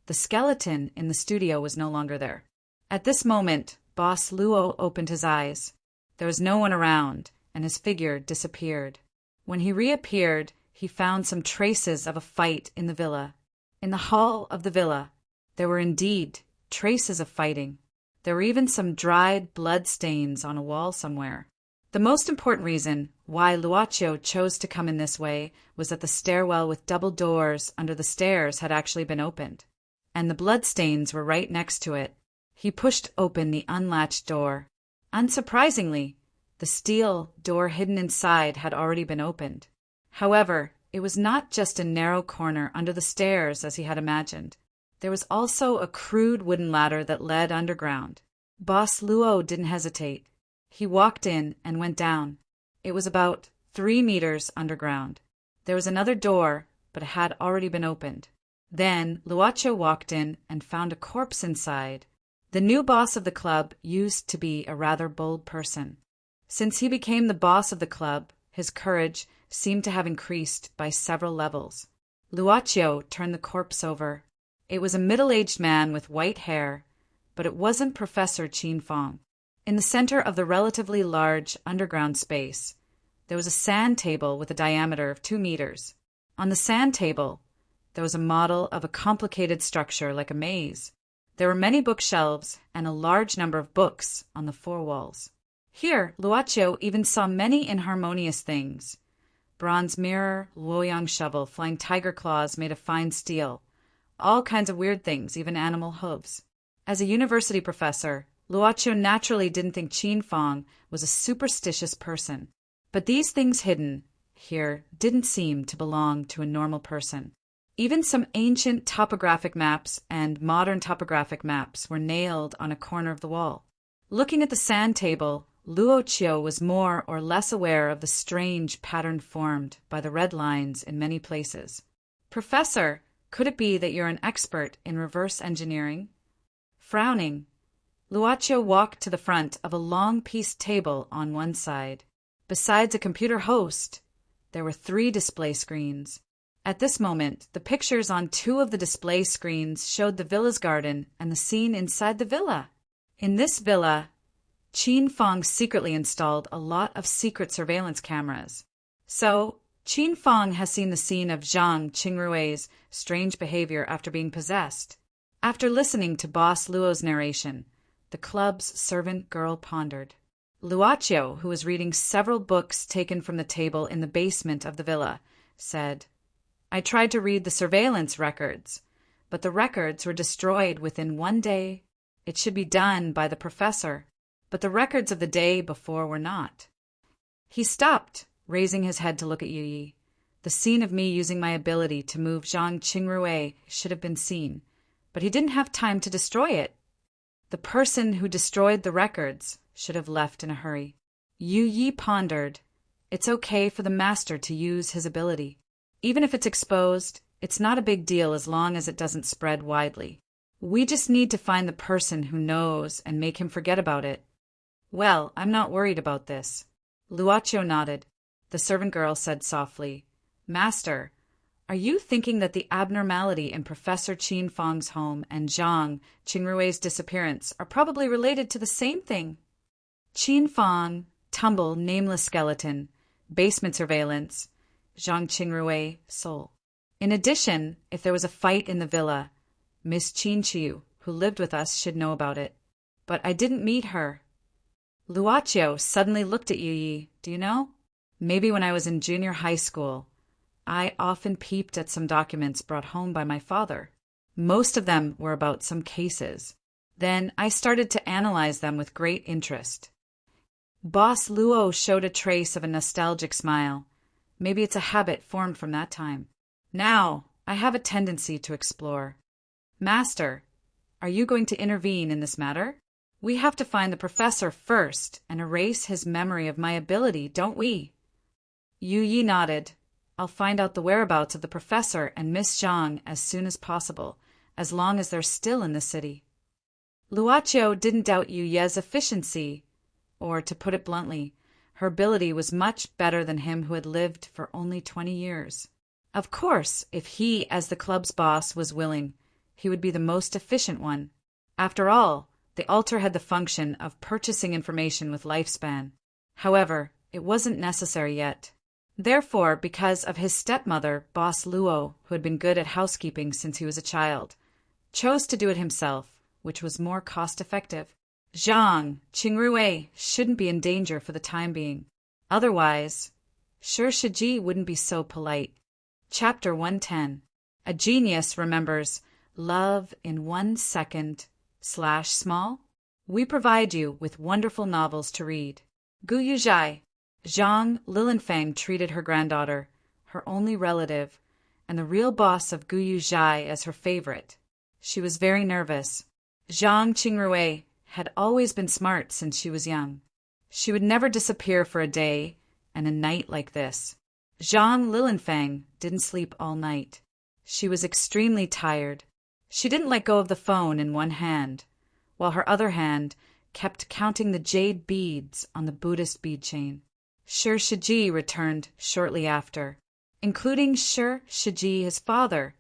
Speaker 1: The skeleton in the studio was no longer there. At this moment, Boss Luo opened his eyes. There was no one around, and his figure disappeared. When he reappeared, he found some traces of a fight in the villa. In the hall of the villa, there were indeed traces of fighting. There were even some dried blood stains on a wall somewhere. The most important reason why Luoqiu chose to come in this way was that the stairwell with double doors under the stairs had actually been opened, and the bloodstains were right next to it. He pushed open the unlatched door. Unsurprisingly, the steel door hidden inside had already been opened. However, it was not just a narrow corner under the stairs as he had imagined. There was also a crude wooden ladder that led underground. Boss Luo didn't hesitate. He walked in and went down. It was about 3 meters underground. There was another door, but it had already been opened. Then Luoqiu walked in and found a corpse inside. The new boss of the club used to be a rather bold person. Since he became the boss of the club, his courage seemed to have increased by several levels. Luoqiu turned the corpse over. It was a middle-aged man with white hair, but it wasn't Professor Qin Fong. In the center of the relatively large underground space, there was a sand table with a diameter of 2 meters. On the sand table, there was a model of a complicated structure like a maze. There were many bookshelves and a large number of books on the 4 walls. Here, Luoqiu even saw many inharmonious things. Bronze mirror, luoyang shovel, flying tiger claws made of fine steel. All kinds of weird things, even animal hooves. As a university professor, Luoqiu naturally didn't think Qin Fong was a superstitious person. But these things hidden here didn't seem to belong to a normal person. Even some ancient topographic maps and modern topographic maps were nailed on a corner of the wall. Looking at the sand table, Luoqiu was more or less aware of the strange pattern formed by the red lines in many places. Professor, could it be that you're an expert in reverse engineering? Frowning, Luocio walked to the front of a long-pieced table on one side. Besides a computer host, there were 3 display screens. At this moment, the pictures on 2 of the display screens showed the villa's garden and the scene inside the villa. In this villa, Qin Fong secretly installed a lot of secret surveillance cameras. So, Qin Fong has seen the scene of Zhang Qingrui's strange behavior after being possessed. After listening to Boss Luo's narration, the club's servant girl pondered. Luocio, who was reading several books taken from the table in the basement of the villa, said, "I tried to read the surveillance records, but the records were destroyed within 1 day. It should be done by the professor, but the records of the day before were not." He stopped, raising his head to look at Yu Yi. The scene of me using my ability to move Zhang Qingrui should have been seen, but he didn't have time to destroy it. The person who destroyed the records should have left in a hurry. Yu Yi pondered. It's okay for the master to use his ability. Even if it's exposed, it's not a big deal as long as it doesn't spread widely. We just need to find the person who knows and make him forget about it. Well, I'm not worried about this. Luocio nodded. The servant girl said softly, "Master, are you thinking that the abnormality in Professor Qin Fong's home and Zhang Qingrui's disappearance are probably related to the same thing? Qin Fong, tumble, nameless skeleton, basement surveillance, Zhang Qingrui, soul. In addition, if there was a fight in the villa, Miss Qin Chiu, who lived with us, should know about it. But I didn't meet her." Luocio suddenly looked at Yu Yi. "Do you know? Maybe when I was in junior high school, I often peeped at some documents brought home by my father. Most of them were about some cases. Then I started to analyze them with great interest." Boss Luo showed a trace of a nostalgic smile. Maybe it's a habit formed from that time. "Now, I have a tendency to explore. Master, are you going to intervene in this matter? We have to find the professor first and erase his memory of my ability, don't we?" Yu Yi nodded. "I'll find out the whereabouts of the professor and Miss Zhang as soon as possible, as long as they're still in the city." Luocio didn't doubt Yu Ye's efficiency, or, to put it bluntly, her ability was much better than him who had lived for only 20 years. Of course, if he, as the club's boss, was willing, he would be the most efficient one. After all, the altar had the function of purchasing information with lifespan. However, it wasn't necessary yet. Therefore, because of his stepmother, Boss Luo, who had been good at housekeeping since he was a child, chose to do it himself, which was more cost-effective. Zhang Qingrui shouldn't be in danger for the time being. Otherwise, Shi Shiji wouldn't be so polite. Chapter 110. A genius remembers love in 1 second / small. We provide you with wonderful novels to read. Gu Yuzhai. Zhang Lilinfang treated her granddaughter, her only relative, and the real boss of Gu Yuzhai as her favorite. She was very nervous. Zhang Qingrui had always been smart since she was young. She would never disappear for a day and a night like this. Zhang Lilinfang didn't sleep all night. She was extremely tired. She didn't let go of the phone in one hand, while her other hand kept counting the jade beads on the Buddhist bead chain. Shi Shiji returned shortly after. Including Shi Shiji, his father,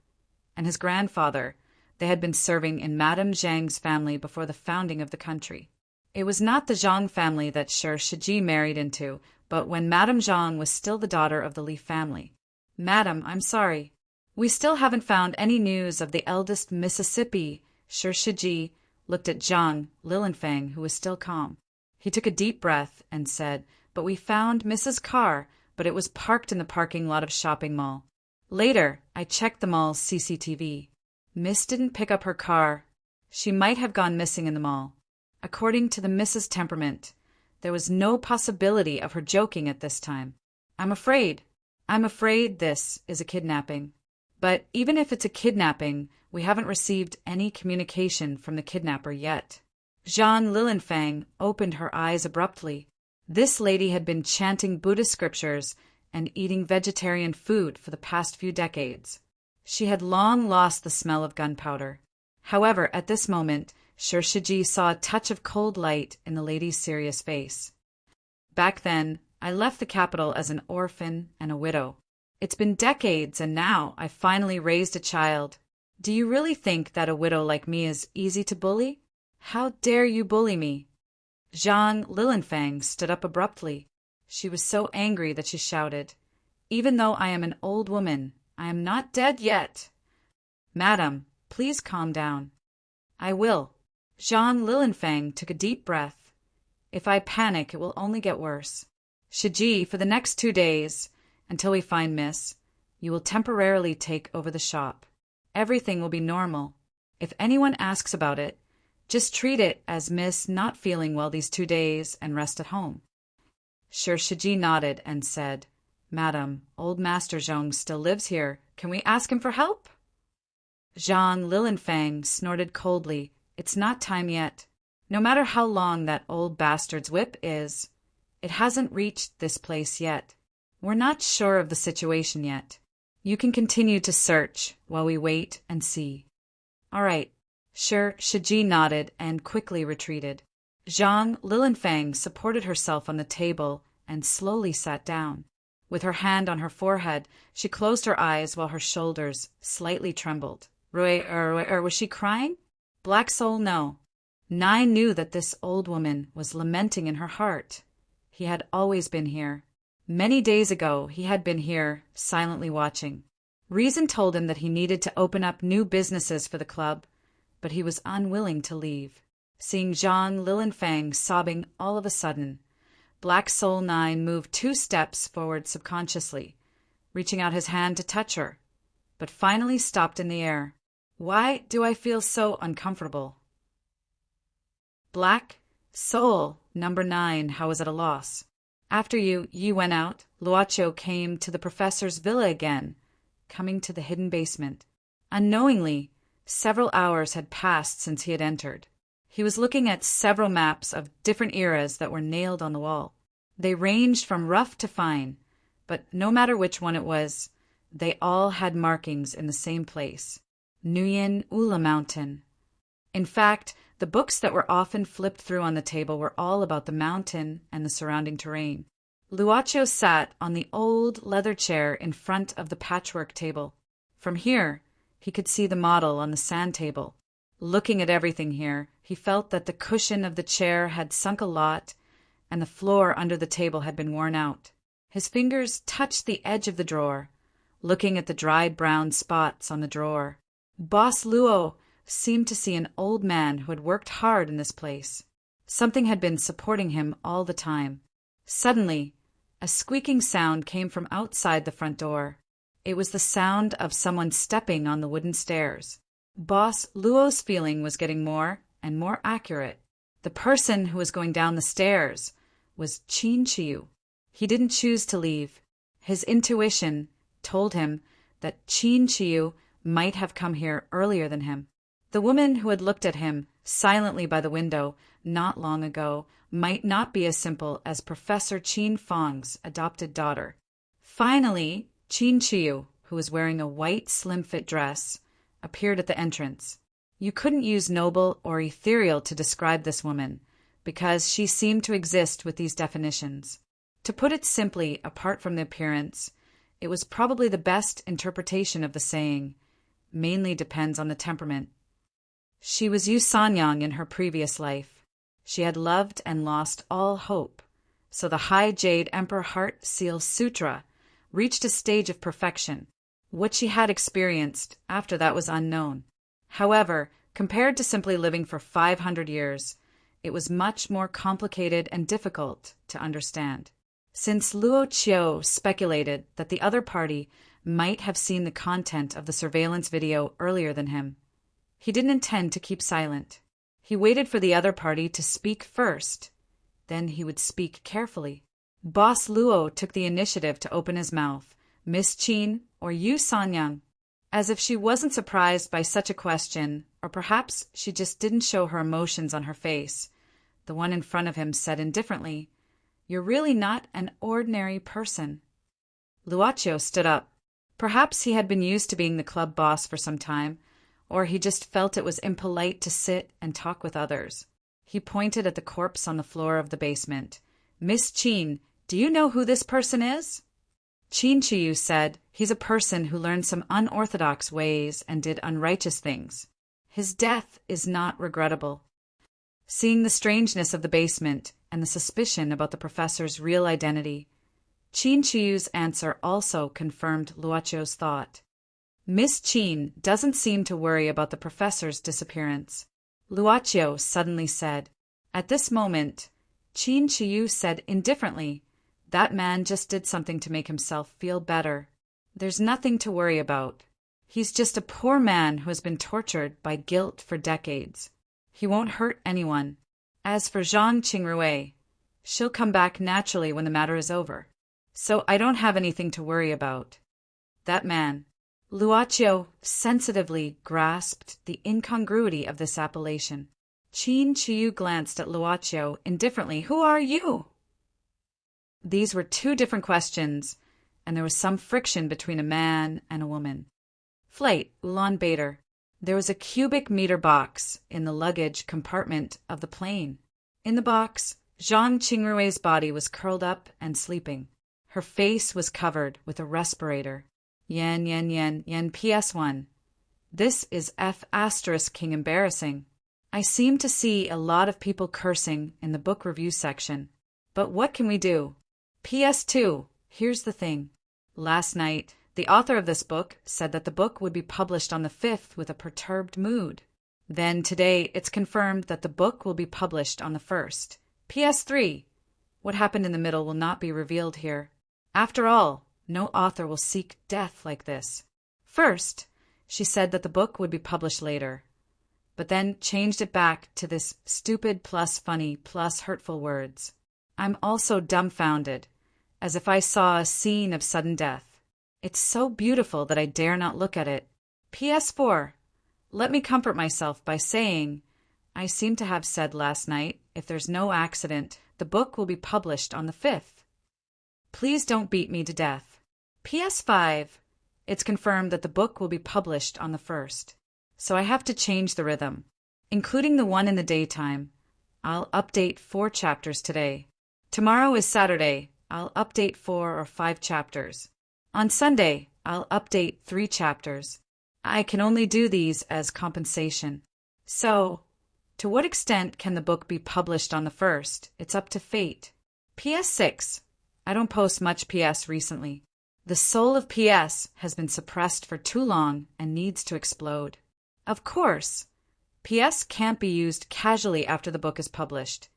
Speaker 1: and his grandfather, they had been serving in Madame Zhang's family before the founding of the country. It was not the Zhang family that Shi Shiji married into, but when Madame Zhang was still the daughter of the Li family. "Madam, I'm sorry. We still haven't found any news of the eldest Mississippi." Shi Shiji looked at Zhang Lilinfang, who was still calm. He took a deep breath and said, "But we found Mrs. Carr, but it was parked in the parking lot of shopping mall. Later, I checked the mall's CCTV. Miss didn't pick up her car. She might have gone missing in the mall. According to the Mrs. temperament, there was no possibility of her joking at this time. I'm afraid this is a kidnapping. But even if it's a kidnapping, we haven't received any communication from the kidnapper yet." Zhang Lilinfang opened her eyes abruptly. This lady had been chanting Buddhist scriptures and eating vegetarian food for the past few decades. She had long lost the smell of gunpowder. However, at this moment, Shiji saw a touch of cold light in the lady's serious face. Back then, I left the capital as an orphan and a widow. It's been decades, and now I've finally raised a child. Do you really think that a widow like me is easy to bully? How dare you bully me? Zhang Lilinfang stood up abruptly. She was so angry that she shouted, "Even though I am an old woman, I am not dead yet." "Madam, please calm down." "I will." Zhang Lilinfang took a deep breath. "If I panic, it will only get worse. Shiji, for the next 2 days, until we find Miss, you will temporarily take over the shop. Everything will be normal. If anyone asks about it, just treat it as Miss not feeling well these 2 days and rest at home." Shiji nodded and said, "Madam, old Master Zhong still lives here. Can we ask him for help?" Zhang Lilinfang snorted coldly. "It's not time yet. No matter how long that old bastard's whip is, it hasn't reached this place yet. We're not sure of the situation yet. You can continue to search while we wait and see." "All right." Shiji nodded and quickly retreated. Zhang Lilinfang supported herself on the table and slowly sat down. With her hand on her forehead, she closed her eyes while her shoulders slightly trembled. Was she crying? Black Soul, no. Nine knew that this old woman was lamenting in her heart. He had always been here. Many days ago, he had been here, silently watching. Reason told him that he needed to open up new businesses for the club, but he was unwilling to leave. Seeing Zhang Lilinfang sobbing all of a sudden, Black Soul 9 moved 2 steps forward subconsciously, reaching out his hand to touch her, but finally stopped in the air. "Why do I feel so uncomfortable?" Black Soul number 9, how was at a loss. After you went out, Luocho came to the professor's villa again, coming to the hidden basement. Unknowingly, several hours had passed since he had entered. He was looking at several maps of different eras that were nailed on the wall. They ranged from rough to fine, but no matter which one it was, they all had markings in the same place, Nguyen Ula Mountain. In fact, the books that were often flipped through on the table were all about the mountain and the surrounding terrain. Luocho sat on the old leather chair in front of the patchwork table. From here, he could see the model on the sand table. Looking at everything here, he felt that the cushion of the chair had sunk a lot, and the floor under the table had been worn out. His fingers touched the edge of the drawer, looking at the dried brown spots on the drawer. Boss Luo seemed to see an old man who had worked hard in this place. Something had been supporting him all the time. Suddenly, a squeaking sound came from outside the front door. It was the sound of someone stepping on the wooden stairs. Boss Luo's feeling was getting more and more accurate. The person who was going down the stairs was Qin Chiu. He didn't choose to leave. His intuition told him that Qin Chiu might have come here earlier than him. The woman who had looked at him silently by the window not long ago might not be as simple as Professor Qin Fang's adopted daughter. Finally, Qin Chiu, who was wearing a white slim-fit dress, appeared at the entrance. You couldn't use noble or ethereal to describe this woman, because she seemed to exist with these definitions. To put it simply, apart from the appearance, it was probably the best interpretation of the saying, mainly depends on the temperament. She was Yu Sanyang in her previous life. She had loved and lost all hope, so the High Jade Emperor Heart Seal Sutra reached a stage of perfection. What she had experienced after that was unknown. However, compared to simply living for 500 years, it was much more complicated and difficult to understand. Since Luo Qiu speculated that the other party might have seen the content of the surveillance video earlier than him, he didn't intend to keep silent. He waited for the other party to speak first. Then he would speak carefully. Boss Luo took the initiative to open his mouth. "Miss Qin or Yu Sanyang?" As if she wasn't surprised by such a question, or perhaps she just didn't show her emotions on her face. The one in front of him said indifferently, "You're really not an ordinary person." Luocho stood up. Perhaps he had been used to being the club boss for some time, or he just felt it was impolite to sit and talk with others. He pointed at the corpse on the floor of the basement. "Miss Chin, do you know who this person is?" Chin Chiyu said, "He's a person who learned some unorthodox ways and did unrighteous things. His death is not regrettable." Seeing the strangeness of the basement and the suspicion about the professor's real identity, Chin Chiyu's answer also confirmed Luochio's thought. Miss Chin doesn't seem to worry about the professor's disappearance, Luochio suddenly said. At this moment, Chin Chiyu said indifferently, "That man just did something to make himself feel better. There's nothing to worry about. He's just a poor man who has been tortured by guilt for decades. He won't hurt anyone. As for Zhang Qingrui, she'll come back naturally when the matter is over. So I don't have anything to worry about." That man. Luochio sensitively grasped the incongruity of this appellation. Chin Chiyu glanced at Luochio indifferently. "Who are you?" These were two different questions, and there was some friction between a man and a woman. Flight Ulaanbaatar. There was a cubic meter box in the luggage compartment of the plane. In the box, Zhang Qingrui's body was curled up and sleeping. Her face was covered with a respirator. Yen PS1. This is F** King embarrassing. I seem to see a lot of people cursing in the book review section. But what can we do? PS2. Here's the thing. Last night, the author of this book said that the book would be published on the 5th with a perturbed mood. Then today it's confirmed that the book will be published on the 1st. PS3. What happened in the middle will not be revealed here. After all, no author will seek death like this. First, she said that the book would be published later, but then changed it back to this stupid plus funny plus hurtful words. I'm also dumbfounded, as if I saw a scene of sudden death. It's so beautiful that I dare not look at it. PS4. Let me comfort myself by saying, I seem to have said last night, if there's no accident, the book will be published on the 5th. Please don't beat me to death. PS5. It's confirmed that the book will be published on the 1st. So I have to change the rhythm, including the one in the daytime. I'll update 4 chapters today. Tomorrow is Saturday. I'll update 4 or 5 chapters. On Sunday, I'll update 3 chapters. I can only do these as compensation. So, to what extent can the book be published on the 1st? It's up to fate. PS6. I don't post much PS recently. The soul of PS has been suppressed for too long and needs to explode. Of course, PS can't be used casually after the book is published.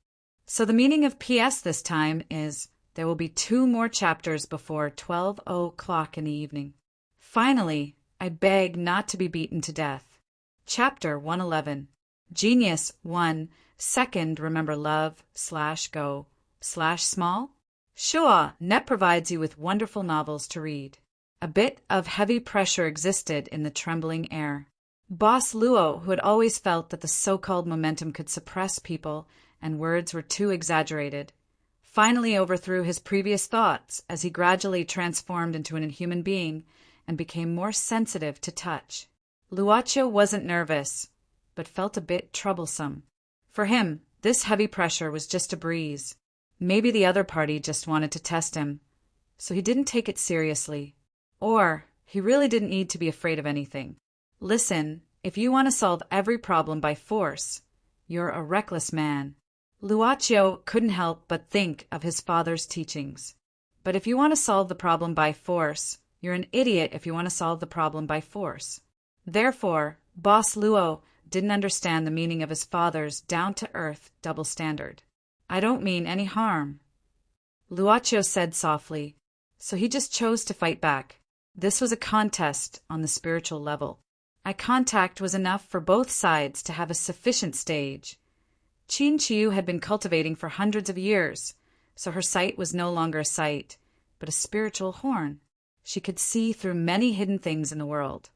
Speaker 1: So the meaning of PS this time is there will be 2 more chapters before 12 o'clock in the evening. Finally, I beg not to be beaten to death. Chapter 111. Genius 1. Second, remember love /go /small. Sure, Net provides you with wonderful novels to read. A bit of heavy pressure existed in the trembling air. Boss Luo, who had always felt that the so-called momentum could suppress people and words were too exaggerated, finally overthrew his previous thoughts as he gradually transformed into an inhuman being and became more sensitive to touch. Luochio wasn't nervous, but felt a bit troublesome. For him, this heavy pressure was just a breeze. Maybe the other party just wanted to test him, so he didn't take it seriously. Or he really didn't need to be afraid of anything. Listen, if you want to solve every problem by force, you're a reckless man. Luochio couldn't help but think of his father's teachings. But if you want to solve the problem by force, you're an idiot if you want to solve the problem by force. Therefore, Boss Luo didn't understand the meaning of his father's down-to-earth double standard. I don't mean any harm, Luochio said softly, so he just chose to fight back. This was a contest on the spiritual level. Eye contact was enough for both sides to have a sufficient stage. Chin Chiyu had been cultivating for hundreds of years, so her sight was no longer a sight, but a spiritual horn. She could see through many hidden things in the world.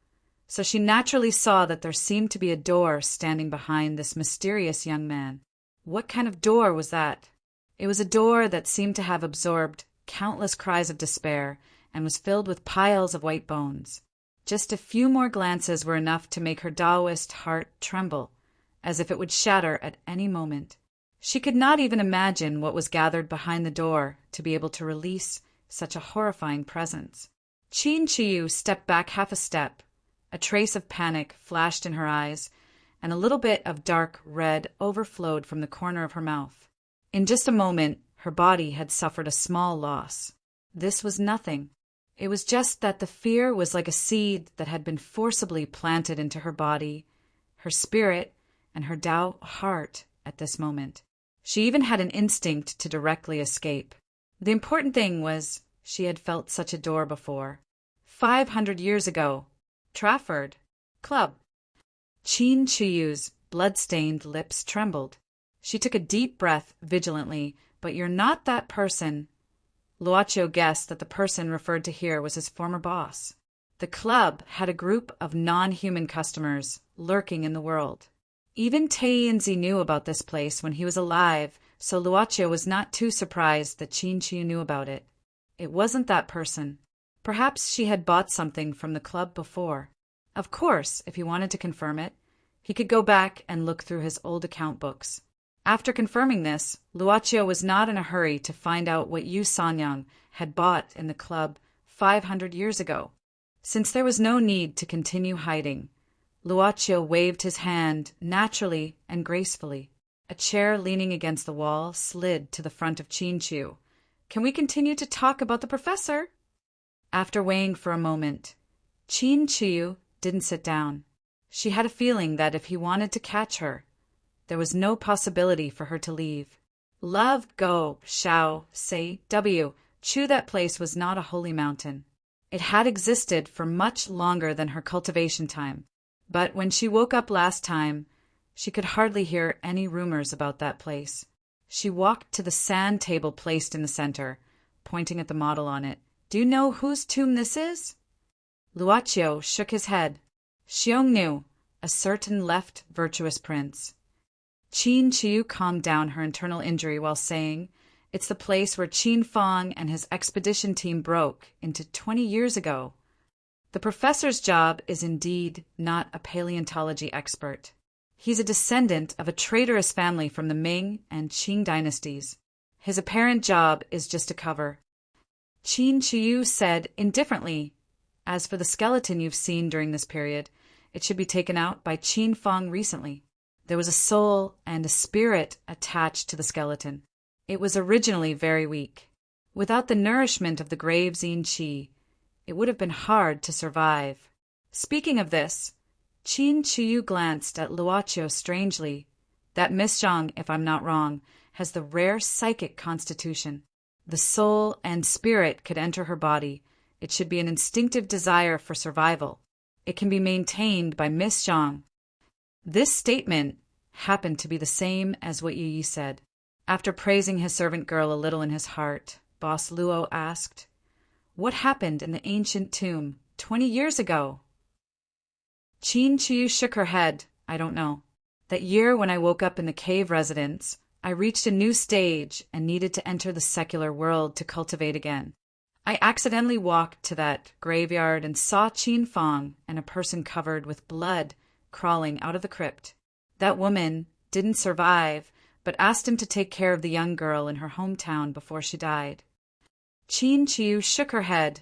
Speaker 1: So she naturally saw that there seemed to be a door standing behind this mysterious young man. What kind of door was that? It was a door that seemed to have absorbed countless cries of despair and was filled with piles of white bones. Just a few more glances were enough to make her Taoist heart tremble, as if it would shatter at any moment. She could not even imagine what was gathered behind the door to be able to release such a horrifying presence. Qin Chiyu stepped back half a step. A trace of panic flashed in her eyes, and a little bit of dark red overflowed from the corner of her mouth. In just a moment, her body had suffered a small loss. This was nothing. It was just that the fear was like a seed that had been forcibly planted into her body, her spirit, and her Tao heart at this moment. She even had an instinct to directly escape. The important thing was she had felt such a door before. 500 years ago. Trafford. Club. Qin Chiyu's blood-stained lips trembled. She took a deep breath vigilantly. But you're not that person. Luocio guessed that the person referred to here was his former boss. The club had a group of non-human customers lurking in the world. Even Taiyanzi knew about this place when he was alive, so Luocio was not too surprised that Qin Chiyu knew about it. It wasn't that person. Perhaps she had bought something from the club before. Of course, if he wanted to confirm it, he could go back and look through his old account books. After confirming this, Luocio was not in a hurry to find out what Yu Sanyang had bought in the club 500 years ago. Since there was no need to continue hiding, Luocio waved his hand naturally and gracefully. A chair leaning against the wall slid to the front of Qin Chiyu. "Can we continue to talk about the professor?" After weighing for a moment, Qin Chiyu didn't sit down. She had a feeling that if he wanted to catch her, there was no possibility for her to leave. Love, go, shao, say, w. Chu, that place was not a holy mountain. It had existed for much longer than her cultivation time. But when she woke up last time, she could hardly hear any rumors about that place. She walked to the sand table placed in the center, pointing at the model on it. "Do you know whose tomb this is?" Luocio shook his head. Xiongnu, a certain left virtuous prince. Qin Chiyu calmed down her internal injury while saying, "It's the place where Qin Fang and his expedition team broke into 20 years ago." The professor's job is indeed not a paleontology expert. He's a descendant of a traitorous family from the Ming and Qing dynasties. His apparent job is just a cover. Qin Chiyu said indifferently, "As for the skeleton you've seen during this period, it should be taken out by Qin Fang recently. There was a soul and a spirit attached to the skeleton. It was originally very weak. Without the nourishment of the grave Xin Qi, it would have been hard to survive." Speaking of this, Qin Chiyu glanced at Luocio strangely. "That Miss Zhang, if I'm not wrong, has the rare psychic constitution. The soul and spirit could enter her body. It should be an instinctive desire for survival. It can be maintained by Miss Zhang." This statement happened to be the same as what Yu Yi said. After praising his servant girl a little in his heart, Boss Luo asked, "What happened in the ancient tomb 20 years ago?" Qin Chiyu shook her head. "I don't know. That year when I woke up in the cave residence, I reached a new stage and needed to enter the secular world to cultivate again. I accidentally walked to that graveyard and saw Qin Fang and a person covered with blood crawling out of the crypt. That woman didn't survive, but asked him to take care of the young girl in her hometown before she died." Qin Chiyu shook her head.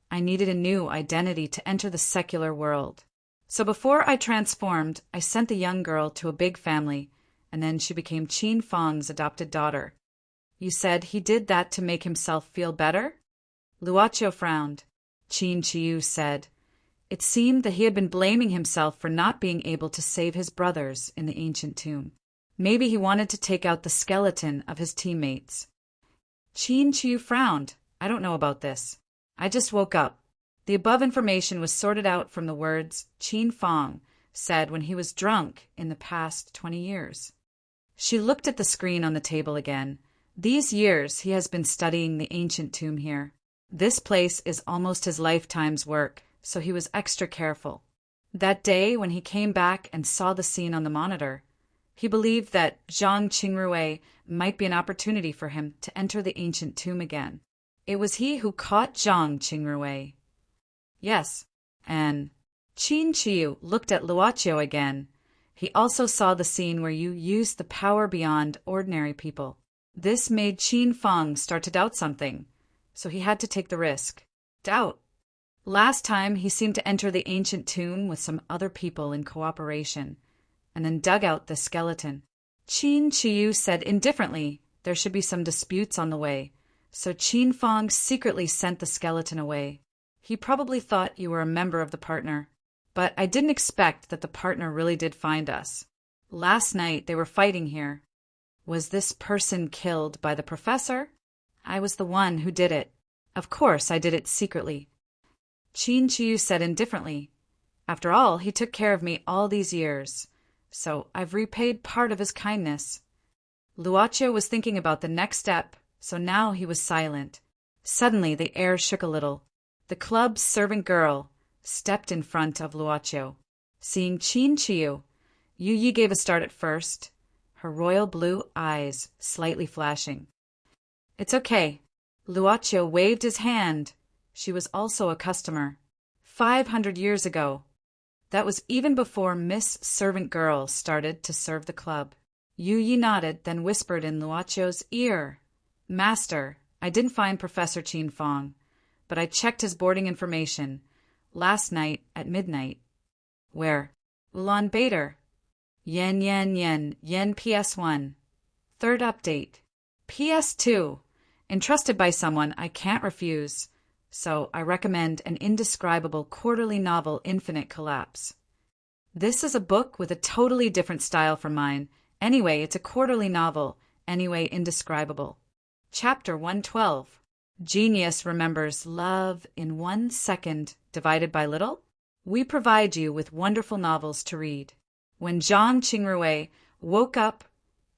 Speaker 1: "I needed a new identity to enter the secular world. So before I transformed, I sent the young girl to a big family, and then she became Qin Fang's adopted daughter. You said he did that to make himself feel better?" Luocio frowned. Qin Chiyu said, "It seemed that he had been blaming himself for not being able to save his brothers in the ancient tomb. Maybe he wanted to take out the skeleton of his teammates." Qin Chiyu frowned. "I don't know about this. I just woke up. The above information was sorted out from the words Qin Fang said when he was drunk in the past 20 years. She looked at the screen on the table again. "These years he has been studying the ancient tomb here. This place is almost his lifetime's work, so he was extra careful. That day when he came back and saw the scene on the monitor, he believed that Zhang Qingrui might be an opportunity for him to enter the ancient tomb again. It was he who caught Zhang Qingrui." "Yes, and Qin Chiu looked at Luocio again. He also saw the scene where you used the power beyond ordinary people. This made Qin Feng start to doubt something, so he had to take the risk. Doubt. Last time, he seemed to enter the ancient tomb with some other people in cooperation, and then dug out the skeleton. Qin Chiu said indifferently there should be some disputes on the way, so Qin Feng secretly sent the skeleton away. He probably thought you were a member of the partner, but I didn't expect that the partner really did find us. Last night they were fighting here. Was this person killed by the professor? I was the one who did it. Of course I did it secretly. Qin Chiu said indifferently. After all, he took care of me all these years, so I've repaid part of his kindness. Luocio was thinking about the next step, so now he was silent. Suddenly the air shook a little. The club's servant girl stepped in front of Luocio. Seeing Qin Chiu, Yu Yi gave a start at first, her royal blue eyes slightly flashing. It's okay. Luocio waved his hand. She was also a customer. 500 years ago. That was even before Miss Servant Girl started to serve the club. Yu Yi nodded, then whispered in Luocio's ear. Master, I didn't find Professor Qin Feng, but I checked his boarding information last night at midnight. Where? Ulaanbaatar. Yen PS1. Third update. PS2. Entrusted by someone I can't refuse, so I recommend an indescribable quarterly novel, Infinite Collapse. This is a book with a totally different style from mine. Anyway, it's a quarterly novel. Anyway, indescribable. Chapter 112. Genius remembers love in 1 second divided by little? We provide you with wonderful novels to read. When Zhang Qingrui woke up,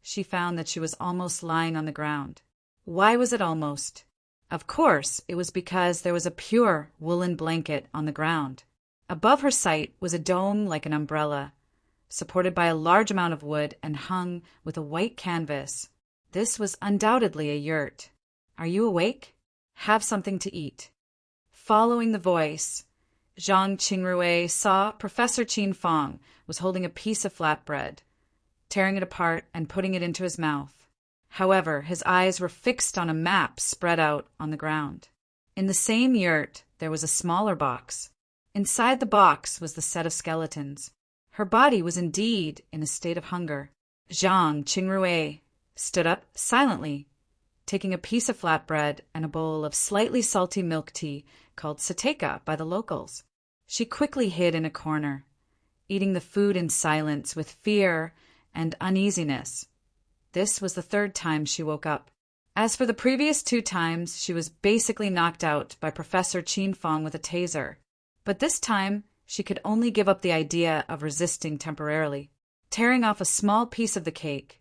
Speaker 1: she found that she was almost lying on the ground. Why was it almost? Of course, it was because there was a pure woolen blanket on the ground. Above her sight was a dome like an umbrella, supported by a large amount of wood and hung with a white canvas. This was undoubtedly a yurt. Are you awake? Have something to eat. Following the voice, Zhang Qingrui saw Professor Qin Feng was holding a piece of flatbread, tearing it apart and putting it into his mouth. However, his eyes were fixed on a map spread out on the ground. In the same yurt, there was a smaller box. Inside the box was the set of skeletons. Her body was indeed in a state of hunger. Zhang Qingrui stood up silently, taking a piece of flatbread and a bowl of slightly salty milk tea called sateka by the locals. She quickly hid in a corner, eating the food in silence with fear and uneasiness. This was the third time she woke up. As for the previous 2 times, she was basically knocked out by Professor Qin Feng with a taser. But this time, she could only give up the idea of resisting temporarily. Tearing off a small piece of the cake,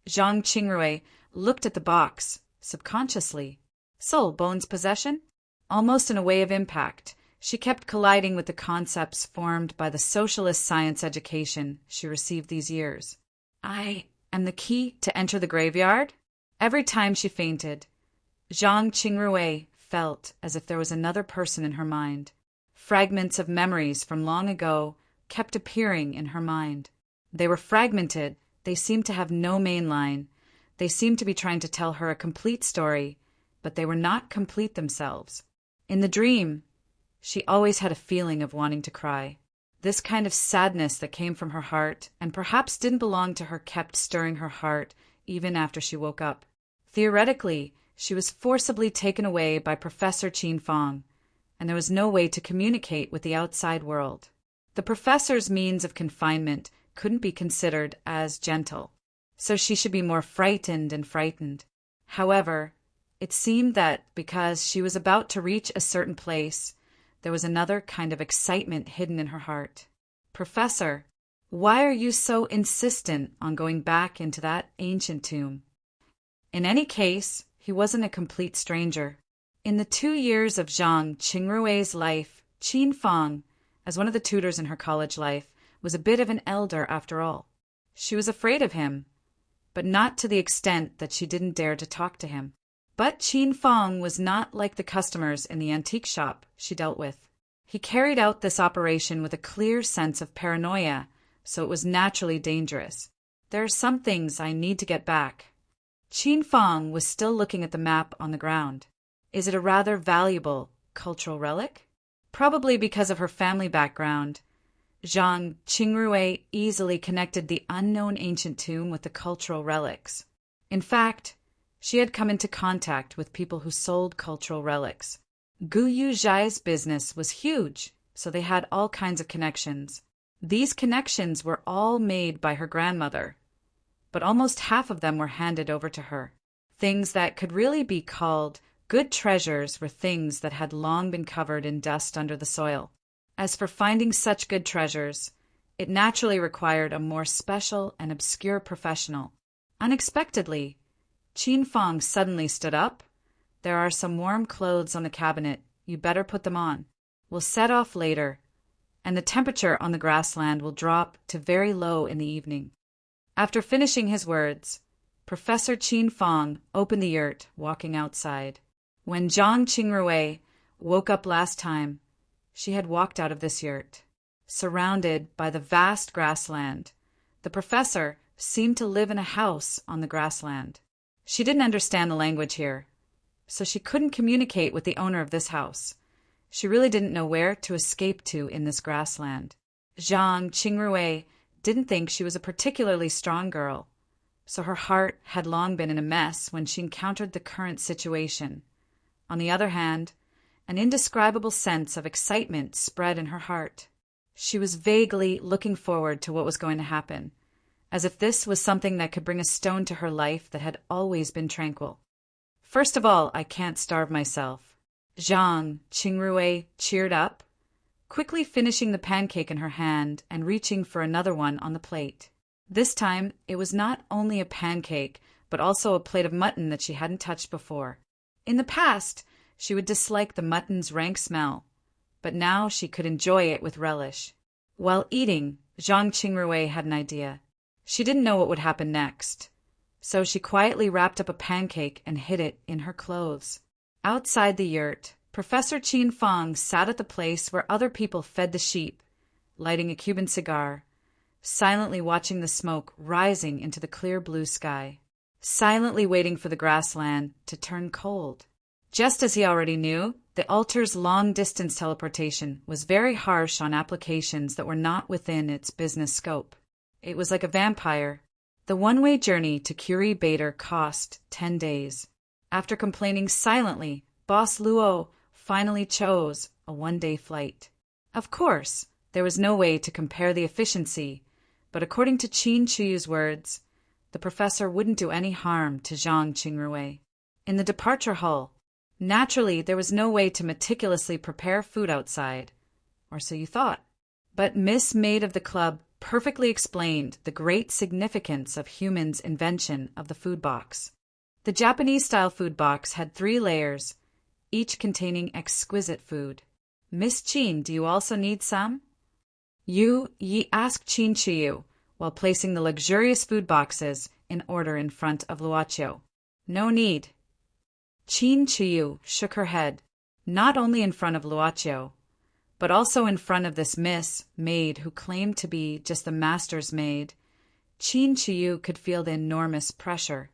Speaker 1: Zhang Qingrui looked at the box, subconsciously. Soul Bone's possession? Almost in a way of impact, she kept colliding with the concepts formed by the socialist science education she received these years. I am the key to enter the graveyard? Every time she fainted, Zhang Qingrui felt as if there was another person in her mind. Fragments of memories from long ago kept appearing in her mind. They were fragmented. They seemed to have no main line. They seemed to be trying to tell her a complete story, but they were not complete themselves. In the dream, she always had a feeling of wanting to cry. This kind of sadness that came from her heart and perhaps didn't belong to her kept stirring her heart even after she woke up. Theoretically, she was forcibly taken away by Professor Qin Feng, and there was no way to communicate with the outside world. The professor's means of confinement couldn't be considered as gentle, so she should be more frightened and frightened. However, it seemed that because she was about to reach a certain place, there was another kind of excitement hidden in her heart. Professor, why are you so insistent on going back into that ancient tomb? In any case, he wasn't a complete stranger. In the 2 years of Zhang Qingrui's life, Qin Feng, as one of the tutors in her college life, was a bit of an elder after all. She was afraid of him, but not to the extent that she didn't dare to talk to him. But Qin Feng was not like the customers in the antique shop she dealt with. He carried out this operation with a clear sense of paranoia, so it was naturally dangerous. There are some things I need to get back. Qin Fang was still looking at the map on the ground. Is it a rather valuable cultural relic? Probably because of her family background. Zhang Qingrui easily connected the unknown ancient tomb with the cultural relics. In fact, she had come into contact with people who sold cultural relics. Gu Yuzhai's business was huge, so they had all kinds of connections. These connections were all made by her grandmother, but almost half of them were handed over to her. Things that could really be called good treasures were things that had long been covered in dust under the soil. As for finding such good treasures, it naturally required a more special and obscure professional. Unexpectedly, Qin Fang suddenly stood up. There are some warm clothes on the cabinet. You better put them on. We'll set off later, and the temperature on the grassland will drop to very low in the evening. After finishing his words, Professor Qin Fang opened the yurt, walking outside. When Zhang Qingrui woke up last time, she had walked out of this yurt. Surrounded by the vast grassland, the professor seemed to live in a house on the grassland. She didn't understand the language here, so she couldn't communicate with the owner of this house. She really didn't know where to escape to in this grassland. Zhang Qingrui didn't think she was a particularly strong girl, so her heart had long been in a mess when she encountered the current situation. On the other hand, an indescribable sense of excitement spread in her heart. She was vaguely looking forward to what was going to happen, as if this was something that could bring a stone to her life that had always been tranquil. First of all, I can't starve myself. Zhang Qingrui cheered up, quickly finishing the pancake in her hand and reaching for another one on the plate. This time, it was not only a pancake, but also a plate of mutton that she hadn't touched before. In the past, she would dislike the mutton's rank smell, but now she could enjoy it with relish. While eating, Zhang Qingrui had an idea. She didn't know what would happen next, so she quietly wrapped up a pancake and hid it in her clothes. Outside the yurt, Professor Qin Fang sat at the place where other people fed the sheep, lighting a Cuban cigar, silently watching the smoke rising into the clear blue sky, silently waiting for the grassland to turn cold. Just as he already knew, the altar's long-distance teleportation was very harsh on applications that were not within its business scope. It was like a vampire. The one-way journey to Curie Bader cost 10 days. After complaining silently, Boss Luo finally chose a one-day flight. Of course, there was no way to compare the efficiency, but according to Qin Chuyu's words, the professor wouldn't do any harm to Zhang Qingrui. In the departure hall, naturally there was no way to meticulously prepare food outside, or so you thought. But Miss Maid of the club perfectly explained the great significance of humans' invention of the food box. The Japanese-style food box had 3 layers, each containing exquisite food. Miss Qin, do you also need some? Yi asked Qin Chuyu, while placing the luxurious food boxes in order in front of Luoqiu. No need. Qin Chuyu shook her head, not only in front of Luoqiu, but also in front of this Miss Maid who claimed to be just the master's maid. Qin Chuyu could feel the enormous pressure,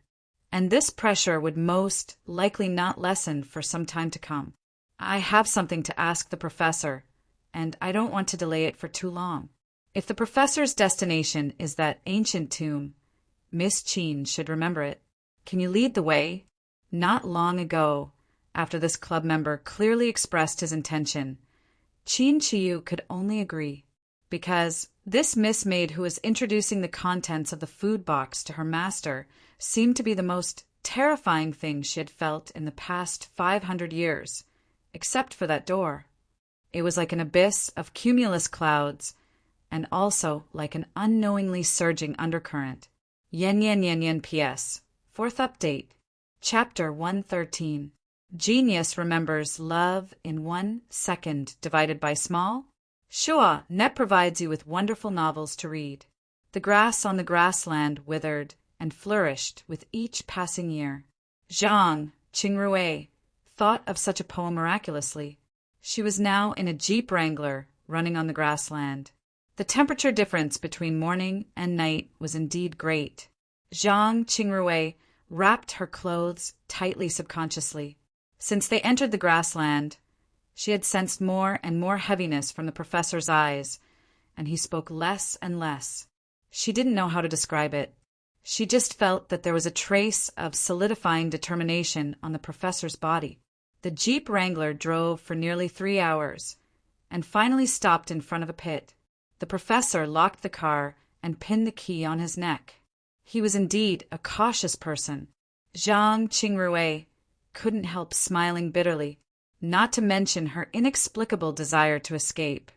Speaker 1: and this pressure would most likely not lessen for some time to come. I have something to ask the professor, and I don't want to delay it for too long. If the professor's destination is that ancient tomb, Miss Qin should remember it. Can you lead the way? Not long ago, after this club member clearly expressed his intention, Qin Chuyu could only agree, because this Miss Maid who was introducing the contents of the food box to her master seemed to be the most terrifying thing she had felt in the past 500 years, except for that door. It was like an abyss of cumulus clouds, and also like an unknowingly surging undercurrent. Yen Yen Yen Yen P.S. 4th update. Chapter 113. Genius remembers love in 1 second divided by small. Shua Net provides you with wonderful novels to read. The grass on the grassland withered and flourished with each passing year. Zhang Qingrui thought of such a poem miraculously. She was now in a Jeep Wrangler running on the grassland. The temperature difference between morning and night was indeed great. Zhang Qingrui wrapped her clothes tightly subconsciously. Since they entered the grassland, she had sensed more and more heaviness from the professor's eyes, and he spoke less and less. She didn't know how to describe it. She just felt that there was a trace of solidifying determination on the professor's body. The Jeep Wrangler drove for nearly 3 hours, and finally stopped in front of a pit. The professor locked the car and pinned the key on his neck. He was indeed a cautious person. Zhang Qingrui couldn't help smiling bitterly, not to mention her inexplicable desire to escape.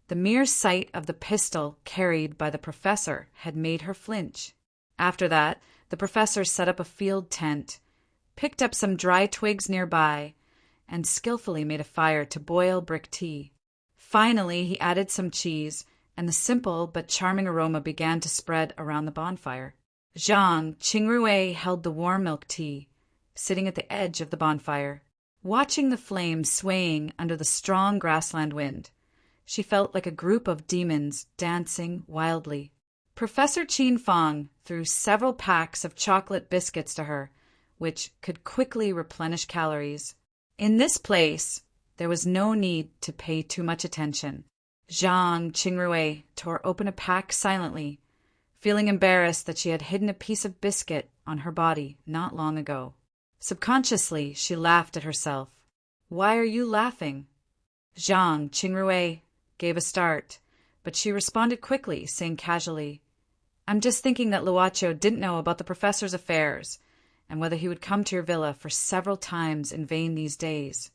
Speaker 1: The mere sight of the pistol carried by the professor had made her flinch. After that, the professor set up a field tent, picked up some dry twigs nearby, and skillfully made a fire to boil brick tea. Finally, he added some cheese, and the simple but charming aroma began to spread around the bonfire. Zhang Qingrui held the warm milk tea, sitting at the edge of the bonfire, watching the flames swaying under the strong grassland wind. She felt like a group of demons dancing wildly. Professor Qin Fong threw several packs of chocolate biscuits to her, which could quickly replenish calories. In this place, there was no need to pay too much attention. Zhang Qingrui tore open a pack silently, feeling embarrassed that she had hidden a piece of biscuit on her body not long ago. Subconsciously, she laughed at herself. "Why are you laughing?" Zhang Qingrui gave a start, but she responded quickly, saying casually, "I'm just thinking that Luocho didn't know about the professor's affairs, and whether he would come to your villa for several times in vain these days.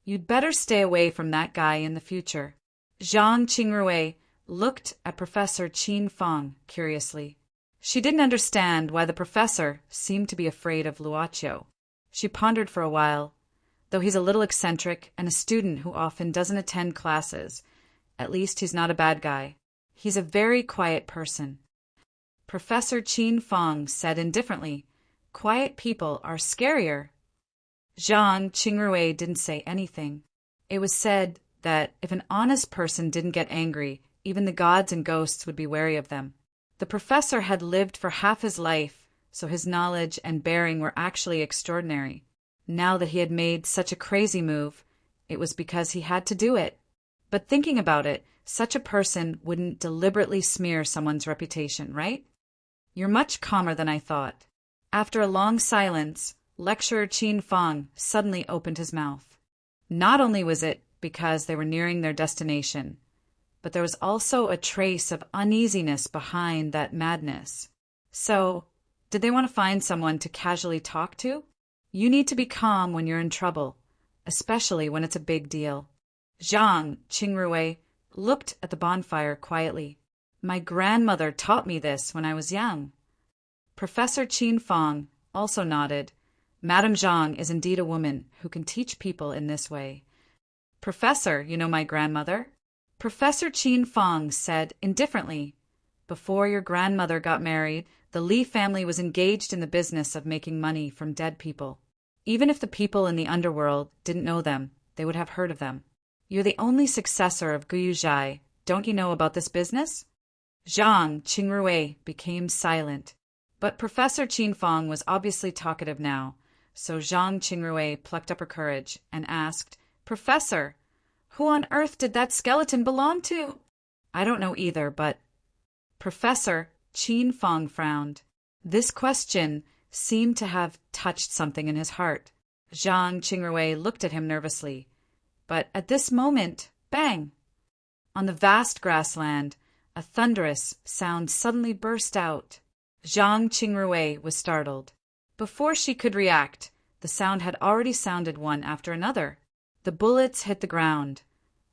Speaker 1: You'd better stay away from that guy in the future." Zhang Qingrui looked at Professor Qin Fong curiously. She didn't understand why the professor seemed to be afraid of Luocho. She pondered for a while. Though he's a little eccentric and a student who often doesn't attend classes, at least he's not a bad guy. He's a very quiet person. Professor Qin Fong said indifferently, "Quiet people are scarier." Zhang Qingrui didn't say anything. It was said that if an honest person didn't get angry, even the gods and ghosts would be wary of them. The professor had lived for half his life, so his knowledge and bearing were actually extraordinary. Now that he had made such a crazy move, it was because he had to do it. But thinking about it, such a person wouldn't deliberately smear someone's reputation, right? "You're much calmer than I thought." After a long silence, Lecturer Qin Fong suddenly opened his mouth. Not only was it because they were nearing their destination, but there was also a trace of uneasiness behind that madness. So, did they want to find someone to casually talk to? You need to be calm when you're in trouble, especially when it's a big deal. Zhang Qingrui looked at the bonfire quietly. "My grandmother taught me this when I was young." Professor Qin Fong also nodded. "Madame Zhang is indeed a woman who can teach people in this way." "Professor, you know my grandmother?" Professor Qin Fong said indifferently, "Before your grandmother got married, the Li family was engaged in the business of making money from dead people. Even if the people in the underworld didn't know them, they would have heard of them. You're the only successor of Guyu Zhai. Don't you know about this business?" Zhang Qingrui became silent, but Professor Qin Fong was obviously talkative now, so Zhang Qingrui plucked up her courage and asked, "Professor, who on earth did that skeleton belong to?" "I don't know either, but—" Professor Qin Fong frowned. This question seemed to have touched something in his heart. Zhang Qingrui looked at him nervously. But at this moment, bang! On the vast grassland, a thunderous sound suddenly burst out. Zhang Qingrui was startled. Before she could react, the sound had already sounded one after another. The bullets hit the ground,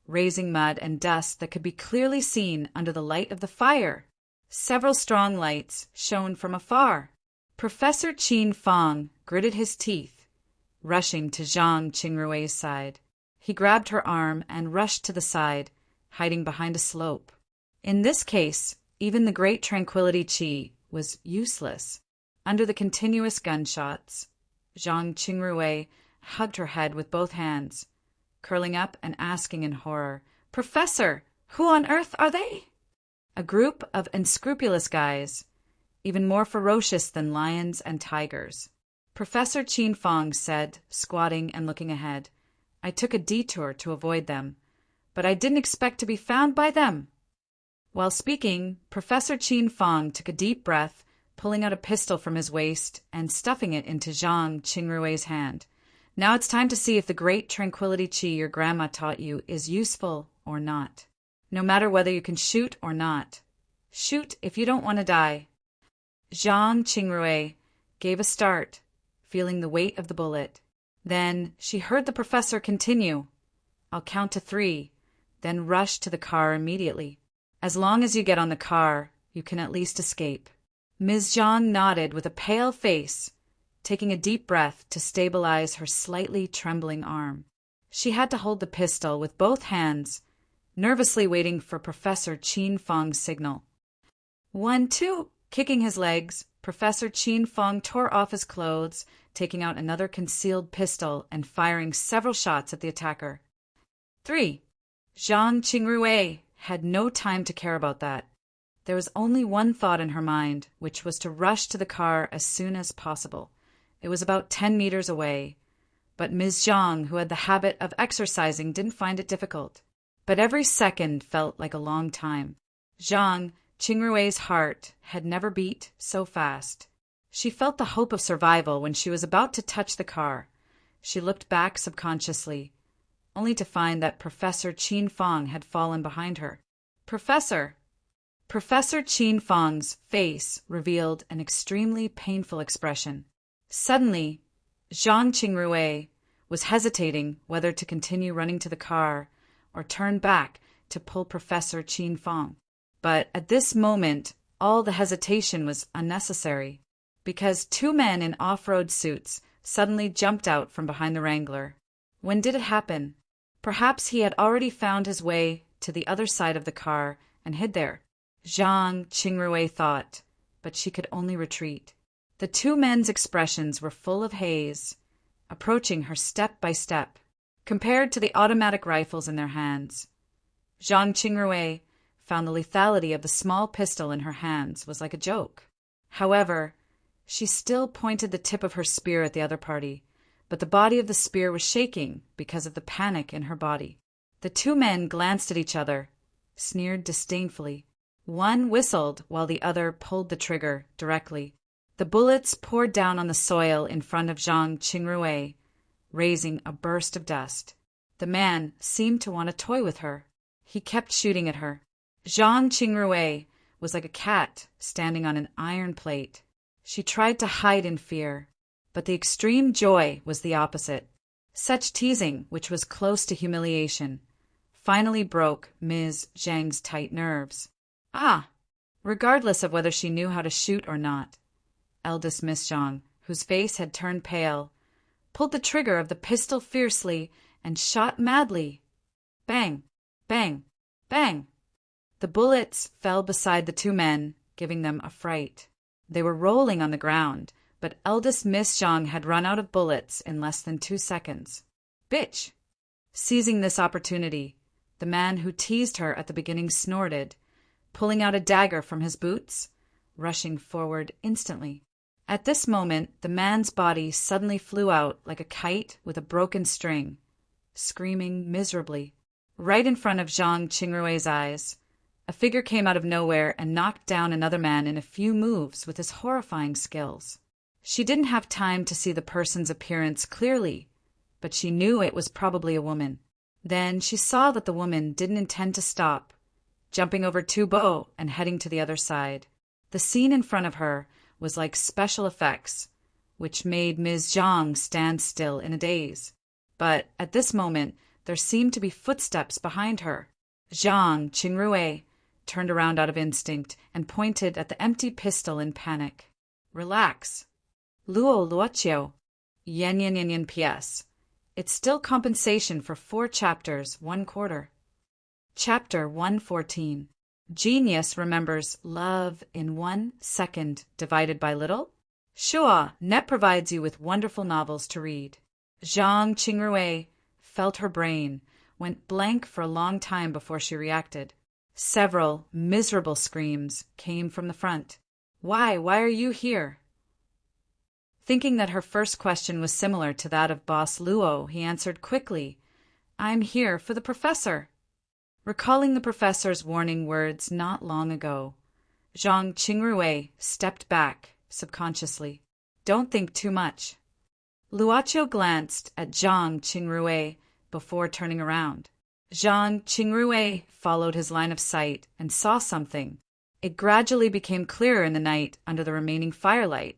Speaker 1: raising mud and dust that could be clearly seen under the light of the fire. Several strong lights shone from afar. Professor Qin Fong gritted his teeth, rushing to Zhang Qingrui's side. He grabbed her arm and rushed to the side, hiding behind a slope. In this case, even the great tranquility Qi was useless. Under the continuous gunshots, Zhang Qingrui hugged her head with both hands. curling up and asking in horror, "Professor, who on earth are they?" A group of unscrupulous guys, even more ferocious than lions and tigers. Professor Chin Fong said, squatting and looking ahead. "I took a detour to avoid them, but I didn't expect to be found by them." While speaking, Professor Chin Fong took a deep breath, pulling out a pistol from his waist and stuffing it into Zhang Qingrui's hand. "Now it's time to see if the great tranquility chi your grandma taught you is useful or not. No matter whether you can shoot or not. Shoot if you don't want to die." Zhang Qingrui gave a start, feeling the weight of the bullet. Then she heard the professor continue, "I'll count to 3, then rush to the car immediately. As long as you get on the car, you can at least escape." Ms. Zhang nodded with a pale face, taking a deep breath to stabilize her slightly trembling arm. She had to hold the pistol with both hands, nervously waiting for Professor Chin Fong's signal. 1, 2. Kicking his legs, Professor Chin Fong tore off his clothes, taking out another concealed pistol and firing several shots at the attacker. 3. Zhang Qingrui had no time to care about that. There was only one thought in her mind, which was to rush to the car as soon as possible. It was about 10 meters away, but Ms. Zhang, who had the habit of exercising, didn't find it difficult. But every second felt like a long time. Zhang Qingrui's heart had never beat so fast. She felt the hope of survival when she was about to touch the car. She looked back subconsciously, only to find that Professor Chin Fong had fallen behind her. "Professor!" Professor Chin Fong's face revealed an extremely painful expression. Suddenly, Zhang Qingrui was hesitating whether to continue running to the car or turn back to pull Professor Chin Fong. But at this moment, all the hesitation was unnecessary, because 2 men in off-road suits suddenly jumped out from behind the Wrangler. When did it happen? Perhaps he had already found his way to the other side of the car and hid there. Zhang Qingrui thought, but she could only retreat. The 2 men's expressions were full of haze, approaching her step by step, compared to the automatic rifles in their hands. Zhang Qingrui found the lethality of the small pistol in her hands was like a joke. However, she still pointed the tip of her spear at the other party, but the body of the spear was shaking because of the panic in her body. The 2 men glanced at each other, sneered disdainfully. One whistled while the other pulled the trigger directly. The bullets poured down on the soil in front of Zhang Qingrui, raising a burst of dust. The man seemed to want to toy with her. He kept shooting at her. Zhang Qingrui was like a cat standing on an iron plate. She tried to hide in fear, but the extreme joy was the opposite. Such teasing, which was close to humiliation, finally broke Ms. Zhang's tight nerves. Regardless of whether she knew how to shoot or not, eldest Miss Zhang, whose face had turned pale, pulled the trigger of the pistol fiercely and shot madly. Bang! Bang! Bang! The bullets fell beside the 2 men, giving them a fright. They were rolling on the ground, but eldest Miss Zhang had run out of bullets in less than 2 seconds. "Bitch!" Seizing this opportunity, the man who teased her at the beginning snorted, pulling out a dagger from his boots, rushing forward instantly. At this moment, the man's body suddenly flew out like a kite with a broken string, screaming miserably. Right in front of Zhang Qingrui's eyes, a figure came out of nowhere and knocked down another man in a few moves with his horrifying skills. She didn't have time to see the person's appearance clearly, but she knew it was probably a woman. Then she saw that the woman didn't intend to stop, jumping over 2 bow and heading to the other side. The scene in front of her was like special effects, which made Ms. Zhang stand still in a daze. But at this moment, there seemed to be footsteps behind her. Zhang Qingrui turned around out of instinct and pointed at the empty pistol in panic. "Relax. Luo luoqiu. Yen yen yen yen PS. It's still compensation for 4 chapters, 1/4. Chapter 114. Genius remembers love in 1 second divided by little? Sure, Net provides you with wonderful novels to read. Zhang Qingrui felt her brain, went blank for a long time before she reacted. Several miserable screams came from the front. Why are you here? Thinking that her first question was similar to that of Boss Luo, he answered quickly, I'm here for the professor. Recalling the professor's warning words not long ago, Zhang Qingrui stepped back, subconsciously. Don't think too much. Luoqiu glanced at Zhang Qingrui before turning around. Zhang Qingrui followed his line of sight and saw something. It gradually became clearer in the night under the remaining firelight.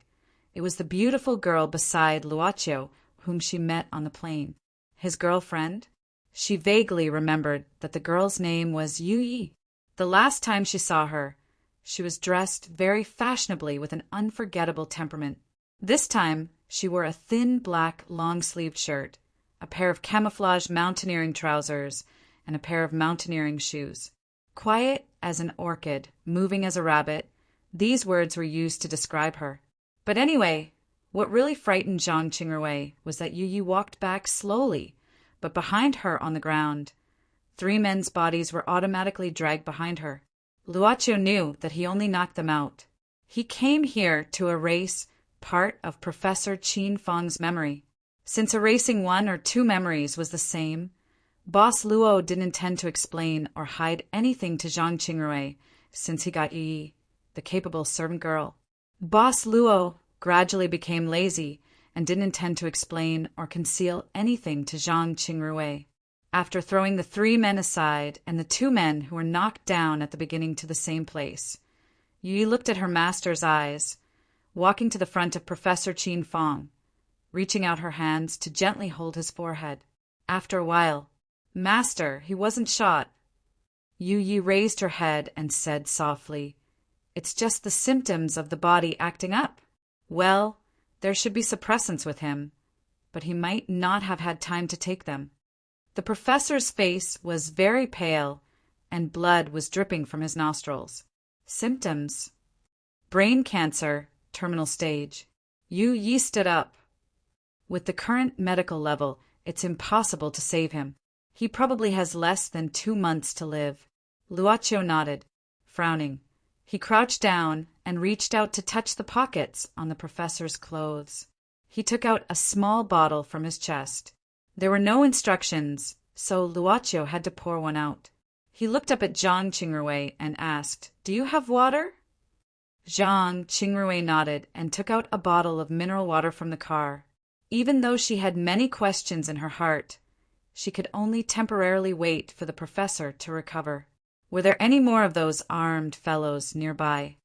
Speaker 1: It was the beautiful girl beside Luoqiu, whom she met on the plane. His girlfriend? She vaguely remembered that the girl's name was Yu Yi. The last time she saw her, she was dressed very fashionably with an unforgettable temperament. This time, she wore a thin black long-sleeved shirt, a pair of camouflage mountaineering trousers, and a pair of mountaineering shoes. Quiet as an orchid, moving as a rabbit, these words were used to describe her. But anyway, what really frightened Zhang Qingrui was that Yu Yi walked back slowly, but behind her on the ground, 3 men's bodies were automatically dragged behind her. Luoqiu knew that he only knocked them out. He came here to erase part of Professor Qin Fang's memory. Since erasing 1 or 2 memories was the same, Boss Luo didn't intend to explain or hide anything to Zhang Qingrui since he got Yi, the capable servant girl. Boss Luo gradually became lazy and didn't intend to explain or conceal anything to Zhang Qingrui. After throwing the 3 men aside and the 2 men who were knocked down at the beginning to the same place, Yi looked at her master's eyes, walking to the front of Professor Qin Fang, reaching out her hands to gently hold his forehead. After a while, Master, he wasn't shot. Yu Yi raised her head and said softly, It's just the symptoms of the body acting up. Well, there should be suppressants with him, but he might not have had time to take them. The professor's face was very pale, and blood was dripping from his nostrils. Symptoms? Brain cancer, terminal stage. Yu Yi stood up. With the current medical level, it's impossible to save him. He probably has less than 2 months to live. Luoqiu nodded, frowning. He crouched down and reached out to touch the pockets on the professor's clothes. He took out a small bottle from his chest. There were no instructions, so Luoqiu had to pour one out. He looked up at Zhang Qingrui and asked, Do you have water? Zhang Qingrui nodded and took out a bottle of mineral water from the car. Even though she had many questions in her heart, she could only temporarily wait for the professor to recover. Were there any more of those armed fellows nearby?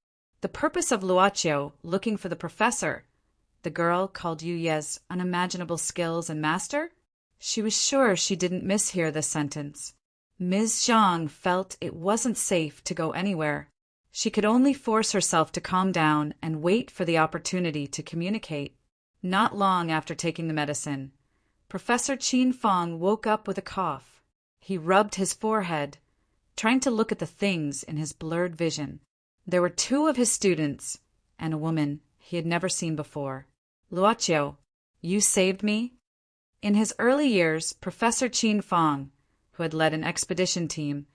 Speaker 1: The purpose of Luoqiu looking for the professor, the girl called Yu Ye's unimaginable skills and master? She was sure she didn't mishear this sentence. Ms. Zhang felt it wasn't safe to go anywhere. She could only force herself to calm down and wait for the opportunity to communicate. Not long after taking the medicine, Professor Qin Fang woke up with a cough. He rubbed his forehead, trying to look at the things in his blurred vision. There were 2 of his students and a woman he had never seen before. Luoqiu, you saved me? In his early years, Professor Qin Fang, who had led an expedition team,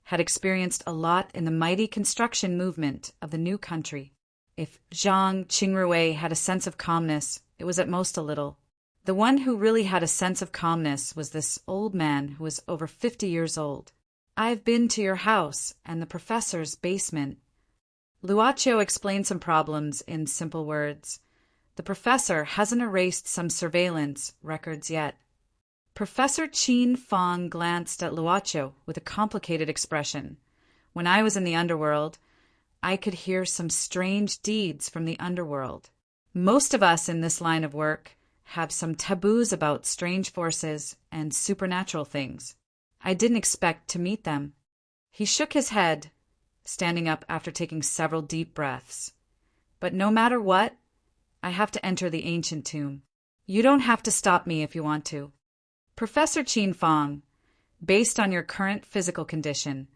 Speaker 1: had experienced a lot in the mighty construction movement of the new country. If Zhang Qingrui had a sense of calmness, it was at most a little. The one who really had a sense of calmness was this old man who was over 50 years old. I've been to your house and the professor's basement. Luoqiu explained some problems in simple words. The professor hasn't erased some surveillance records yet. Professor Qin Fang glanced at Luoqiu with a complicated expression. When I was in the underworld, I could hear some strange deeds from the underworld. Most of us in this line of work have some taboos about strange forces and supernatural things. I didn't expect to meet them. He shook his head, standing up after taking several deep breaths. But no matter what, I have to enter the ancient tomb. You don't have to stop me if you want to. Professor Qin Fang, based on your current physical condition,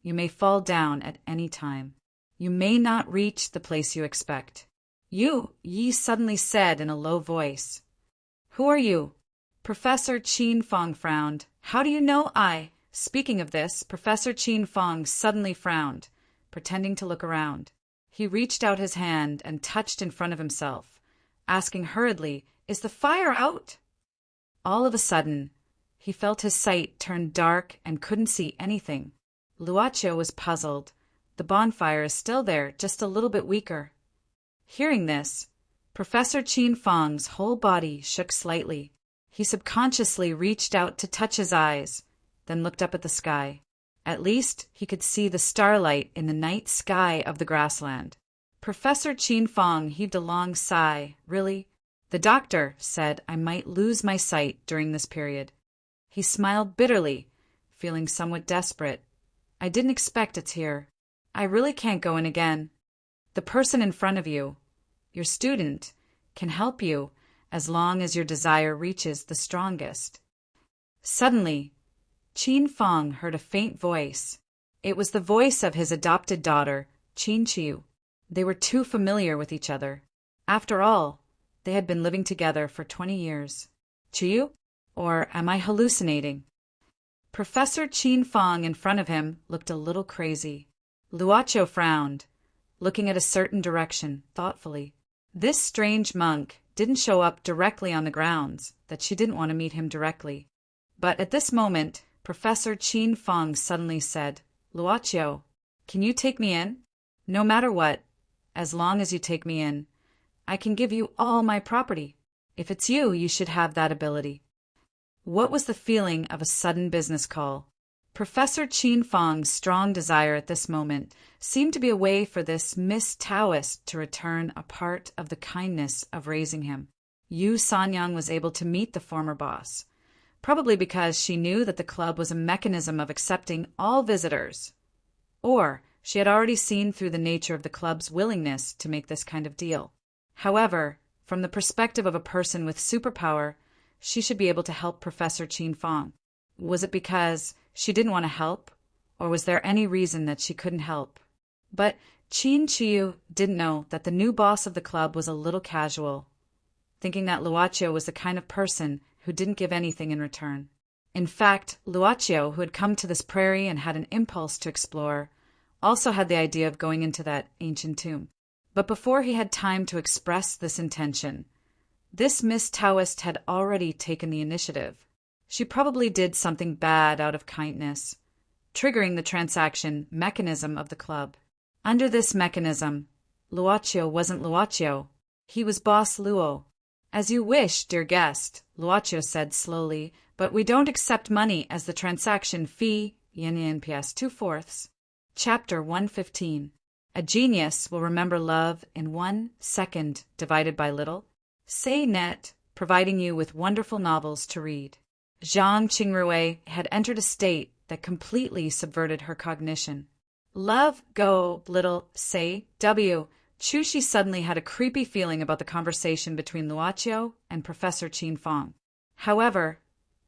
Speaker 1: you may fall down at any time. You may not reach the place you expect. Yi suddenly said in a low voice. Who are you? Professor Qin Fong frowned. How do you know I? Speaking of this, Professor Qin Fong suddenly frowned, pretending to look around. He reached out his hand and touched in front of himself, asking hurriedly, Is the fire out? All of a sudden, he felt his sight turn dark and couldn't see anything. Luocio was puzzled. The bonfire is still there, just a little bit weaker. Hearing this, Professor Qin Fong's whole body shook slightly. He subconsciously reached out to touch his eyes, then looked up at the sky. At least he could see the starlight in the night sky of the grassland. Professor Qin Fong heaved a long sigh. Really? The doctor said I might lose my sight during this period. He smiled bitterly, feeling somewhat desperate. I didn't expect it here. I really can't go in again. The person in front of you, your student, can help you as long as your desire reaches the strongest. Suddenly, Qin Fong heard a faint voice. It was the voice of his adopted daughter, Qin Chiu. They were too familiar with each other. After all, they had been living together for 20 years. Chiu? Or am I hallucinating? Professor Qin Fong in front of him looked a little crazy. Luocio frowned, looking at a certain direction thoughtfully. This strange monk didn't show up directly on the grounds that she didn't want to meet him directly. But at this moment, Professor Qin Fong suddenly said, Luocio, can you take me in? No matter what, as long as you take me in, I can give you all my property. If it's you, you should have that ability. What was the feeling of a sudden business call? Professor Qin Fong's strong desire at this moment seemed to be a way for this Miss Taoist to return a part of the kindness of raising him. Yu Sanyang was able to meet the former boss, probably because she knew that the club was a mechanism of accepting all visitors. Or she had already seen through the nature of the club's willingness to make this kind of deal. However, from the perspective of a person with superpower, she should be able to help Professor Qin Fong. Was it because she didn't want to help, or was there any reason that she couldn't help? But Qin Chiu didn't know that the new boss of the club was a little casual, thinking that Luocio was the kind of person who didn't give anything in return. In fact, Luocio, who had come to this prairie and had an impulse to explore, also had the idea of going into that ancient tomb. But before he had time to express this intention, this Miss Taoist had already taken the initiative. She probably did something bad out of kindness, triggering the transaction mechanism of the club. Under this mechanism, Luocio wasn't Luocio. He was Boss Luo. As you wish, dear guest, Luocio said slowly, but we don't accept money as the transaction fee, yin PS 2/4. Chapter 115. A genius will remember love in 1 second divided by little. Say net, providing you with wonderful novels to read. Zhang Qingrui had entered a state that completely subverted her cognition. Love, go, little, say, W. Chushi suddenly had a creepy feeling about the conversation between Luocio and Professor Qin Fong. However,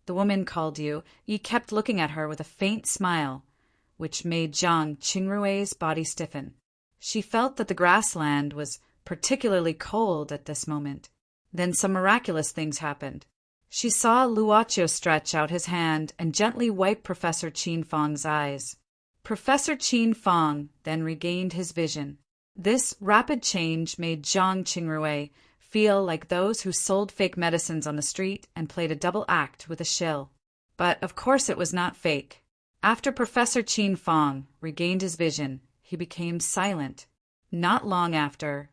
Speaker 1: the woman called you, Yi kept looking at her with a faint smile, which made Zhang Qingrui's body stiffen. She felt that the grassland was particularly cold at this moment. Then some miraculous things happened. She saw Luocio stretch out his hand and gently wipe Professor Qin Fong's eyes. Professor Qin Fong then regained his vision. This rapid change made Zhang Qingrui feel like those who sold fake medicines on the street and played a double act with a shill. But of course it was not fake. After Professor Qin Fong regained his vision, he became silent. Not long after,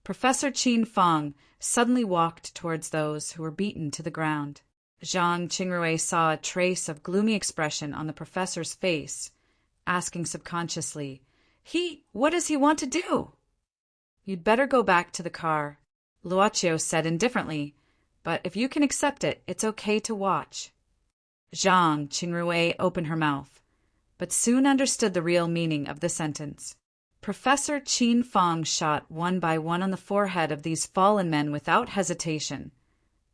Speaker 1: Professor Qin Fong suddenly walked towards those who were beaten to the ground. Zhang Qingrui saw a trace of gloomy expression on the professor's face, asking subconsciously, what does he want to do? You'd better go back to the car, Luocio said indifferently, but if you can accept it, it's okay to watch. Zhang Qingrui opened her mouth, but soon understood the real meaning of the sentence. Professor Qin Fong shot one by one on the forehead of these fallen men without hesitation.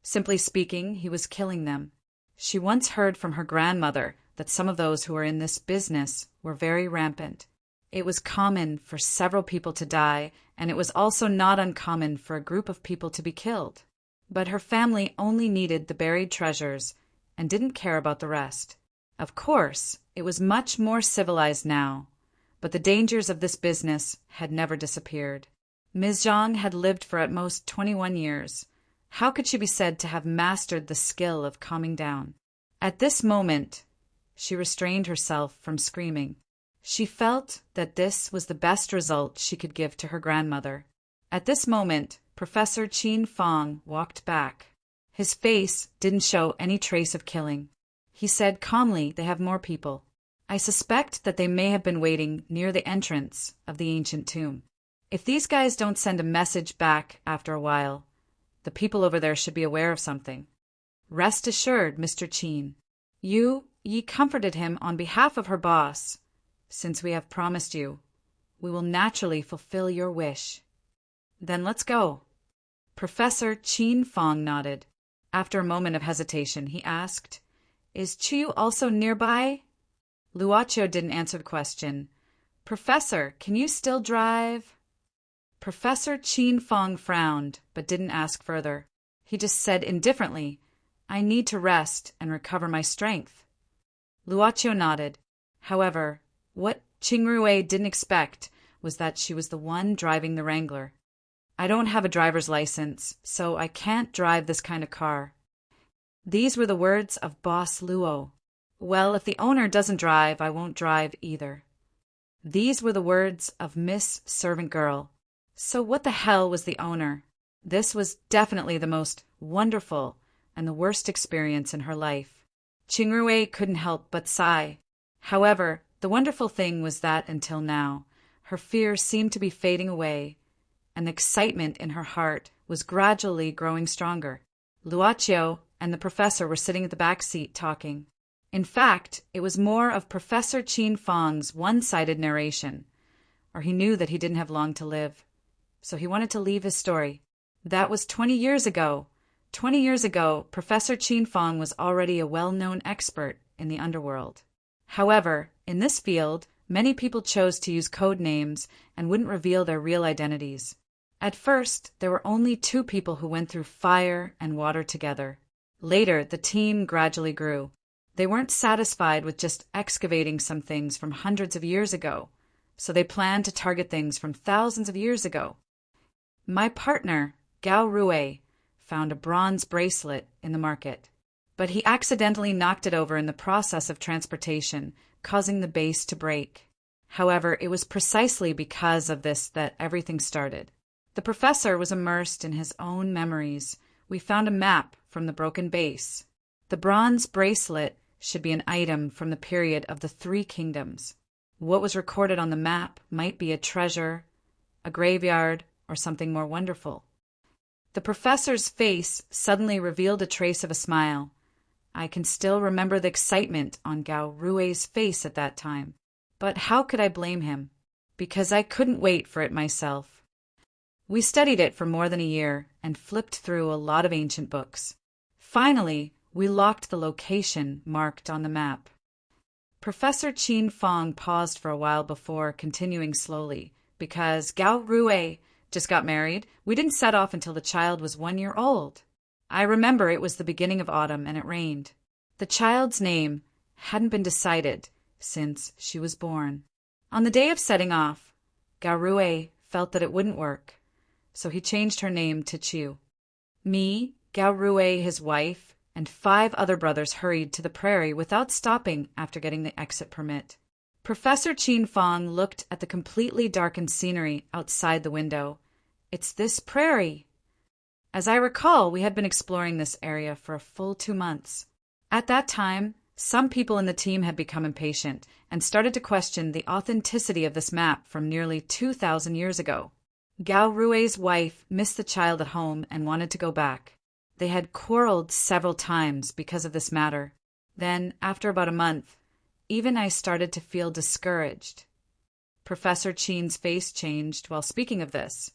Speaker 1: Simply speaking, he was killing them. She once heard from her grandmother that some of those who were in this business were very rampant. It was common for several people to die, and it was also not uncommon for a group of people to be killed. But her family only needed the buried treasures and didn't care about the rest. Of course, it was much more civilized now, but the dangers of this business had never disappeared. Ms. Zhang had lived for at most 21 years. How could she be said to have mastered the skill of calming down? At this moment, she restrained herself from screaming. She felt that this was the best result she could give to her grandmother. At this moment, Professor Qin Fong walked back. His face didn't show any trace of killing. He said calmly, "They have more people. I suspect that they may have been waiting near the entrance of the ancient tomb. If these guys don't send a message back after a while, the people over there should be aware of something. Rest assured, Mr. Qin. Ye comforted him on behalf of her boss. Since we have promised you, we will naturally fulfill your wish. Then let's go." Professor Qin Fong nodded. After a moment of hesitation, he asked, "Is Chiu also nearby?" Luocho didn't answer the question. "Professor, can you still drive?" Professor Qin Fong frowned, but didn't ask further. He just said indifferently, "I need to rest and recover my strength." Luocho nodded. However, what Qingrui didn't expect was that she was the one driving the Wrangler. "I don't have a driver's license, so I can't drive this kind of car." These were the words of Boss Luo. "Well, if the owner doesn't drive, I won't drive either." These were the words of Miss Servant Girl. So what the hell was the owner? This was definitely the most wonderful and the worst experience in her life. Qingrui couldn't help but sigh. However, the wonderful thing was that until now, her fear seemed to be fading away, and the excitement in her heart was gradually growing stronger. Luocho and the professor were sitting at the back seat talking. In fact, it was more of Professor Qin Fong's one-sided narration, or he knew that he didn't have long to live. So he wanted to leave his story. That was 20 years ago. 20 years ago, Professor Qin Fong was already a well-known expert in the underworld. However, in this field, many people chose to use code names and wouldn't reveal their real identities. At first, there were only 2 people who went through fire and water together. Later, the team gradually grew. They weren't satisfied with just excavating some things from hundreds of years ago, so they planned to target things from thousands of years ago. My partner, Gao Rue, found a bronze bracelet in the market, but he accidentally knocked it over in the process of transportation, causing the base to break. However, it was precisely because of this that everything started. The professor was immersed in his own memories. We found a map from the broken base. The bronze bracelet should be an item from the period of the 3 kingdoms. What was recorded on the map might be a treasure, a graveyard, or something more wonderful. The professor's face suddenly revealed a trace of a smile. I can still remember the excitement on Gao Rue's face at that time. But how could I blame him? Because I couldn't wait for it myself. We studied it for more than a year and flipped through a lot of ancient books. Finally, we locked the location marked on the map. Professor Qin Fong paused for a while before continuing slowly. Because Gao Rue just got married, we didn't set off until the child was 1 year old. I remember it was the beginning of autumn and it rained. The child's name hadn't been decided since she was born. On the day of setting off, Gao Rue felt that it wouldn't work, so he changed her name to Chiu. Me, Gao Rue, his wife, and 5 other brothers hurried to the prairie without stopping after getting the exit permit. Professor Qin Fong looked at the completely darkened scenery outside the window. It's this prairie. As I recall, we had been exploring this area for a full 2 months. At that time, some people in the team had become impatient and started to question the authenticity of this map from nearly 2,000 years ago. Gao Rue's wife missed the child at home and wanted to go back. They had quarreled several times because of this matter. Then, after about a month, even I started to feel discouraged. Professor Qin's face changed while speaking of this.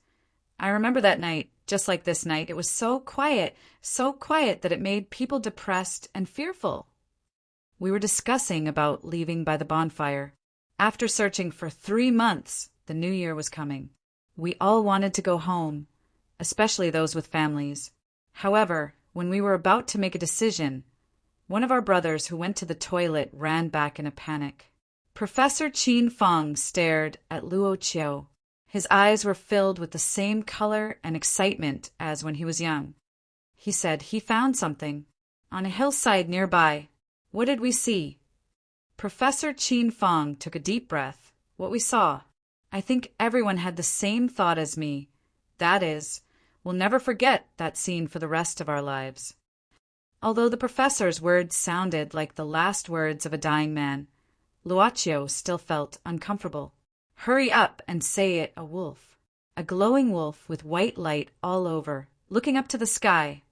Speaker 1: I remember that night, just like this night, it was so quiet that it made people depressed and fearful. We were discussing about leaving by the bonfire. After searching for 3 months, the new year was coming. We all wanted to go home, especially those with families. However, when we were about to make a decision, one of our brothers who went to the toilet ran back in a panic. Professor Qin Feng stared at Luo Qiu. His eyes were filled with the same color and excitement as when he was young. He said he found something. On a hillside nearby. What did we see? Professor Qin Feng took a deep breath. What we saw. I think everyone had the same thought as me. That is, we'll never forget that scene for the rest of our lives. Although the professor's words sounded like the last words of a dying man, Luoqiu still felt uncomfortable. Hurry up and say it, a wolf. A glowing wolf with white light all over, looking up to the sky.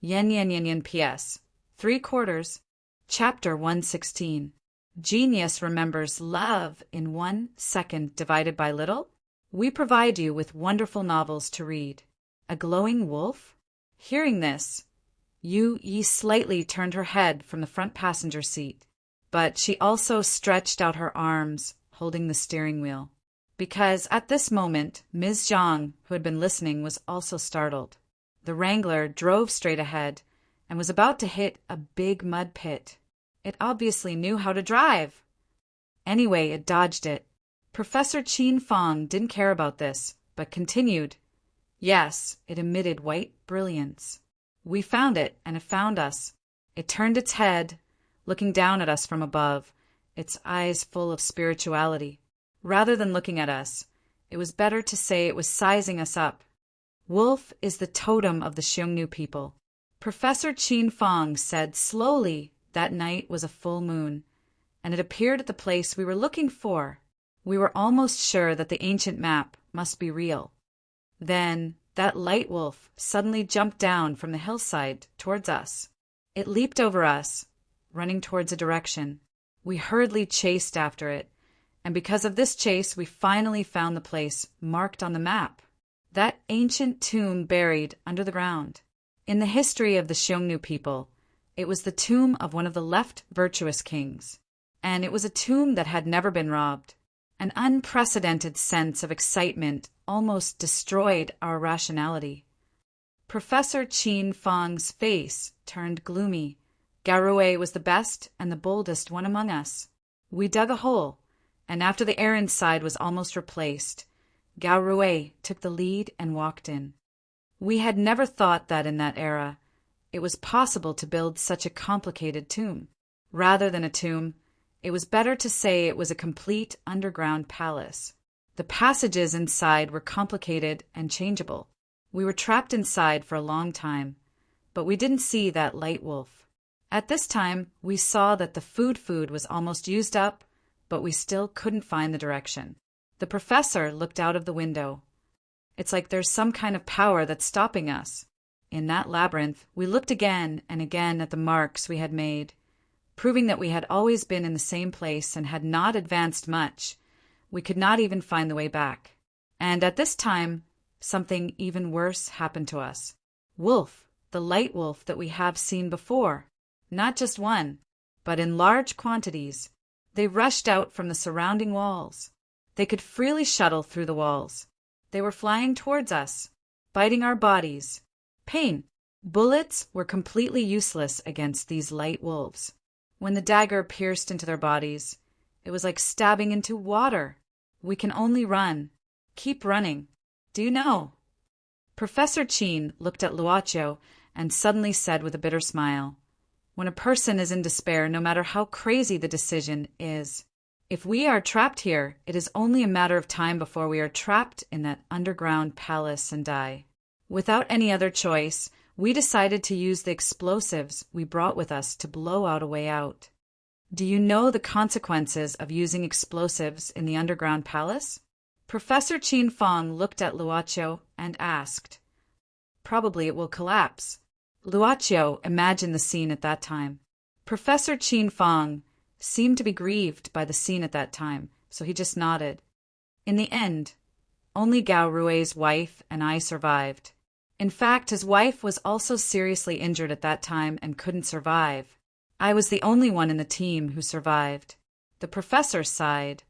Speaker 1: Yen yen yen yen P.S. 3/4. Chapter 116. Genius remembers love in 1 second divided by little? We provide you with wonderful novels to read. A glowing wolf? Hearing this, Yi slightly turned her head from the front passenger seat, but she also stretched out her arms, holding the steering wheel. Because at this moment, Ms. Zhang, who had been listening, was also startled. The Wrangler drove straight ahead and was about to hit a big mud pit. It obviously knew how to drive. Anyway, it dodged it. Professor Qin Feng didn't care about this, but continued. Yes, it emitted white brilliance. We found it, and it found us. It turned its head, looking down at us from above, its eyes full of spirituality. Rather than looking at us, it was better to say it was sizing us up. Wolf is the totem of the Xiongnu people. Professor Qin Feng said slowly that night was a full moon, and it appeared at the place we were looking for. We were almost sure that the ancient map must be real. Then that light wolf suddenly jumped down from the hillside towards us. It leaped over us, running towards a direction. We hurriedly chased after it, and because of this chase we finally found the place marked on the map. That ancient tomb buried under the ground. In the history of the Xiongnu people, it was the tomb of one of the left virtuous kings, and it was a tomb that had never been robbed. An unprecedented sense of excitement almost destroyed our rationality. Professor Qin Feng's face turned gloomy. Garouet was the best and the boldest one among us. We dug a hole, and after the air inside was almost replaced, Garouet took the lead and walked in. We had never thought that in that era it was possible to build such a complicated tomb. Rather than a tomb, it was better to say it was a complete underground palace. The passages inside were complicated and changeable. We were trapped inside for a long time, but we didn't see that light wolf. At this time, we saw that the food was almost used up, but we still couldn't find the direction. The professor looked out of the window. It's like there's some kind of power that's stopping us. In that labyrinth, we looked again and again at the marks we had made, proving that we had always been in the same place and had not advanced much. We could not even find the way back. And at this time, something even worse happened to us. Wolf, the light wolf that we have seen before. Not just one, but in large quantities. They rushed out from the surrounding walls. They could freely shuttle through the walls. They were flying towards us, biting our bodies. Pain. Bullets were completely useless against these light wolves. When the dagger pierced into their bodies, it was like stabbing into water. We can only run. Keep running. Do you know? Professor Qin looked at Luoqiu and suddenly said with a bitter smile, when a person is in despair, no matter how crazy the decision is, if we are trapped here, it is only a matter of time before we are trapped in that underground palace and die. Without any other choice, we decided to use the explosives we brought with us to blow out a way out. Do you know the consequences of using explosives in the underground palace? Professor Qin Feng looked at Luoqiu and asked. Probably it will collapse. Luoqiu imagined the scene at that time. Professor Qin Feng seemed to be grieved by the scene at that time, so he just nodded. In the end, only Gao Rui's wife and I survived. In fact, his wife was also seriously injured at that time and couldn't survive. I was the only one in the team who survived. The professor sighed.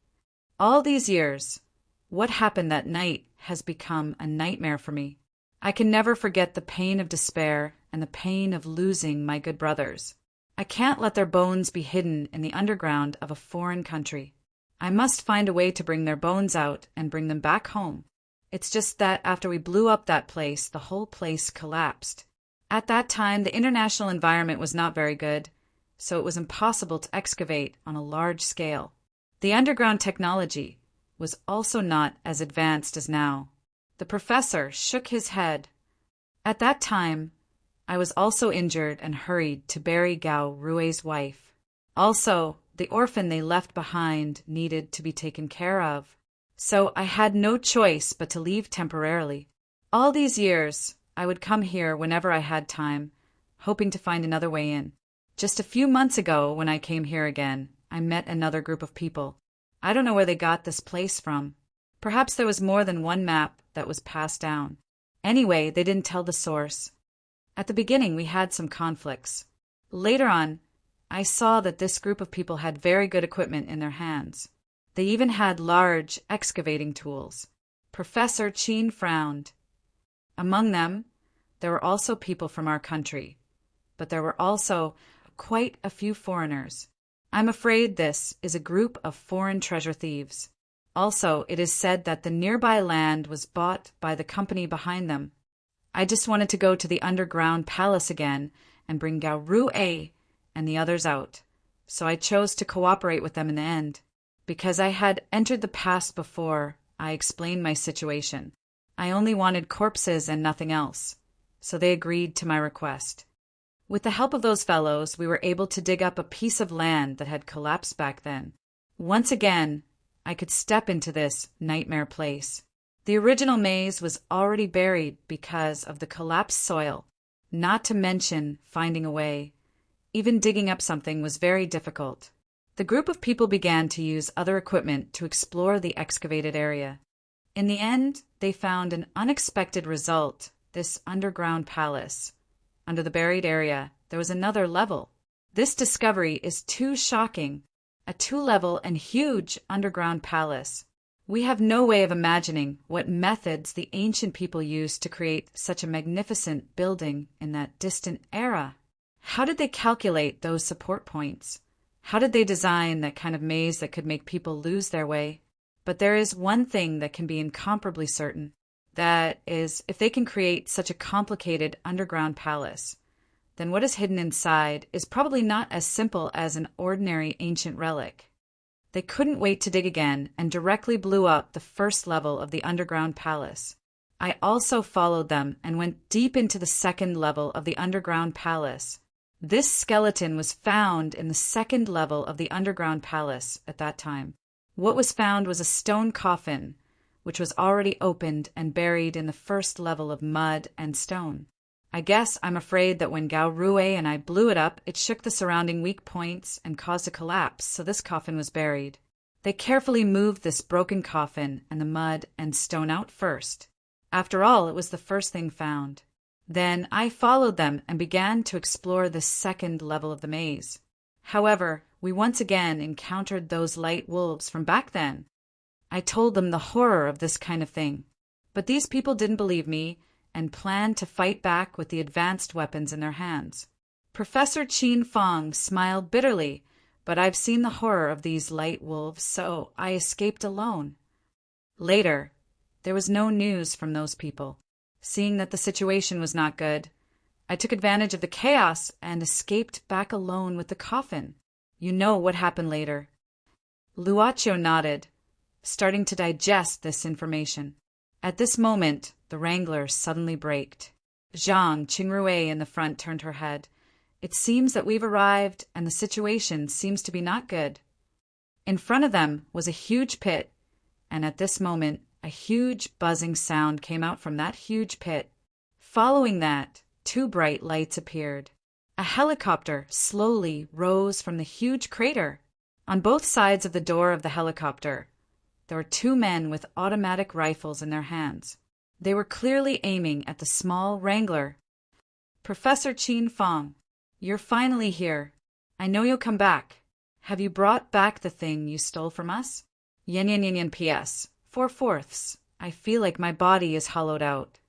Speaker 1: All these years, what happened that night has become a nightmare for me. I can never forget the pain of despair and the pain of losing my good brothers. I can't let their bones be hidden in the underground of a foreign country. I must find a way to bring their bones out and bring them back home. It's just that after we blew up that place, the whole place collapsed. At that time, the international environment was not very good, so it was impossible to excavate on a large scale. The underground technology was also not as advanced as now. The professor shook his head. At that time, I was also injured and hurried to bury Gao Rui's wife. Also, the orphan they left behind needed to be taken care of. So I had no choice but to leave temporarily. All these years, I would come here whenever I had time, hoping to find another way in. Just a few months ago, when I came here again, I met another group of people. I don't know where they got this place from. Perhaps there was more than one map that was passed down. Anyway, they didn't tell the source. At the beginning, we had some conflicts. Later on, I saw that this group of people had very good equipment in their hands. They even had large excavating tools. Professor Chin frowned. Among them, there were also people from our country, but there were also quite a few foreigners. I'm afraid this is a group of foreign treasure thieves. Also, it is said that the nearby land was bought by the company behind them. I just wanted to go to the underground palace again and bring Gao Rui and the others out, so I chose to cooperate with them in the end. Because I had entered the past before, I explained my situation. I only wanted corpses and nothing else, so they agreed to my request. With the help of those fellows, we were able to dig up a piece of land that had collapsed back then. Once again, I could step into this nightmare place. The original maze was already buried because of the collapsed soil, not to mention finding a way. Even digging up something was very difficult. The group of people began to use other equipment to explore the excavated area. In the end, they found an unexpected result, this underground palace. Under the buried area, there was another level. This discovery is too shocking. A 2-level and huge underground palace. We have no way of imagining what methods the ancient people used to create such a magnificent building in that distant era. How did they calculate those support points? How did they design that kind of maze that could make people lose their way? But there is one thing that can be incomparably certain. That is, if they can create such a complicated underground palace, then what is hidden inside is probably not as simple as an ordinary ancient relic. They couldn't wait to dig again and directly blew up the first level of the underground palace. I also followed them and went deep into the second level of the underground palace. This skeleton was found in the second level of the underground palace at that time. What was found was a stone coffin, which was already opened and buried in the first level of mud and stone. I guess I'm afraid that when Gao Rui and I blew it up, it shook the surrounding weak points and caused a collapse, so this coffin was buried. They carefully moved this broken coffin and the mud and stone out first. After all, it was the first thing found. Then I followed them and began to explore the second level of the maze. However, we once again encountered those light wolves from back then. I told them the horror of this kind of thing, but these people didn't believe me and planned to fight back with the advanced weapons in their hands. Professor Chin Fong smiled bitterly, but I've seen the horror of these light wolves, so I escaped alone. Later, there was no news from those people. Seeing that the situation was not good, I took advantage of the chaos and escaped back alone with the coffin. You know what happened later. Luocho nodded, starting to digest this information. At this moment, the wrangler suddenly braked. Zhang Qingrui in the front turned her head. It seems that we've arrived, and the situation seems to be not good. In front of them was a huge pit, and at this moment, a huge buzzing sound came out from that huge pit. Following that, 2 bright lights appeared. A helicopter slowly rose from the huge crater. On both sides of the door of the helicopter, there were 2 men with automatic rifles in their hands. They were clearly aiming at the small wrangler. Professor Chin Fong, you're finally here. I know you'll come back. Have you brought back the thing you stole from us? Yen P.S. 4/4. I feel like my body is hollowed out.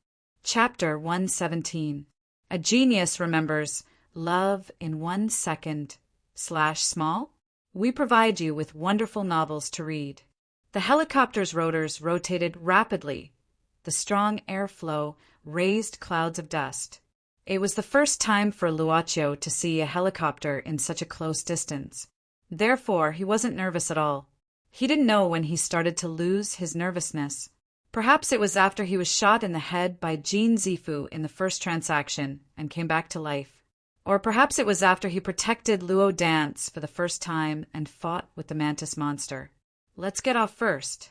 Speaker 1: Chapter 117. A Genius Remembers Love in 1 Second / Small. We provide you with wonderful novels to read. The helicopter's rotors rotated rapidly. The strong airflow raised clouds of dust. It was the first time for Luaccio to see a helicopter in such a close distance. Therefore, he wasn't nervous at all. He didn't know when he started to lose his nervousness. Perhaps it was after he was shot in the head by Jean Zifu in the first transaction and came back to life. Or perhaps it was after he protected Luo Dance for the first time and fought with the mantis monster. Let's get off first.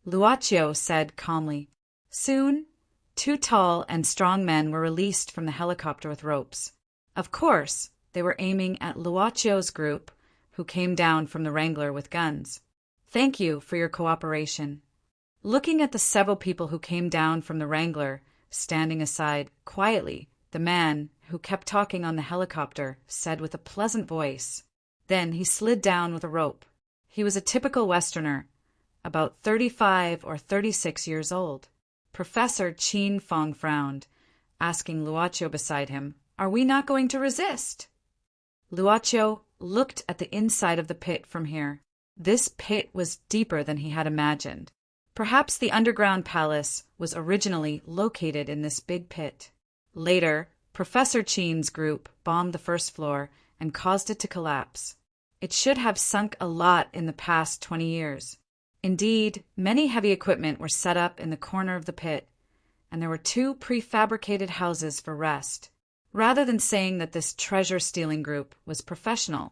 Speaker 1: Luaccio said calmly. Soon, 2 tall and strong men were released from the helicopter with ropes. Of course, they were aiming at Luaccio's group, who came down from the Wrangler with guns. Thank you for your cooperation. Looking at the several people who came down from the Wrangler, standing aside quietly, the man, who kept talking on the helicopter, said with a pleasant voice. Then he slid down with a rope. He was a typical Westerner, about 35 or 36 years old. Professor Qin Fong frowned, asking Luaccio beside him, Are we not going to resist? Luaccio looked at the inside of the pit from here. This pit was deeper than he had imagined. Perhaps the underground palace was originally located in this big pit. Later, Professor Qin's group bombed the first floor and caused it to collapse. It should have sunk a lot in the past 20 years. Indeed, many heavy equipment were set up in the corner of the pit, and there were 2 prefabricated houses for rest. Rather than saying that this treasure-stealing group was professional,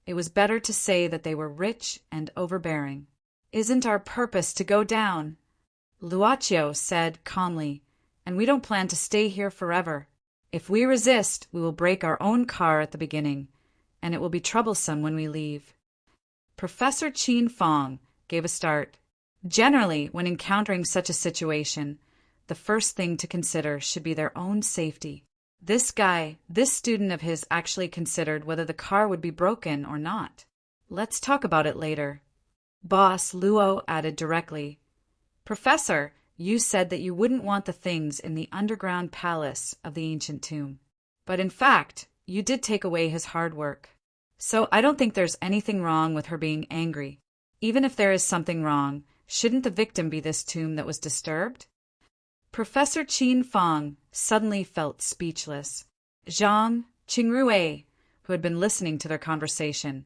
Speaker 1: it was better to say that they were rich and overbearing. Isn't our purpose to go down? Luaccio said calmly, and we don't plan to stay here forever. If we resist, we will break our own car at the beginning, and it will be troublesome when we leave. Professor Qin Fong gave a start. Generally, when encountering such a situation, the first thing to consider should be their own safety. This student of his actually considered whether the car would be broken or not. Let's talk about it later. Boss Luo added directly, Professor, you said that you wouldn't want the things in the underground palace of the ancient tomb. But in fact, you did take away his hard work. So I don't think there's anything wrong with her being angry. Even if there is something wrong, shouldn't the victim be this tomb that was disturbed? Professor Qin Fong suddenly felt speechless. Zhang Qingrue, who had been listening to their conversation,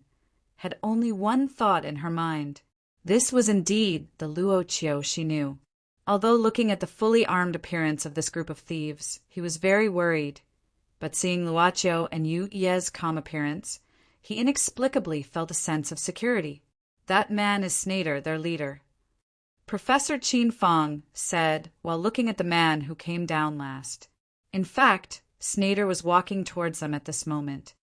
Speaker 1: had only one thought in her mind. This was indeed the Luoccio she knew. Although looking at the fully armed appearance of this group of thieves, he was very worried. But seeing Luoccio and Yu Ye's calm appearance, he inexplicably felt a sense of security. That man is Snyder, their leader. Professor Qin Fong said while looking at the man who came down last. In fact, Snyder was walking towards them at this moment.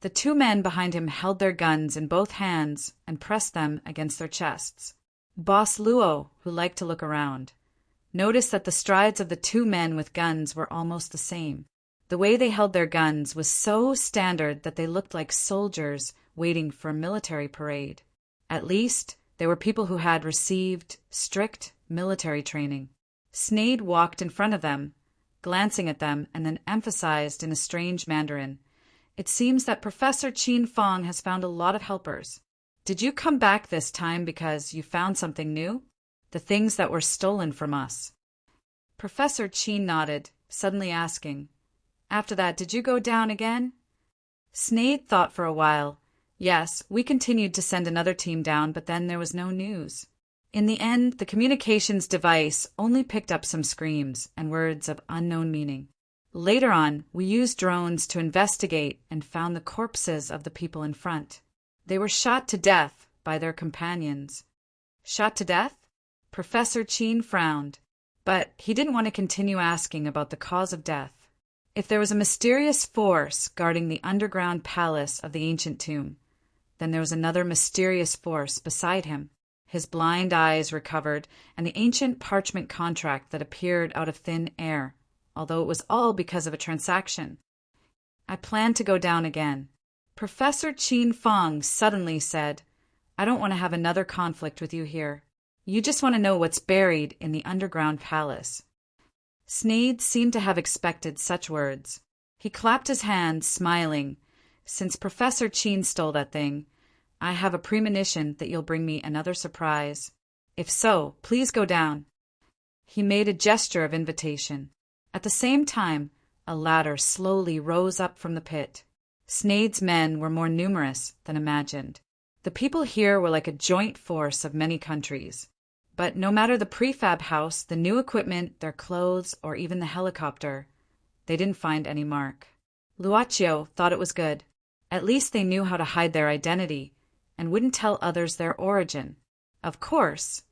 Speaker 1: The 2 men behind him held their guns in both hands and pressed them against their chests. Boss Luo, who liked to look around, noticed that the strides of the 2 men with guns were almost the same. The way they held their guns was so standard that they looked like soldiers waiting for a military parade. At least, they were people who had received strict military training. Snyder walked in front of them, glancing at them, and then emphasized in a strange Mandarin, It seems that Professor Qin Fong has found a lot of helpers. Did you come back this time because you found something new? The things that were stolen from us. Professor Qin nodded, suddenly asking, After that, did you go down again? Snyder thought for a while. Yes, we continued to send another team down, but then there was no news. In the end, the communications device only picked up some screams and words of unknown meaning. Later on, we used drones to investigate and found the corpses of the people in front. They were shot to death by their companions. Shot to death? Professor Qin frowned, but he didn't want to continue asking about the cause of death. If there was a mysterious force guarding the underground palace of the ancient tomb, then there was another mysterious force beside him. His blind eyes recovered, and the ancient parchment contract that appeared out of thin air, although it was all because of a transaction. I plan to go down again. Professor Qin Fong suddenly said, I don't want to have another conflict with you here. You just want to know what's buried in the underground palace. Sneyd seemed to have expected such words. He clapped his hands, smiling. Since Professor Cheen stole that thing, I have a premonition that you'll bring me another surprise. If so, please go down. He made a gesture of invitation. At the same time, a ladder slowly rose up from the pit. Sneyd's men were more numerous than imagined. The people here were like a joint force of many countries. But no matter the prefab house, the new equipment, their clothes, or even the helicopter, they didn't find any mark. Luaccio thought it was good. At least they knew how to hide their identity and wouldn't tell others their origin. Of course,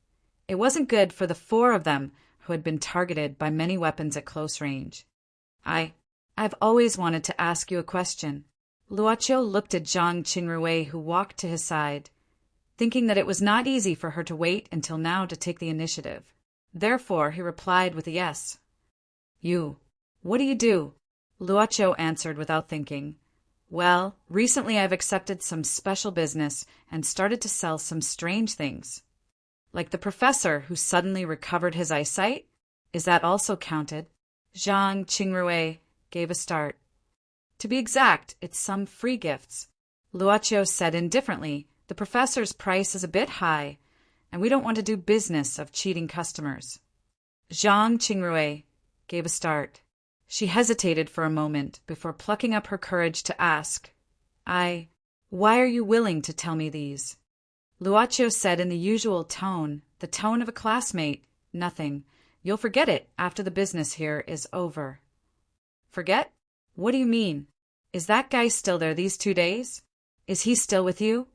Speaker 1: it wasn't good for the 4 of them who had been targeted by many weapons at close range. I've always wanted to ask you a question. Luaccio looked at Zhang Qingrui, who walked to his side, thinking that it was not easy for her to wait until now to take the initiative. Therefore, he replied with a yes. What do you do? Luaccio answered without thinking. Well, recently I've accepted some special business and started to sell some strange things. Like the professor who suddenly recovered his eyesight? Is that also counted? Zhang Qingrui gave a start. To be exact, it's some free gifts. Luaccio said indifferently, the professor's price is a bit high, and we don't want to do business of cheating customers. Zhang Qingrui gave a start. She hesitated for a moment before plucking up her courage to ask, why are you willing to tell me these? Luaccio said in the usual tone, the tone of a classmate, nothing. You'll forget it after the business here is over. Forget? What do you mean? Is that guy still there these 2 days? Is he still with you?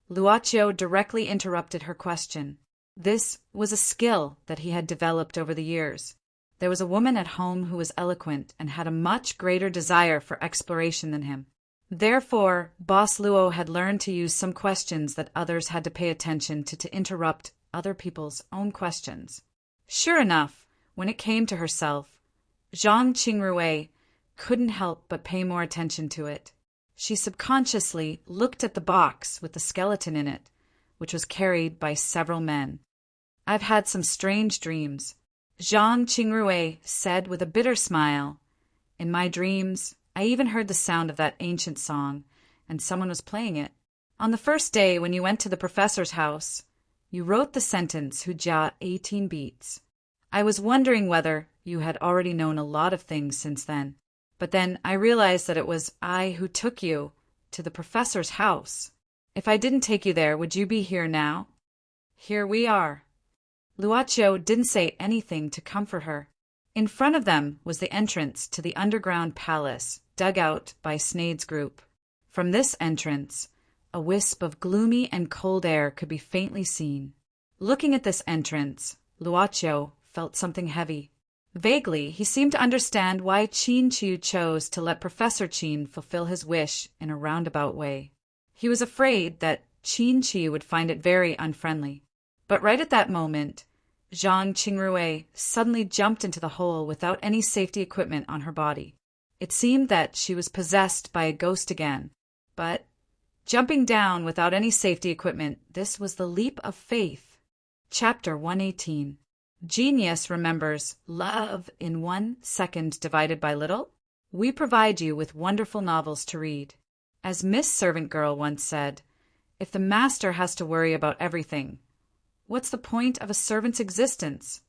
Speaker 1: Luaccio directly interrupted her question. This was a skill that he had developed over the years. There was a woman at home who was eloquent and had a much greater desire for exploration than him. Therefore, Boss Luo had learned to use some questions that others had to pay attention to interrupt other people's own questions. Sure enough, when it came to herself, Zhang Qingrui couldn't help but pay more attention to it. She subconsciously looked at the box with the skeleton in it, which was carried by several men. I've had some strange dreams, Zhang Qingrui said with a bitter smile. In my dreams, I even heard the sound of that ancient song, and someone was playing it. On the first day when you went to the professor's house, you wrote the sentence Hujia 18 beats. I was wondering whether you had already known a lot of things since then. But then I realized that it was I who took you to the professor's house. If I didn't take you there, would you be here now? Here we are. Luaccio didn't say anything to comfort her. In front of them was the entrance to the underground palace, dug out by Sneyd's group. From this entrance, a wisp of gloomy and cold air could be faintly seen. Looking at this entrance, Luaccio felt something heavy. Vaguely, he seemed to understand why Qin Chu chose to let Professor Qin fulfill his wish in a roundabout way. He was afraid that Qin Chu would find it very unfriendly. But right at that moment, Zhang Qingrui suddenly jumped into the hole without any safety equipment on her body. It seemed that she was possessed by a ghost again. But jumping down without any safety equipment, this was the leap of faith. Chapter 118. Genius remembers love in 1 second divided by little. We provide you with wonderful novels to read. As Miss Servant Girl once said, if the master has to worry about everything, what's the point of a servant's existence?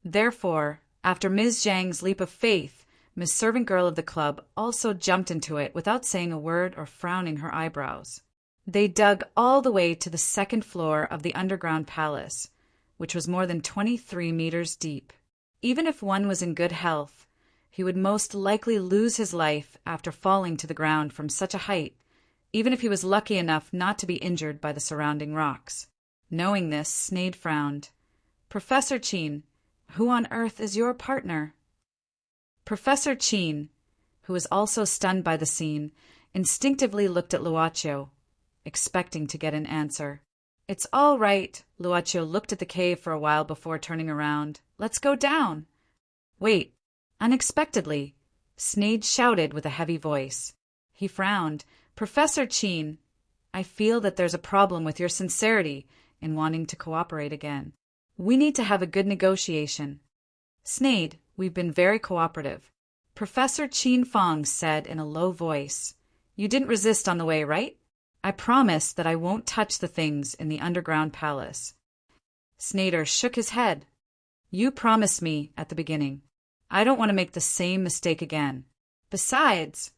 Speaker 1: Therefore, after Ms. Zhang's leap of faith, Miss Servant Girl of the club also jumped into it without saying a word or frowning her eyebrows. They dug all the way to the 2nd floor of the underground palace, which was more than 23 meters deep. Even if one was in good health, he would most likely lose his life after falling to the ground from such a height, even if he was lucky enough not to be injured by the surrounding rocks. Knowing this, Sneyd frowned. Professor Qin, who on earth is your partner? Professor Qin, who was also stunned by the scene, instinctively looked at Luaccio, expecting to get an answer. It's all right. Luaccio looked at the cave for a while before turning around. Let's go down. Wait. Unexpectedly, Sneyd shouted with a heavy voice. He frowned. Professor Qin, I feel that there's a problem with your sincerity in wanting to cooperate again. We need to have a good negotiation. Sneyd, We've been very cooperative. Professor Qin Fong said in a low voice. You didn't resist on the way, right? I promise that I won't touch the things in the underground palace. Snader shook his head. You promised me at the beginning. I don't want to make the same mistake again. Besides,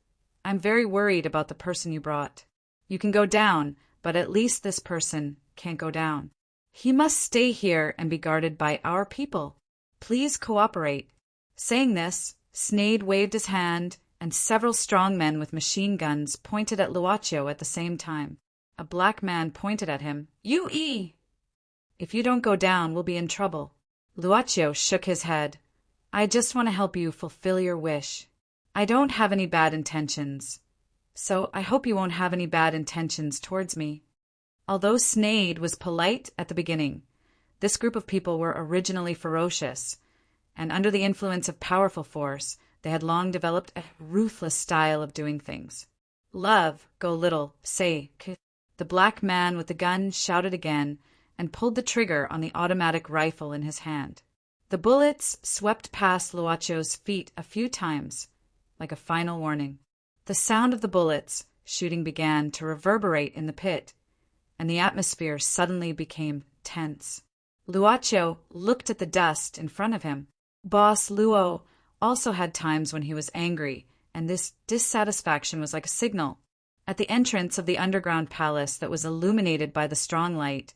Speaker 1: I'm very worried about the person you brought. You can go down, but at least this person can't go down. He must stay here and be guarded by our people. Please cooperate. Saying this, Snade waved his hand, and several strong men with machine guns pointed at Luaccio at the same time. A black man pointed at him. If you don't go down, we'll be in trouble. Luaccio shook his head. I just want to help you fulfill your wish. I don't have any bad intentions, so I hope you won't have any bad intentions towards me. Although Snade was polite at the beginning, this group of people were originally ferocious, and under the influence of powerful force, they had long developed a ruthless style of doing things. Love, go little, say. The black man with the gun shouted again and pulled the trigger on the automatic rifle in his hand. The bullets swept past Luaccio's feet a few times, like a final warning. The sound of the bullets shooting began to reverberate in the pit, and the atmosphere suddenly became tense. Luaccio looked at the dust in front of him. Boss Luo also had times when he was angry, and this dissatisfaction was like a signal. At the entrance of the underground palace that was illuminated by the strong light,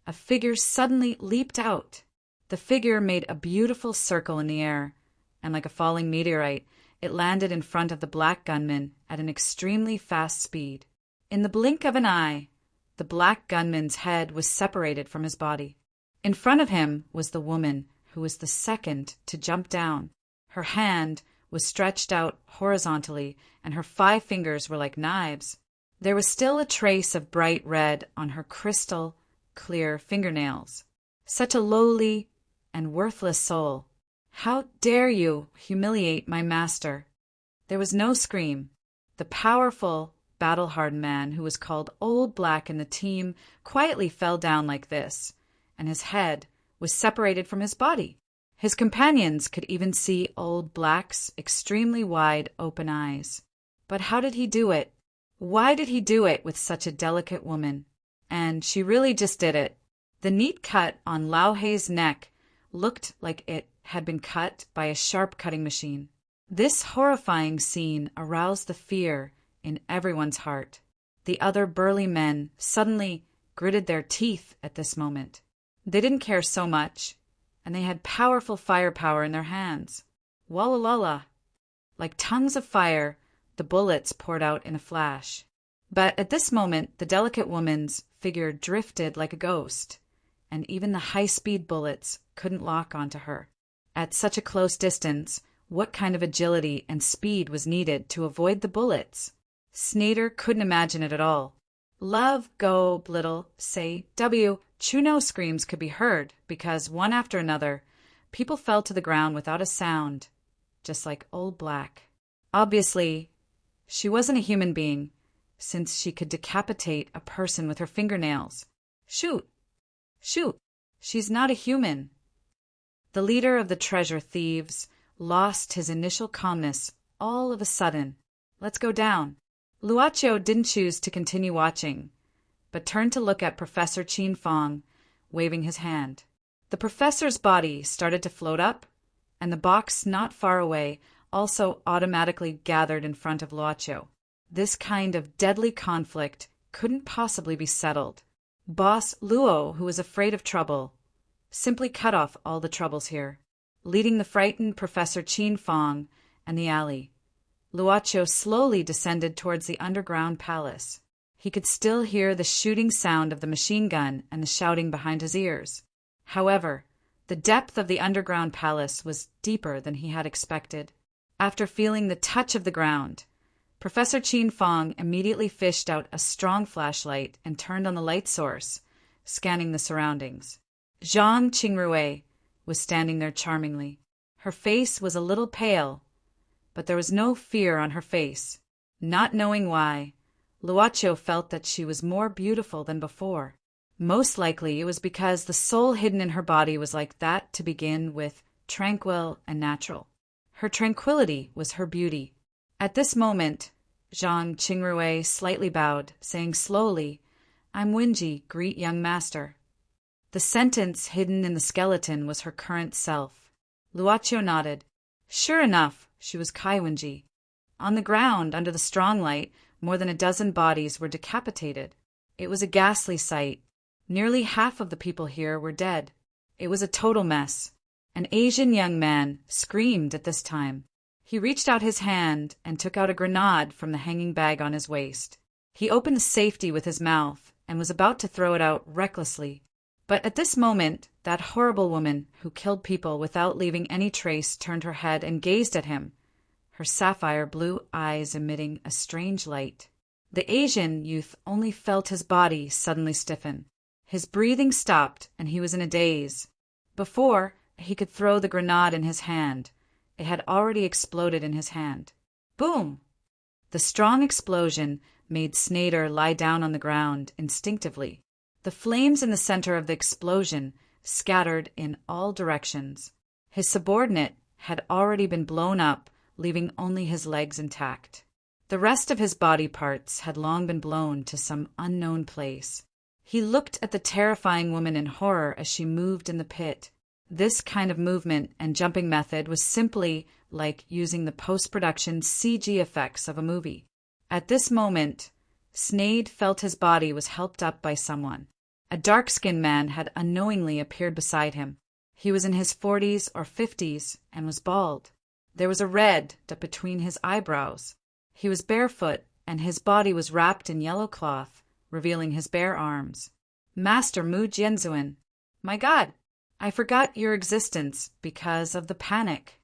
Speaker 1: a figure suddenly leaped out. The figure made a beautiful circle in the air, and like a falling meteorite, it landed in front of the black gunman at an extremely fast speed. In the blink of an eye, the black gunman's head was separated from his body. In front of him was the woman who was the second to jump down. Her hand was stretched out horizontally, and her 5 fingers were like knives. There was still a trace of bright red on her crystal clear fingernails. Such a lowly and worthless soul. How dare you humiliate my master? There was no scream. The powerful, battle-hardened man who was called Old Black in the team quietly fell down like this, and his head was separated from his body. His companions could even see Old Black's extremely wide open eyes. But how did he do it? Why did he do it with such a delicate woman? And she really just did it. The neat cut on Lao Hei's neck looked like it had been cut by a sharp cutting machine. This horrifying scene aroused the fear in everyone's heart. The other burly men suddenly gritted their teeth at this moment. They didn't care so much, and they had powerful firepower in their hands. Walla lalla! Like tongues of fire, the bullets poured out in a flash. But at this moment, the delicate woman's figure drifted like a ghost, and even the high-speed bullets couldn't lock onto her. At such a close distance, what kind of agility and speed was needed to avoid the bullets? Snader couldn't imagine it at all. Love, go, little, say, W. Chuno screams could be heard because, one after another, people fell to the ground without a sound, just like Old Black. Obviously, she wasn't a human being, since she could decapitate a person with her fingernails. Shoot! Shoot! She's not a human. The leader of the treasure thieves lost his initial calmness all of a sudden. Let's go down. Luaccio didn't choose to continue watching, but turned to look at Professor Qin Fong, waving his hand. The professor's body started to float up, and the box not far away also automatically gathered in front of Luaccio. This kind of deadly conflict couldn't possibly be settled. Boss Luo, who was afraid of trouble, simply cut off all the troubles here, leading the frightened Professor Qin Fong and the alley. Luaccio slowly descended towards the underground palace. He could still hear the shooting sound of the machine gun and the shouting behind his ears. However, the depth of the underground palace was deeper than he had expected. After feeling the touch of the ground, Professor Qin Fong immediately fished out a strong flashlight and turned on the light source, scanning the surroundings. Zhang Qingrui was standing there charmingly. Her face was a little pale, but there was no fear on her face. Not knowing why, Luaccio felt that she was more beautiful than before. Most likely it was because the soul hidden in her body was like that to begin with tranquil and natural. Her tranquility was her beauty. At this moment, Zhang Qingrui slightly bowed, saying slowly, "I'm Wenji, greet young master." The sentence hidden in the skeleton was her current self. Luoqiu nodded. Sure enough, she was Kai Wenji. On the ground, under the strong light, more than a dozen bodies were decapitated. It was a ghastly sight. Nearly half of the people here were dead. It was a total mess. An Asian young man screamed at this time. He reached out his hand and took out a grenade from the hanging bag on his waist. He opened the safety with his mouth and was about to throw it out recklessly. But at this moment, that horrible woman who killed people without leaving any trace turned her head and gazed at him, her sapphire blue eyes emitting a strange light. The Asian youth only felt his body suddenly stiffen. His breathing stopped and he was in a daze. Before he could throw the grenade in his hand, it had already exploded in his hand. Boom! The strong explosion made Snyder lie down on the ground instinctively. The flames in the center of the explosion scattered in all directions. His subordinate had already been blown up, leaving only his legs intact. The rest of his body parts had long been blown to some unknown place. He looked at the terrifying woman in horror as she moved in the pit. This kind of movement and jumping method was simply like using the post-production CG effects of a movie. At this moment, Snyder felt his body was helped up by someone. A dark-skinned man had unknowingly appeared beside him. He was in his 40s or 50s and was bald. There was a red between his eyebrows. He was barefoot and his body was wrapped in yellow cloth, revealing his bare arms. Master Mu Jianzuan. My God, I forgot your existence because of the panic.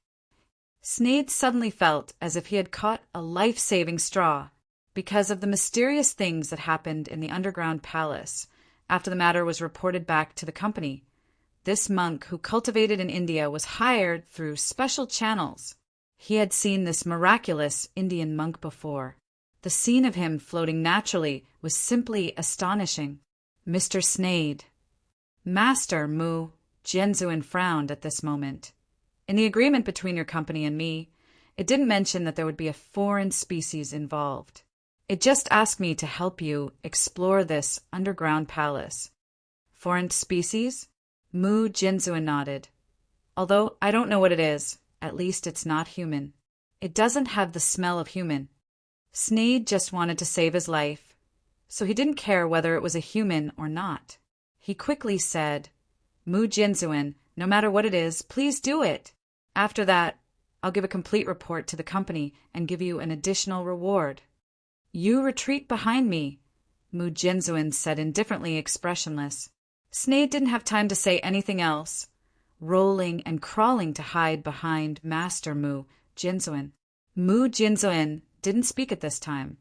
Speaker 1: Snyder suddenly felt as if he had caught a life-saving straw because of the mysterious things that happened in the underground palace after the matter was reported back to the company. This monk who cultivated in India was hired through special channels. He had seen this miraculous Indian monk before. The scene of him floating naturally was simply astonishing. Mr. Snyder. Master Mu Jianzuan frowned at this moment. In the agreement between your company and me, it didn't mention that there would be a foreign species involved. It just asked me to help you explore this underground palace. Foreign species? Mu Jianzuan nodded. Although I don't know what it is, at least it's not human. It doesn't have the smell of human. Snyder just wanted to save his life, so he didn't care whether it was a human or not. He quickly said, Mu Jianzuan, no matter what it is, please do it. After that, I'll give a complete report to the company and give you an additional reward. You retreat behind me, Mu Jianzuan said indifferently expressionless. Snyder didn't have time to say anything else, rolling and crawling to hide behind Master Mu Jianzuan. Mu Jianzuan didn't speak at this time,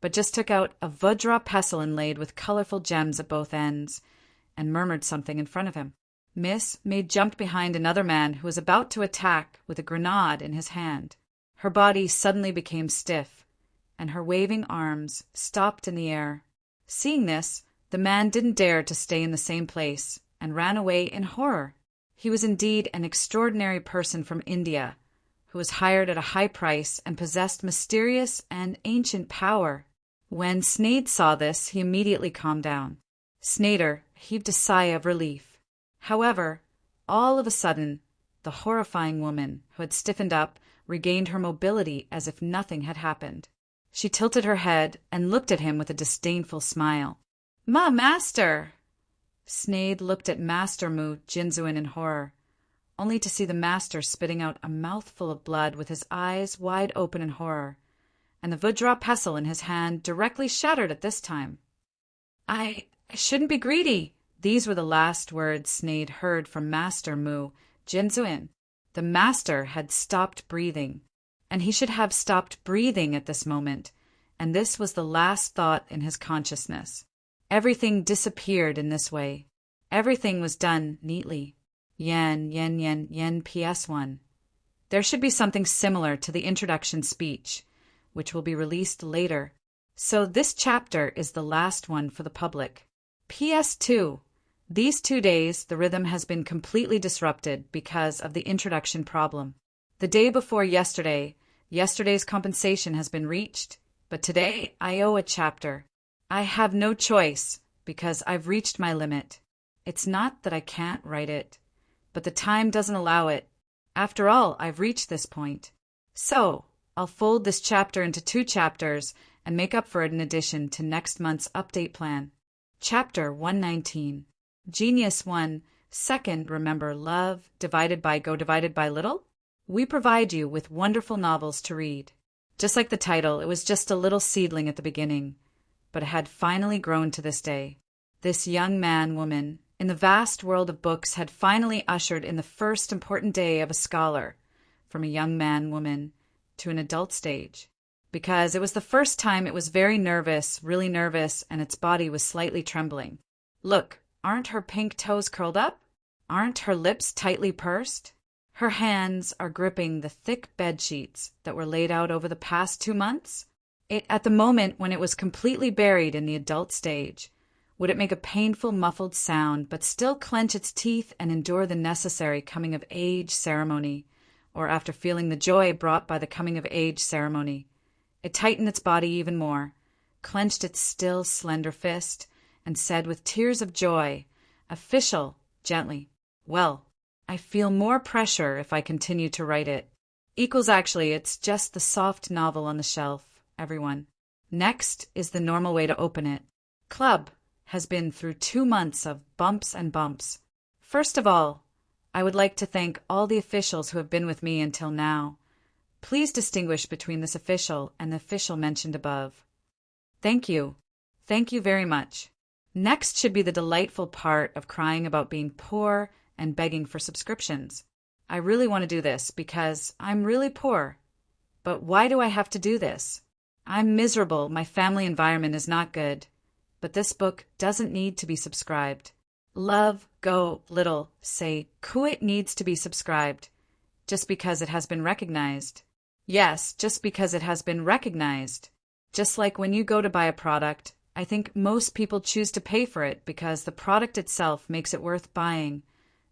Speaker 1: but just took out a Vajra pestle inlaid with colorful gems at both ends and murmured something in front of him. Miss May jumped behind another man who was about to attack with a grenade in his hand. Her body suddenly became stiff, and her waving arms stopped in the air. Seeing this, the man didn't dare to stay in the same place and ran away in horror. He was indeed an extraordinary person from India, who was hired at a high price and possessed mysterious and ancient power. When Snyder saw this, he immediately calmed down. Snyder heaved a sigh of relief. However, all of a sudden, the horrifying woman, who had stiffened up, regained her mobility as if nothing had happened. She tilted her head and looked at him with a disdainful smile. Master! Snyder looked at Master Mu Jianzuan in horror, only to see the master spitting out a mouthful of blood with his eyes wide open in horror, and the Vajra pestle in his hand directly shattered at this time. I shouldn't be greedy. These were the last words Snyder heard from Master Mu Jianzuan. The master had stopped breathing, and he should have stopped breathing at this moment, and this was the last thought in his consciousness. Everything disappeared in this way. Everything was done neatly. Yen PS1. There should be something similar to the introduction speech, which will be released later. So this chapter is the last one for the public. PS2. These 2 days, the rhythm has been completely disrupted because of the introduction problem. The day before yesterday, yesterday's compensation has been reached, but today I owe a chapter. I have no choice because I've reached my limit. It's not that I can't write it, but the time doesn't allow it. After all, I've reached this point. So, I'll fold this chapter into 2 chapters and make up for it in addition to next month's update plan. Chapter 119. Genius 1. Second, remember love divided by little? We provide you with wonderful novels to read. Just like the title, it was just a little seedling at the beginning, but it had finally grown to this day. This young man, woman, in the vast world of books had finally ushered in the first important day of a scholar, from a young man, woman, to an adult stage. Because it was the first time it was very nervous, really nervous, and its body was slightly trembling. Look, aren't her pink toes curled up? Aren't her lips tightly pursed? Her hands are gripping the thick bed sheets that were laid out over the past 2 months. At the moment when it was completely buried in the adult stage, would it make a painful, muffled sound, but still clench its teeth and endure the necessary coming-of-age ceremony, or after feeling the joy brought by the coming-of-age ceremony, it tightened its body even more, clenched its still, slender fist, and said with tears of joy, official, gently, well, I feel more pressure if I continue to write it. Actually, it's just the soft novel on the shelf, everyone. Next is the normal way to open it. Club has been through 2 months of bumps and bumps. First of all, I would like to thank all the officials who have been with me until now. Please distinguish between this official and the official mentioned above. Thank you. Thank you very much. Next should be the delightful part of crying about being poor and begging for subscriptions. I really want to do this because I'm really poor. But why do I have to do this? I'm miserable, my family environment is not good. But this book doesn't need to be subscribed. Love, Go, Little, say, Quit needs to be subscribed. Just because it has been recognized. Yes, just because it has been recognized. Just like when you go to buy a product, I think most people choose to pay for it because the product itself makes it worth buying,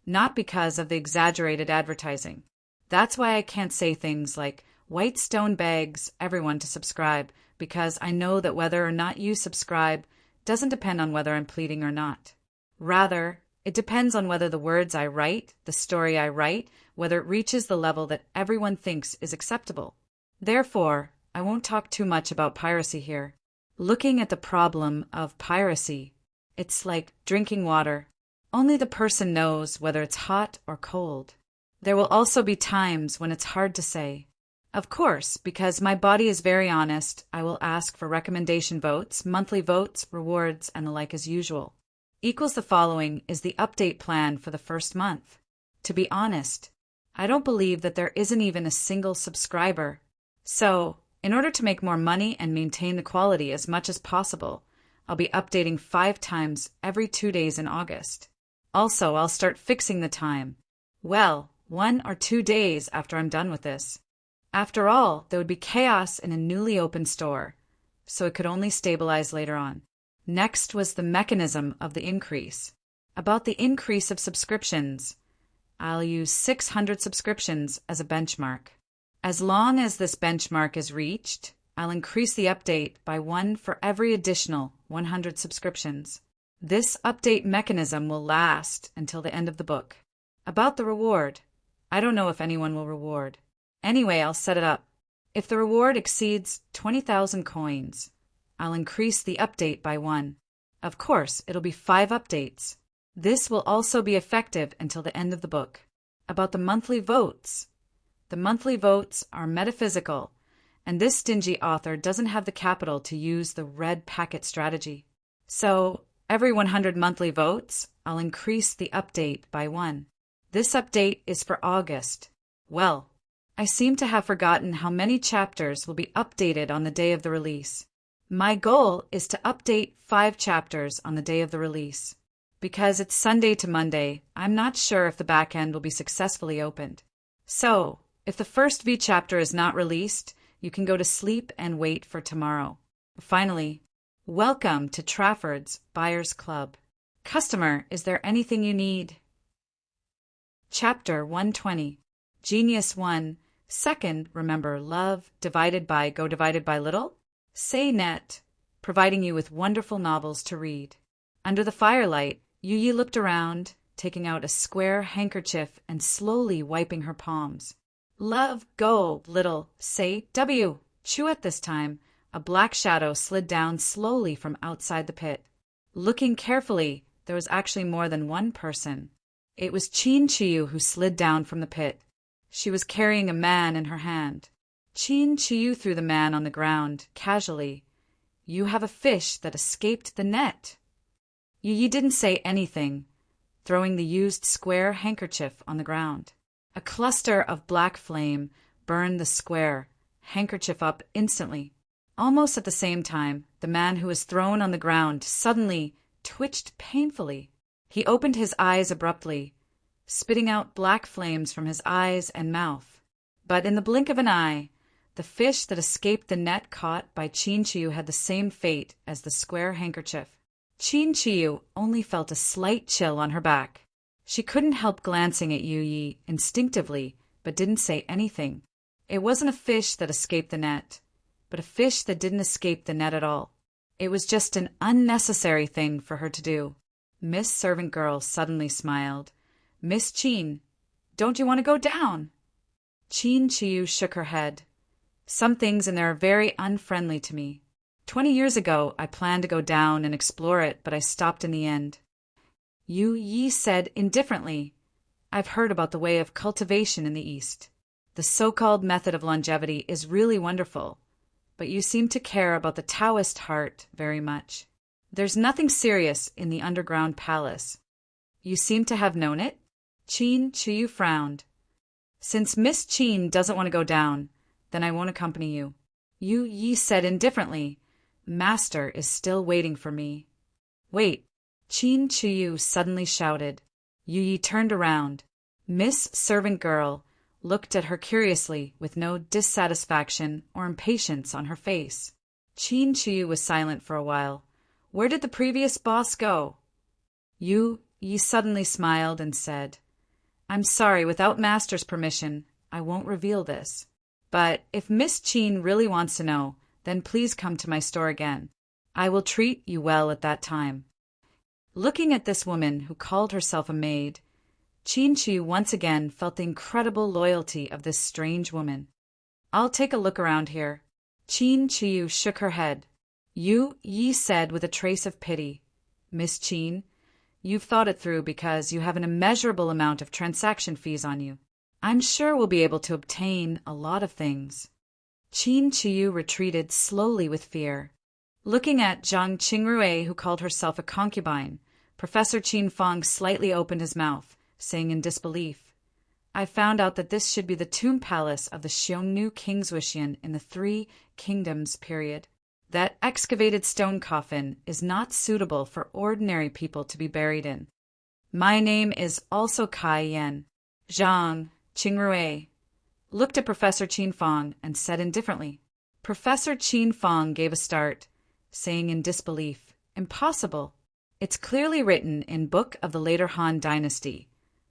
Speaker 1: not because of the exaggerated advertising. That's why I can't say things like, White Stone begs everyone to subscribe, because I know that whether or not you subscribe doesn't depend on whether I'm pleading or not. Rather, it depends on whether the words I write, the story I write, whether it reaches the level that everyone thinks is acceptable. Therefore, I won't talk too much about piracy here. Looking at the problem of piracy, it's like drinking water. Only the person knows whether it's hot or cold. There will also be times when it's hard to say. Of course, because my body is very honest, I will ask for recommendation votes, monthly votes, rewards, and the like as usual. The following is the update plan for the first month. To be honest, I don't believe that there isn't even a single subscriber. So, in order to make more money and maintain the quality as much as possible, I'll be updating 5 times every 2 days in August. Also, I'll start fixing the time. Well, 1 or 2 days after I'm done with this. After all, there would be chaos in a newly opened store, so it could only stabilize later on. Next was the mechanism of the increase. About the increase of subscriptions, I'll use 600 subscriptions as a benchmark. As long as this benchmark is reached, I'll increase the update by 1 for every additional 100 subscriptions. This update mechanism will last until the end of the book. About the reward, I don't know if anyone will reward. Anyway, I'll set it up. If the reward exceeds 20,000 coins, I'll increase the update by 1. Of course, it'll be 5 updates. This will also be effective until the end of the book. About the monthly votes. The monthly votes are metaphysical, and this stingy author doesn't have the capital to use the red packet strategy. So, every 100 monthly votes, I'll increase the update by 1. This update is for August. Well, I seem to have forgotten how many chapters will be updated on the day of the release. My goal is to update 5 chapters on the day of the release. Because it's Sunday to Monday, I'm not sure if the back end will be successfully opened. So, if the first V chapter is not released, you can go to sleep and wait for tomorrow. Finally, welcome to Trafford's Buyers Club. Customer, is there anything you need? Chapter 120. Genius 1. Second, remember love divided by little? Say net, providing you with wonderful novels to read. Under the firelight, Yu looked around, taking out a square handkerchief and slowly wiping her palms. Love, go, little, say W. Chew at this time. A black shadow slid down slowly from outside the pit. Looking carefully, there was actually more than one person. It was Chin Chiyu who slid down from the pit. She was carrying a man in her hand. Chin Chiyu threw the man on the ground, casually. You have a fish that escaped the net. Yi didn't say anything, throwing the used square handkerchief on the ground. A cluster of black flame burned the square handkerchief up instantly. Almost at the same time, the man who was thrown on the ground suddenly twitched painfully. He opened his eyes abruptly, spitting out black flames from his eyes and mouth. But in the blink of an eye, the fish that escaped the net caught by Chin Chiyu had the same fate as the square handkerchief. Chin Chiyu only felt a slight chill on her back. She couldn't help glancing at Yu instinctively, but didn't say anything. It wasn't a fish that escaped the net, but a fish that didn't escape the net at all. It was just an unnecessary thing for her to do. Miss Servant Girl suddenly smiled. Miss Chin, don't you want to go down? Chin Chiyu shook her head. Some things in there are very unfriendly to me. 20 years ago, I planned to go down and explore it, but I stopped in the end. Yu said indifferently, I've heard about the way of cultivation in the East. The so-called method of longevity is really wonderful, but you seem to care about the Taoist heart very much. There's nothing serious in the underground palace. You seem to have known it? Chin Chiyu frowned. Since Miss Chin doesn't want to go down, then I won't accompany you. Yu said indifferently, Master is still waiting for me. Wait, Chin Chiyu suddenly shouted. Yu turned around. Miss Servant Girl looked at her curiously with no dissatisfaction or impatience on her face. Chin Chiyu was silent for a while. Where did the previous boss go? Yu suddenly smiled and said, I'm sorry, without Master's permission, I won't reveal this. But if Miss Chin really wants to know, then please come to my store again. I will treat you well at that time. Looking at this woman who called herself a maid, Chin Chiyu once again felt the incredible loyalty of this strange woman. I'll take a look around here. Chin Chiyu shook her head. Yu said with a trace of pity, Miss Chin, you've thought it through because you have an immeasurable amount of transaction fees on you. I'm sure we'll be able to obtain a lot of things. Chin Chiyu retreated slowly with fear. Looking at Zhang Qingrui, who called herself a concubine, Professor Qin Fong slightly opened his mouth, saying in disbelief, I found out that this should be the tomb palace of the Xiongnu King's Wuxian in the Three Kingdoms period. That excavated stone coffin is not suitable for ordinary people to be buried in. My name is also Kai Yan. Zhang Qingrui looked at Professor Qin Fong and said indifferently. Professor Qin Fong gave a start, saying in disbelief, Impossible. It's clearly written in Book of the Later Han Dynasty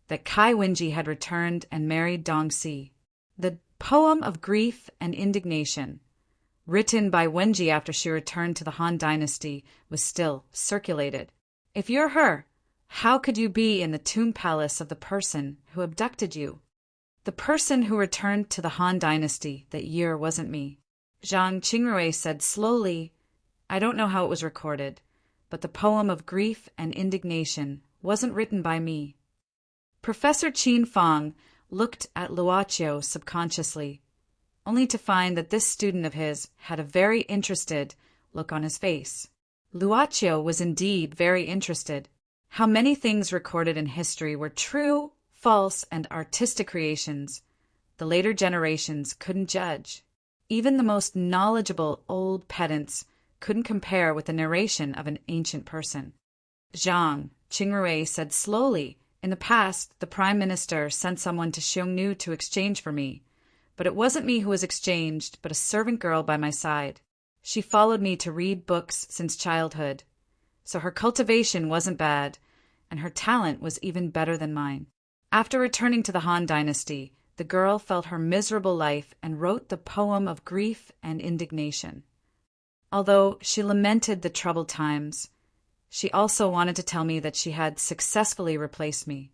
Speaker 1: that Kai Wenji had returned and married Dong Si. The poem of grief and indignation, written by Wenji after she returned to the Han Dynasty, was still circulated. If you're her, how could you be in the tomb palace of the person who abducted you? The person who returned to the Han Dynasty that year wasn't me. Zhang Qingrui said slowly, I don't know how it was recorded, but the poem of grief and indignation wasn't written by me. Professor Qin Fong looked at Luoqiu subconsciously, only to find that this student of his had a very interested look on his face. Luoqiu was indeed very interested. How many things recorded in history were true, false, and artistic creations the later generations couldn't judge. Even the most knowledgeable old pedants couldn't compare with the narration of an ancient person. Zhang Qingrui said slowly, in the past, the Prime Minister sent someone to Xiongnu to exchange for me, but it wasn't me who was exchanged, but a servant girl by my side. She followed me to read books since childhood. so her cultivation wasn't bad, and her talent was even better than mine. After returning to the Han Dynasty, the girl felt her miserable life and wrote the poem of grief and indignation. Although she lamented the troubled times, she also wanted to tell me that she had successfully replaced me.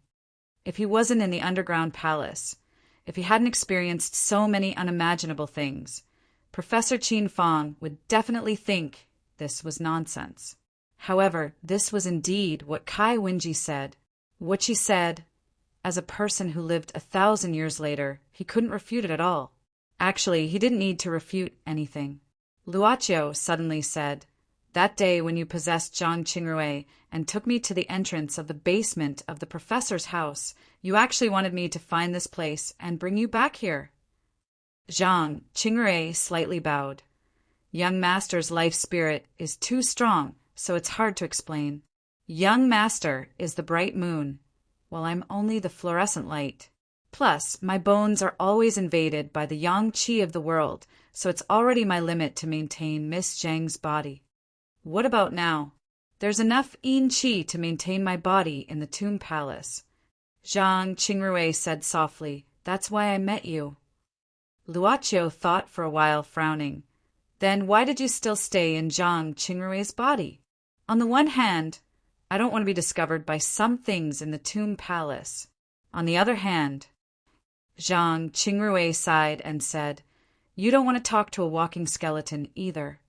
Speaker 1: If he wasn't in the underground palace, if he hadn't experienced so many unimaginable things, Professor Qin Fong would definitely think this was nonsense. However, this was indeed what Kai Wenji said. What she said, as a person who lived 1,000 years later, he couldn't refute it at all. Actually, he didn't need to refute anything. Luoqiu suddenly said, "That day when you possessed Zhang Qingrui and took me to the entrance of the basement of the professor's house, you actually wanted me to find this place and bring you back here." Zhang Qingrui slightly bowed. Young Master's life spirit is too strong, so it's hard to explain. Young Master is the bright moon, while I'm only the fluorescent light. Plus, my bones are always invaded by the yang qi of the world, so it's already my limit to maintain Miss Zhang's body. What about now? There's enough yin qi to maintain my body in the Tomb Palace. Zhang Qingrui said softly, "That's why I met you." Luoqiu thought for a while, frowning. "Then why did you still stay in Zhang Qingrui's body? On the one hand, I don't want to be discovered by some things in the Tomb Palace. On the other hand," Zhang Qingrui sighed and said, "you don't want to talk to a walking skeleton either."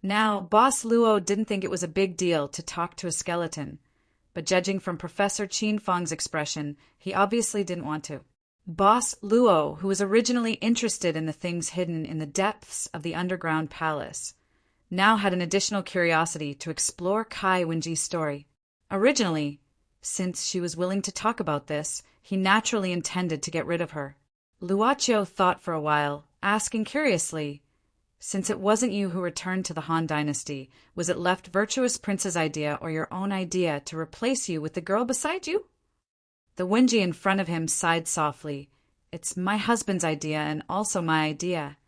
Speaker 1: Now, Boss Luo didn't think it was a big deal to talk to a skeleton, but judging from Professor Qin Fong's expression, he obviously didn't want to. Boss Luo, who was originally interested in the things hidden in the depths of the underground palace, now had an additional curiosity to explore Kai Wenji's story. Originally, since she was willing to talk about this, he naturally intended to get rid of her. Luoqiu thought for a while, asking curiously, "Since it wasn't you who returned to the Han Dynasty, was it left Virtuous Prince's idea or your own idea to replace you with the girl beside you?" The Wenji in front of him sighed softly. "It's my husband's idea and also my idea.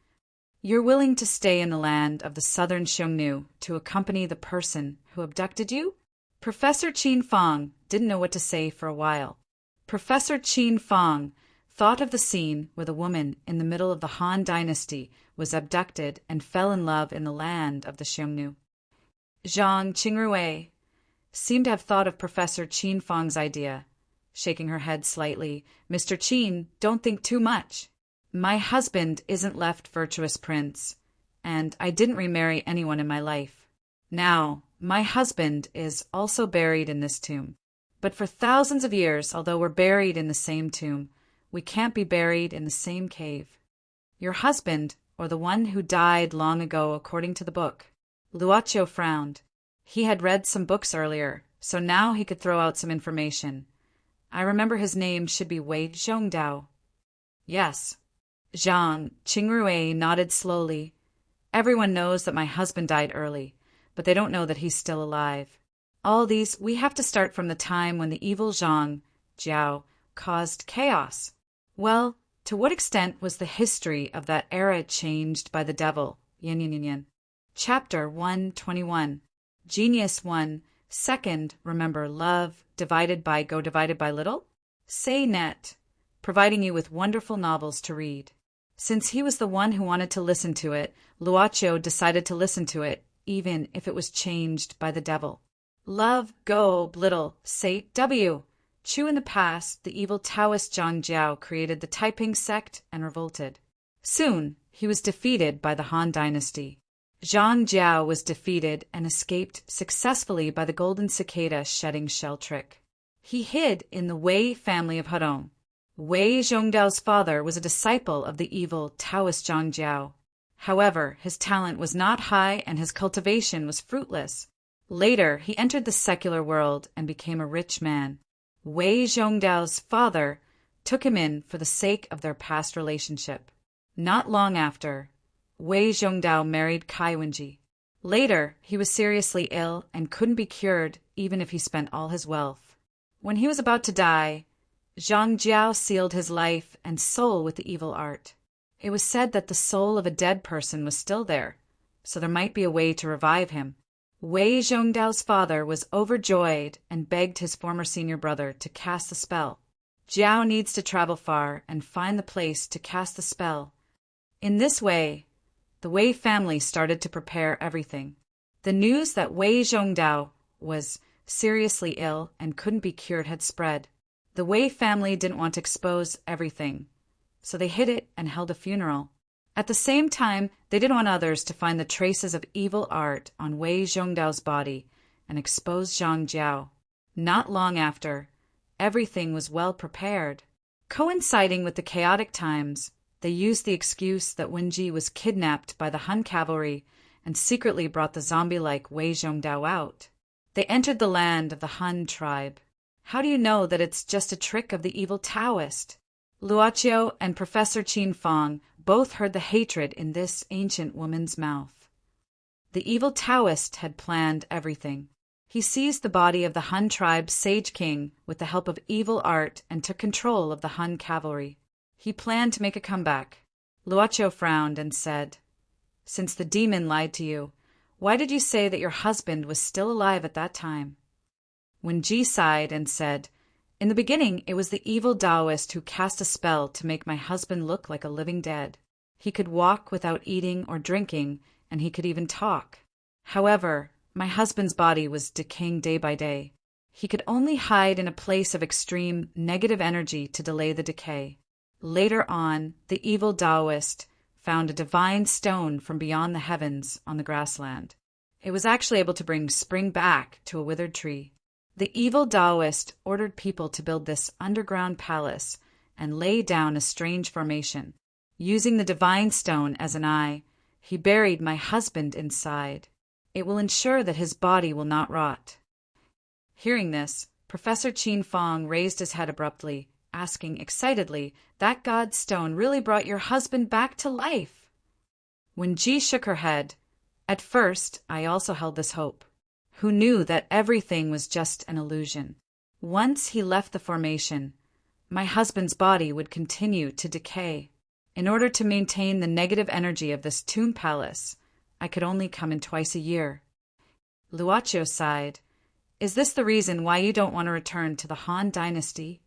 Speaker 1: You're willing to stay in the land of the southern Xiongnu to accompany the person who abducted you?" Professor Qin Fong didn't know what to say for a while. Professor Qin Fong thought of the scene where the woman in the middle of the Han Dynasty was abducted and fell in love in the land of the Xiongnu. Zhang Qingrui seemed to have thought of Professor Qin Fong's idea. Shaking her head slightly, "Mr. Qin, don't think too much. My husband isn't left Virtuous Prince, and I didn't remarry anyone in my life. Now, my husband is also buried in this tomb. But for thousands of years, although we're buried in the same tomb, we can't be buried in the same cave. Your husband, or the one who died long ago according to the book." Luoqiu frowned. He had read some books earlier, so now he could throw out some information. "I remember his name should be Wei Zhongdao." "Yes." Zhang Qingrui nodded slowly. "Everyone knows that my husband died early, but they don't know that he's still alive. All these, we have to start from the time when the evil Zhang Jiao caused chaos. Well, to what extent was the history of that era changed by the devil? Yin yin yin yin. Chapter 121. Genius 1. Second, remember love divided by go divided by little? Say net, providing you with wonderful novels to read. Since he was the one who wanted to listen to it, Luoqiu decided to listen to it, even if it was changed by the devil. Love, go, little, say, W. Chu in the past, the evil Taoist Zhang Jiao created the Taiping sect and revolted. Soon, he was defeated by the Han Dynasty. Zhang Jiao was defeated and escaped successfully by the golden cicada shedding shell trick. He hid in the Wei family of Hedong. Wei Zhongdao's father was a disciple of the evil Taoist Zhang Jiao. However, his talent was not high and his cultivation was fruitless. Later, he entered the secular world and became a rich man. Wei Zhongdao's father took him in for the sake of their past relationship. Not long after, Wei Zhongdao married Kai Wenji. Later, he was seriously ill and couldn't be cured even if he spent all his wealth. When he was about to die, Zhang Jiao sealed his life and soul with the evil art. It was said that the soul of a dead person was still there, so there might be a way to revive him. Wei Zhongdao's father was overjoyed and begged his former senior brother to cast the spell. Jiao needs to travel far and find the place to cast the spell. In this way, the Wei family started to prepare everything. The news that Wei Zhongdao was seriously ill and couldn't be cured had spread. The Wei family didn't want to expose everything, so they hid it and held a funeral. At the same time, they didn't want others to find the traces of evil art on Wei Zhongdao's body and expose Zhang Jiao. Not long after, everything was well prepared. Coinciding with the chaotic times, they used the excuse that Wenji was kidnapped by the Han cavalry and secretly brought the zombie-like Wei Zhongdao out. They entered the land of the Han tribe. How do you know that it's just a trick of the evil Taoist? Luoqiu and Professor Qin Fong both heard the hatred in this ancient woman's mouth. The evil Taoist had planned everything. He seized the body of the Han tribe's sage king with the help of evil art and took control of the Han cavalry. He planned to make a comeback. Luoqiu frowned and said, "Since the demon lied to you, why did you say that your husband was still alive at that time?" Wenji sighed and said, "In the beginning, it was the evil Taoist who cast a spell to make my husband look like a living dead. He could walk without eating or drinking, and he could even talk. However, my husband's body was decaying day by day. He could only hide in a place of extreme negative energy to delay the decay. Later on, the evil Taoist found a divine stone from beyond the heavens on the grassland. It was actually able to bring spring back to a withered tree. The evil Taoist ordered people to build this underground palace and lay down a strange formation. Using the divine stone as an eye, he buried my husband inside. It will ensure that his body will not rot." Hearing this, Professor Qin Fong raised his head abruptly, asking excitedly, "That God's stone really brought your husband back to life?" Wenji shook her head. "At first, I also held this hope. Who knew that everything was just an illusion? Once he left the formation, my husband's body would continue to decay. In order to maintain the negative energy of this tomb palace, I could only come in twice a year." Luoqiu sighed. "Is this the reason why you don't want to return to the Han dynasty?"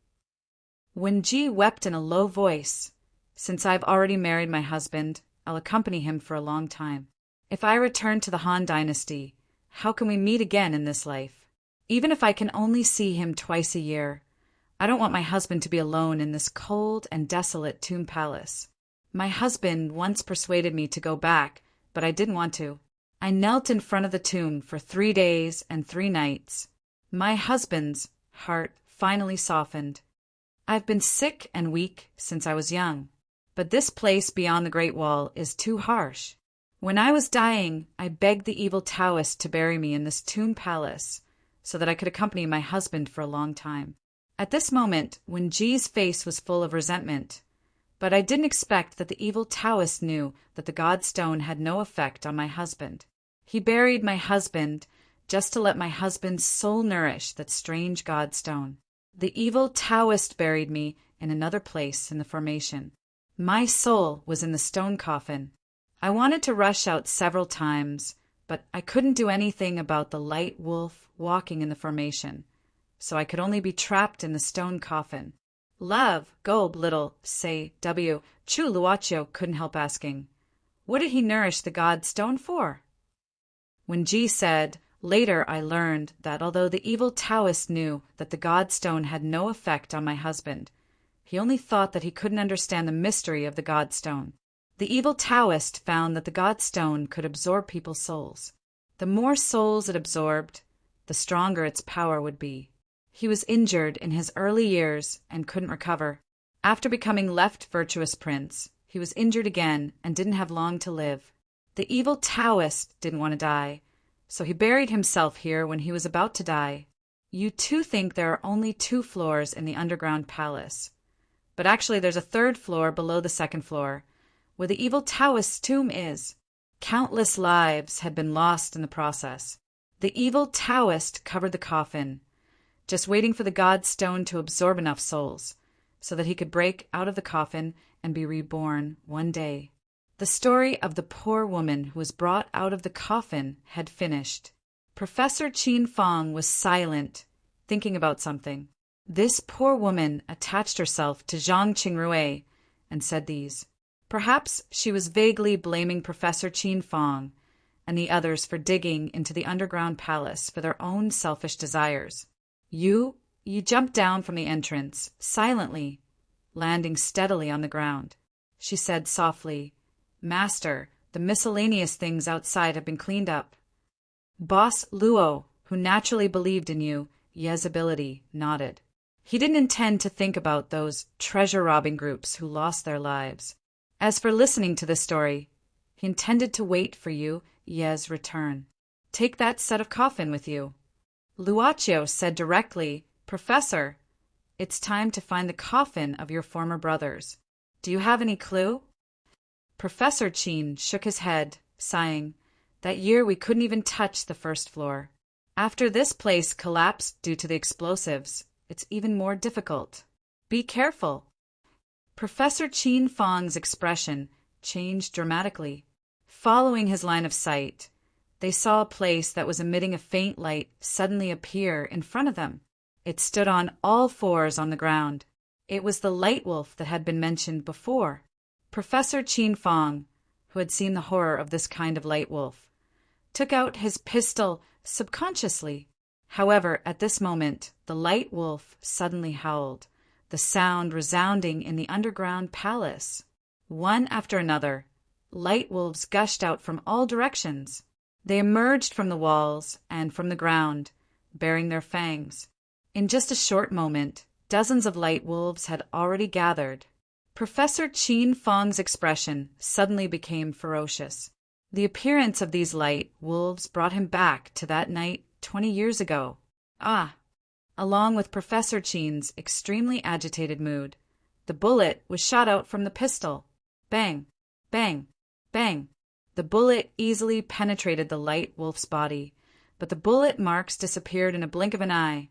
Speaker 1: Wenji wept in a low voice. "Since I've already married my husband, I'll accompany him for a long time. If I return to the Han dynasty, how can we meet again in this life? Even if I can only see him twice a year, I don't want my husband to be alone in this cold and desolate tomb palace. My husband once persuaded me to go back, but I didn't want to. I knelt in front of the tomb for 3 days and 3 nights. My husband's heart finally softened. I've been sick and weak since I was young, but this place beyond the Great Wall is too harsh. When I was dying, I begged the evil Taoist to bury me in this tomb palace so that I could accompany my husband for a long time." At this moment, Wenji's face was full of resentment. "But I didn't expect that the evil Taoist knew that the God Stone had no effect on my husband. He buried my husband just to let my husband's soul nourish that strange God Stone. The evil Taoist buried me in another place in the formation. My soul was in the stone coffin. I wanted to rush out several times, but I couldn't do anything about the light wolf walking in the formation, so I could only be trapped in the stone coffin. Love, Gob, little, say, W. Chu Luoqiu couldn't help asking, what did he nourish the God Stone for? Wenji said, later I learned that although the evil Taoist knew that the God Stone had no effect on my husband, he only thought that he couldn't understand the mystery of the God Stone. The evil Taoist found that the God Stone could absorb people's souls. The more souls it absorbed, the stronger its power would be. He was injured in his early years and couldn't recover. After becoming left virtuous prince, he was injured again and didn't have long to live. The evil Taoist didn't want to die, so he buried himself here when he was about to die. You two think there are only 2 floors in the underground palace, but actually there's a 3rd floor below the 2nd floor, where the evil Taoist's tomb is. Countless lives had been lost in the process. The evil Taoist covered the coffin, just waiting for the God Stone to absorb enough souls so that he could break out of the coffin and be reborn one day. The story of the poor woman who was brought out of the coffin had finished. Professor Qin Fong was silent, thinking about something. This poor woman attached herself to Zhang Qingrui and said these. Perhaps she was vaguely blaming Professor Qin Fong and the others for digging into the underground palace for their own selfish desires. You jumped down from the entrance, silently, landing steadily on the ground. She said softly, Master, the miscellaneous things outside have been cleaned up. Boss Luo, who naturally believed in you, Ye's ability, nodded. He didn't intend to think about those treasure-robbing groups who lost their lives. As for listening to this story, he intended to wait for you, Ye's return. Take that set of coffin with you. Luochio said directly, Professor, it's time to find the coffin of your former brothers. Do you have any clue? Professor Qin shook his head, sighing. That year we couldn't even touch the first floor. After this place collapsed due to the explosives, it's even more difficult. Be careful. Professor Qin Fong's expression changed dramatically. Following his line of sight, they saw a place that was emitting a faint light suddenly appear in front of them. It stood on all fours on the ground. It was the light wolf that had been mentioned before. Professor Qin Fong, who had seen the horror of this kind of light wolf, took out his pistol subconsciously. However, at this moment, the light wolf suddenly howled, the sound resounding in the underground palace. One after another, light wolves gushed out from all directions. They emerged from the walls and from the ground, bearing their fangs. In just a short moment, dozens of light wolves had already gathered. Professor Qin Fong's expression suddenly became ferocious. The appearance of these light wolves brought him back to that night 20 years ago. Along with Professor Qin's extremely agitated mood, the bullet was shot out from the pistol. Bang, bang, bang. The bullet easily penetrated the light wolf's body, but the bullet marks disappeared in a blink of an eye,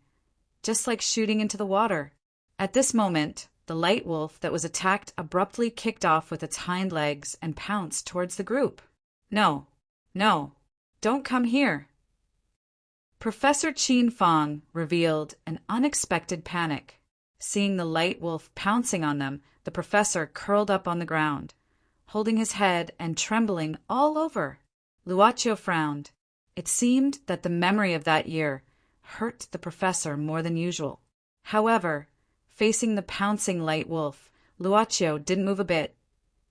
Speaker 1: just like shooting into the water. At this moment, the light wolf that was attacked abruptly kicked off with its hind legs and pounced towards the group. No, don't come here. Professor Qin Fong revealed an unexpected panic. Seeing the light wolf pouncing on them, the professor curled up on the ground, holding his head and trembling all over. Luochio frowned. It seemed that the memory of that year hurt the professor more than usual. However, facing the pouncing light wolf, Luochio didn't move a bit,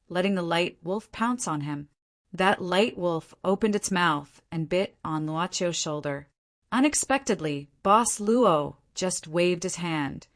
Speaker 1: letting the light wolf pounce on him. That light wolf opened its mouth and bit on Luochio's shoulder. Unexpectedly, Boss Luo just waved his hand,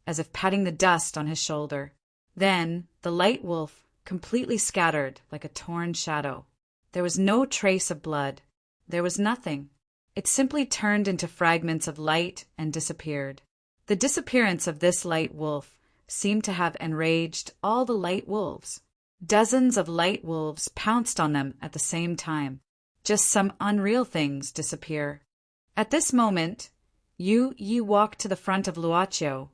Speaker 1: as if patting the dust on his shoulder. Then, the light wolf completely scattered like a torn shadow. There was no trace of blood. There was nothing. It simply turned into fragments of light and disappeared. The disappearance of this light wolf seemed to have enraged all the light wolves. Dozens of light wolves pounced on them at the same time. Just some unreal things disappear. At this moment, Yu Yi walked to the front of Luochio,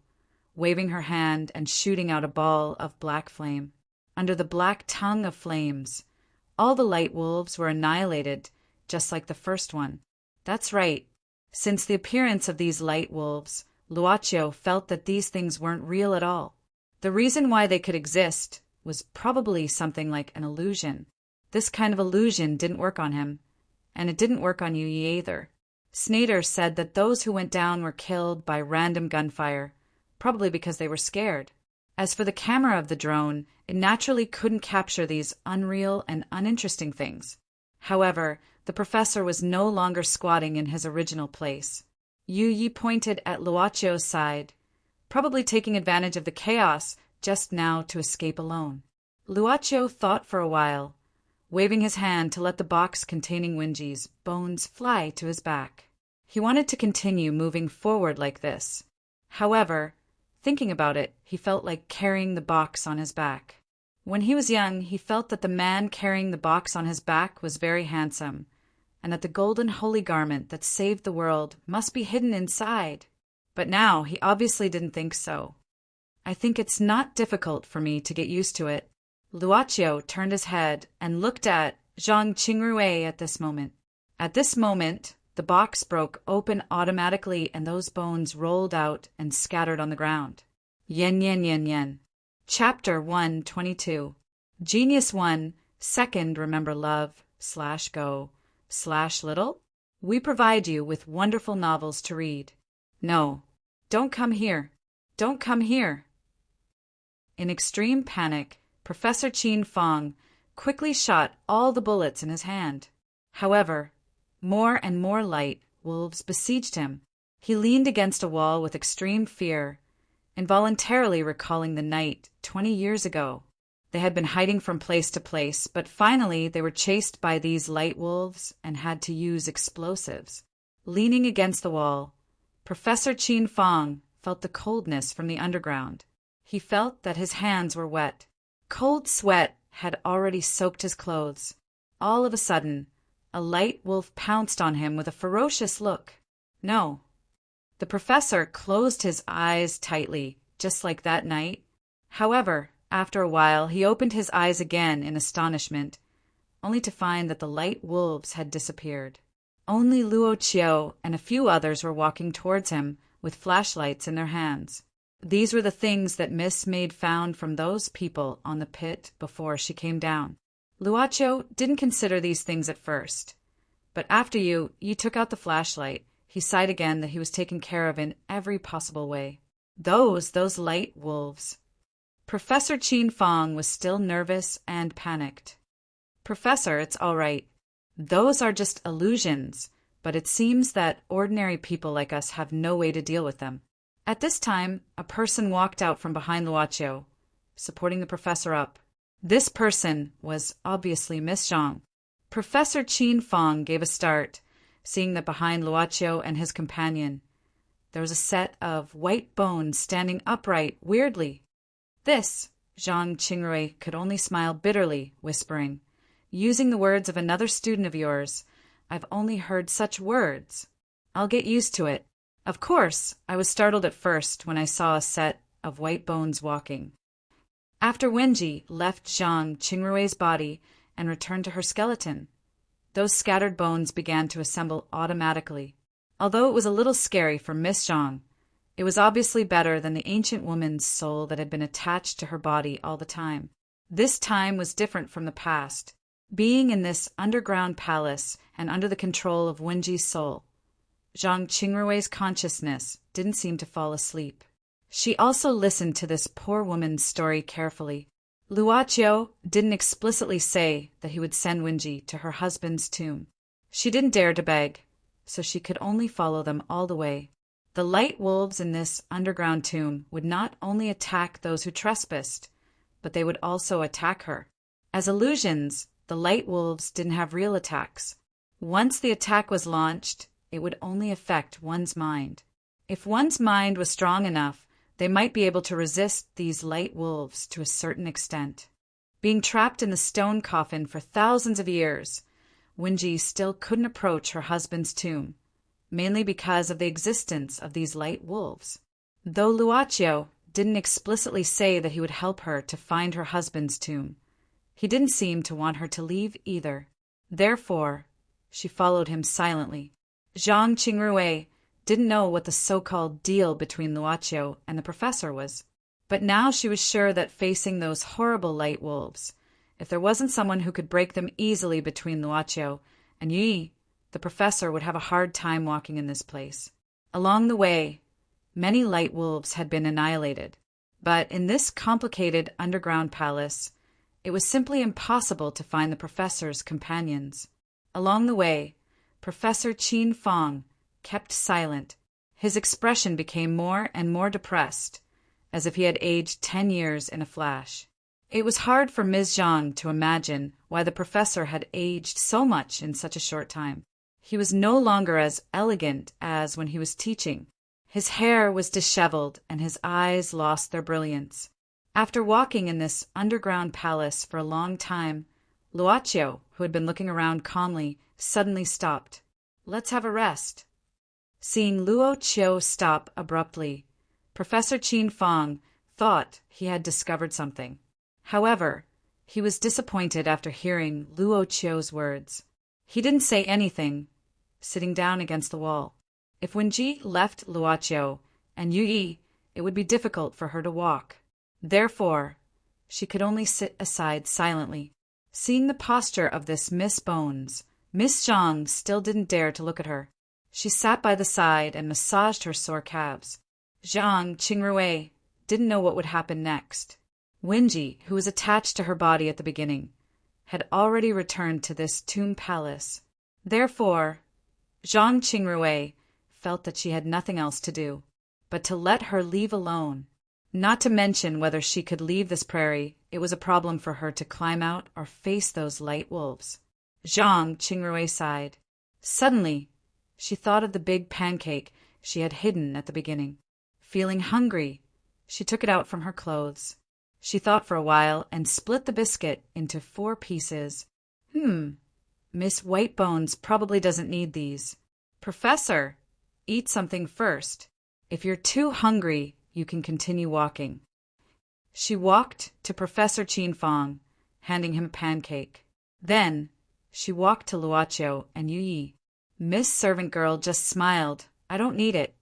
Speaker 1: waving her hand and shooting out a ball of black flame. Under the black tongue of flames, all the light wolves were annihilated, just like the first one. That's right. Since the appearance of these light wolves, Luochio felt that these things weren't real at all. The reason why they could exist was probably something like an illusion. This kind of illusion didn't work on him, and it didn't work on Yu Yi either. Snyder said that those who went down were killed by random gunfire, probably because they were scared. As for the camera of the drone, it naturally couldn't capture these unreal and uninteresting things. However, the professor was no longer squatting in his original place. Yu Yi pointed at Luochio's side, probably taking advantage of the chaos just now to escape alone. Luochio thought for a while, waving his hand to let the box containing Wenji's bones fly to his back. He wanted to continue moving forward like this. However, thinking about it, he felt like carrying the box on his back. When he was young, he felt that the man carrying the box on his back was very handsome, and that the golden holy garment that saved the world must be hidden inside. But now he obviously didn't think so. I think it's not difficult for me to get used to it. Luochio turned his head and looked at Zhang Qingrui at this moment. At this moment, the box broke open automatically and those bones rolled out and scattered on the ground. Yen yen yen yen. Chapter 122. Genius 1, Second Remember Love, /go, /little? We provide you with wonderful novels to read. No, don't come here. Don't come here. In extreme panic, Professor Qin Fong quickly shot all the bullets in his hand. However, more and more light wolves besieged him. He leaned against a wall with extreme fear, involuntarily recalling the night 20 years ago. They had been hiding from place to place, but finally they were chased by these light wolves and had to use explosives. Leaning against the wall, Professor Qin Fong felt the coldness from the underground. He felt that his hands were wet. Cold sweat had already soaked his clothes. All of a sudden, a light wolf pounced on him with a ferocious look. No. The professor closed his eyes tightly, just like that night. However, after a while, he opened his eyes again in astonishment, only to find that the light wolves had disappeared. Only Luo Qiu and a few others were walking towards him with flashlights in their hands. These were the things that Miss Maid found from those people on the pit before she came down. Luo Qiu didn't consider these things at first, but after you took out the flashlight, he sighed again that he was taken care of in every possible way. Those light wolves. Professor Qin Fong was still nervous and panicked. Professor, it's all right. Those are just illusions, but it seems that ordinary people like us have no way to deal with them. At this time, a person walked out from behind Luo Qiu, supporting the professor up. This person was obviously Miss Zhang. Professor Qin Fong gave a start, seeing that behind Luo Qiu and his companion, there was a set of white bones standing upright weirdly. This, Zhang Qingrui could only smile bitterly, whispering, "Using the words of another student of yours, I've only heard such words. I'll get used to it. Of course, I was startled at first when I saw a set of white bones walking." After Wenji left Zhang Qingrui's body and returned to her skeleton, those scattered bones began to assemble automatically. Although it was a little scary for Miss Zhang, it was obviously better than the ancient woman's soul that had been attached to her body all the time. This time was different from the past. Being in this underground palace and under the control of Wenji's soul, Zhang Qingrui's consciousness didn't seem to fall asleep. She also listened to this poor woman's story carefully. Luo Qiu didn't explicitly say that he would send Wenji to her husband's tomb. She didn't dare to beg, so she could only follow them all the way. The light wolves in this underground tomb would not only attack those who trespassed, but they would also attack her. As illusions, the light wolves didn't have real attacks. Once the attack was launched, it would only affect one's mind. If one's mind was strong enough, they might be able to resist these light wolves to a certain extent. Being trapped in the stone coffin for thousands of years, Wenji still couldn't approach her husband's tomb, mainly because of the existence of these light wolves. Though Luo Qiu didn't explicitly say that he would help her to find her husband's tomb, he didn't seem to want her to leave either. Therefore, she followed him silently. Zhang Qingrui didn't know what the so-called deal between Luo Qiu and the professor was, but now she was sure that facing those horrible light wolves, if there wasn't someone who could break them easily between Luo Qiu and Yi, the professor would have a hard time walking in this place. Along the way, many light wolves had been annihilated, but in this complicated underground palace, it was simply impossible to find the professor's companions. Along the way, Professor Qin Fong kept silent. His expression became more and more depressed, as if he had aged 10 years in a flash. It was hard for Ms. Zhang to imagine why the professor had aged so much in such a short time. He was no longer as elegant as when he was teaching. His hair was disheveled and his eyes lost their brilliance. After walking in this underground palace for a long time, Luo Qiu, who had been looking around calmly, suddenly stopped. "Let's have a rest." Seeing Luo Qiu stop abruptly, Professor Qin Fong thought he had discovered something. However, he was disappointed after hearing Luo Qiu's words. He didn't say anything, sitting down against the wall. If Wenji left Luoqiu and Yi, it would be difficult for her to walk. Therefore, she could only sit aside silently. Seeing the posture of this Miss Bones, Miss Zhang still didn't dare to look at her. She sat by the side and massaged her sore calves. Zhang Qingrui didn't know what would happen next. Wenji, who was attached to her body at the beginning, had already returned to this tomb palace. Therefore, Zhang Qingrui felt that she had nothing else to do but to let her leave alone. Not to mention whether she could leave this prairie, it was a problem for her to climb out or face those light wolves. Zhang Qingrui sighed. Suddenly, she thought of the big pancake she had hidden at the beginning. Feeling hungry, she took it out from her clothes. She thought for a while and split the biscuit into 4 pieces. Miss Whitebones probably doesn't need these. Professor, eat something first. If you're too hungry, you can continue walking. She walked to Professor Qinfang, handing him a pancake. Then, she walked to Luoqiu and Yi. Miss Servant Girl just smiled. I don't need it.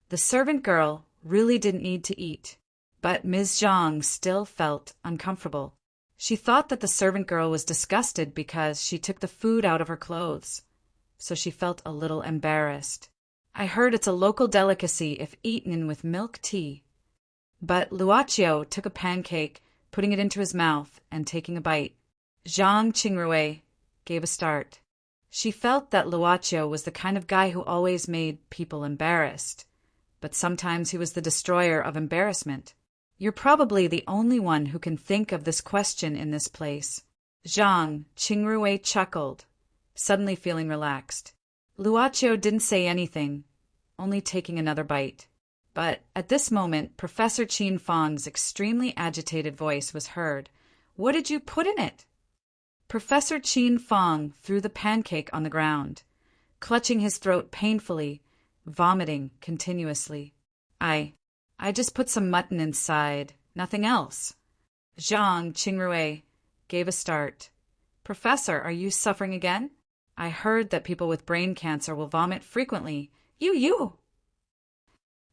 Speaker 1: The servant girl really didn't need to eat. But Ms. Zhang still felt uncomfortable. She thought that the servant girl was disgusted because she took the food out of her clothes, so she felt a little embarrassed. I heard it's a local delicacy if eaten with milk tea. But Luoqiu took a pancake, putting it into his mouth and taking a bite. Zhang Qingrui gave a start. She felt that Luoqiu was the kind of guy who always made people embarrassed, but sometimes he was the destroyer of embarrassment. You're probably the only one who can think of this question in this place. Zhang Qingrui chuckled, suddenly feeling relaxed. Luoqiu didn't say anything, only taking another bite. But at this moment, Professor Qinfang's extremely agitated voice was heard. What did you put in it? Professor Qinfang threw the pancake on the ground, clutching his throat painfully, vomiting continuously. I just put some mutton inside, nothing else. Zhang Qingrui gave a start. Professor, are you suffering again? I heard that people with brain cancer will vomit frequently. You!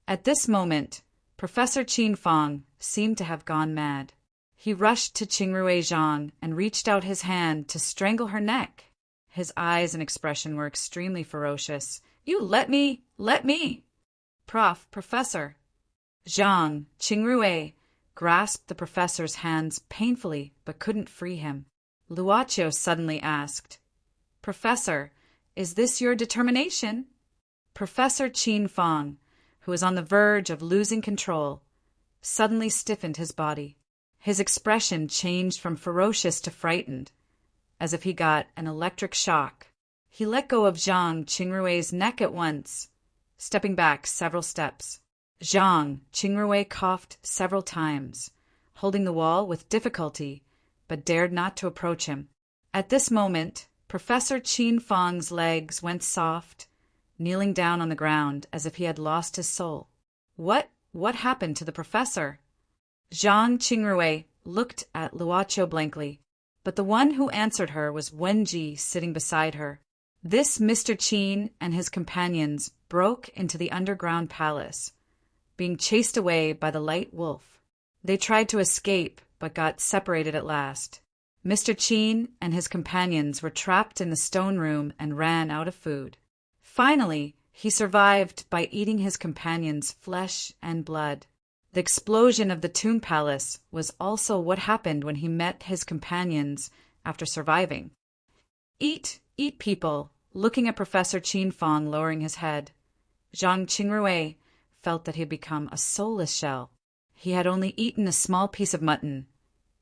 Speaker 1: At this moment, Professor Qinfang seemed to have gone mad. He rushed to Qingrui Zhang and reached out his hand to strangle her neck. His eyes and expression were extremely ferocious. You let me! Professor. Zhang Qingrui grasped the professor's hands painfully but couldn't free him. Luoqiu suddenly asked, Professor, is this your determination? Professor Qinfang, who was on the verge of losing control, suddenly stiffened his body. His expression changed from ferocious to frightened, as if he got an electric shock. He let go of Zhang Qingrui's neck at once, stepping back several steps. Zhang Qingrui coughed several times, holding the wall with difficulty, but dared not to approach him. At this moment, Professor Qinfang's legs went soft, kneeling down on the ground as if he had lost his soul. What happened to the professor? Zhang Qingrui looked at Luoqiu blankly, but the one who answered her was Wenji sitting beside her. This Mr. Qin and his companions broke into the underground palace, being chased away by the light wolf. They tried to escape, but got separated at last. Mr. Qin and his companions were trapped in the stone room and ran out of food. Finally, he survived by eating his companions' flesh and blood. The explosion of the tomb palace was also what happened when he met his companions after surviving. Eat, people, looking at Professor Qinfang lowering his head. Zhang Qingrui felt that he had become a soulless shell. He had only eaten a small piece of mutton,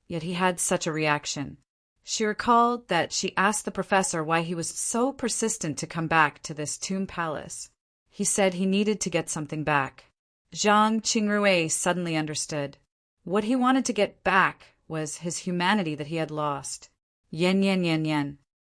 Speaker 1: yet he had such a reaction. She recalled that she asked the professor why he was so persistent to come back to this tomb palace. He said he needed to get something back. Zhang Qingrui suddenly understood. What he wanted to get back was his humanity that he had lost. Yen.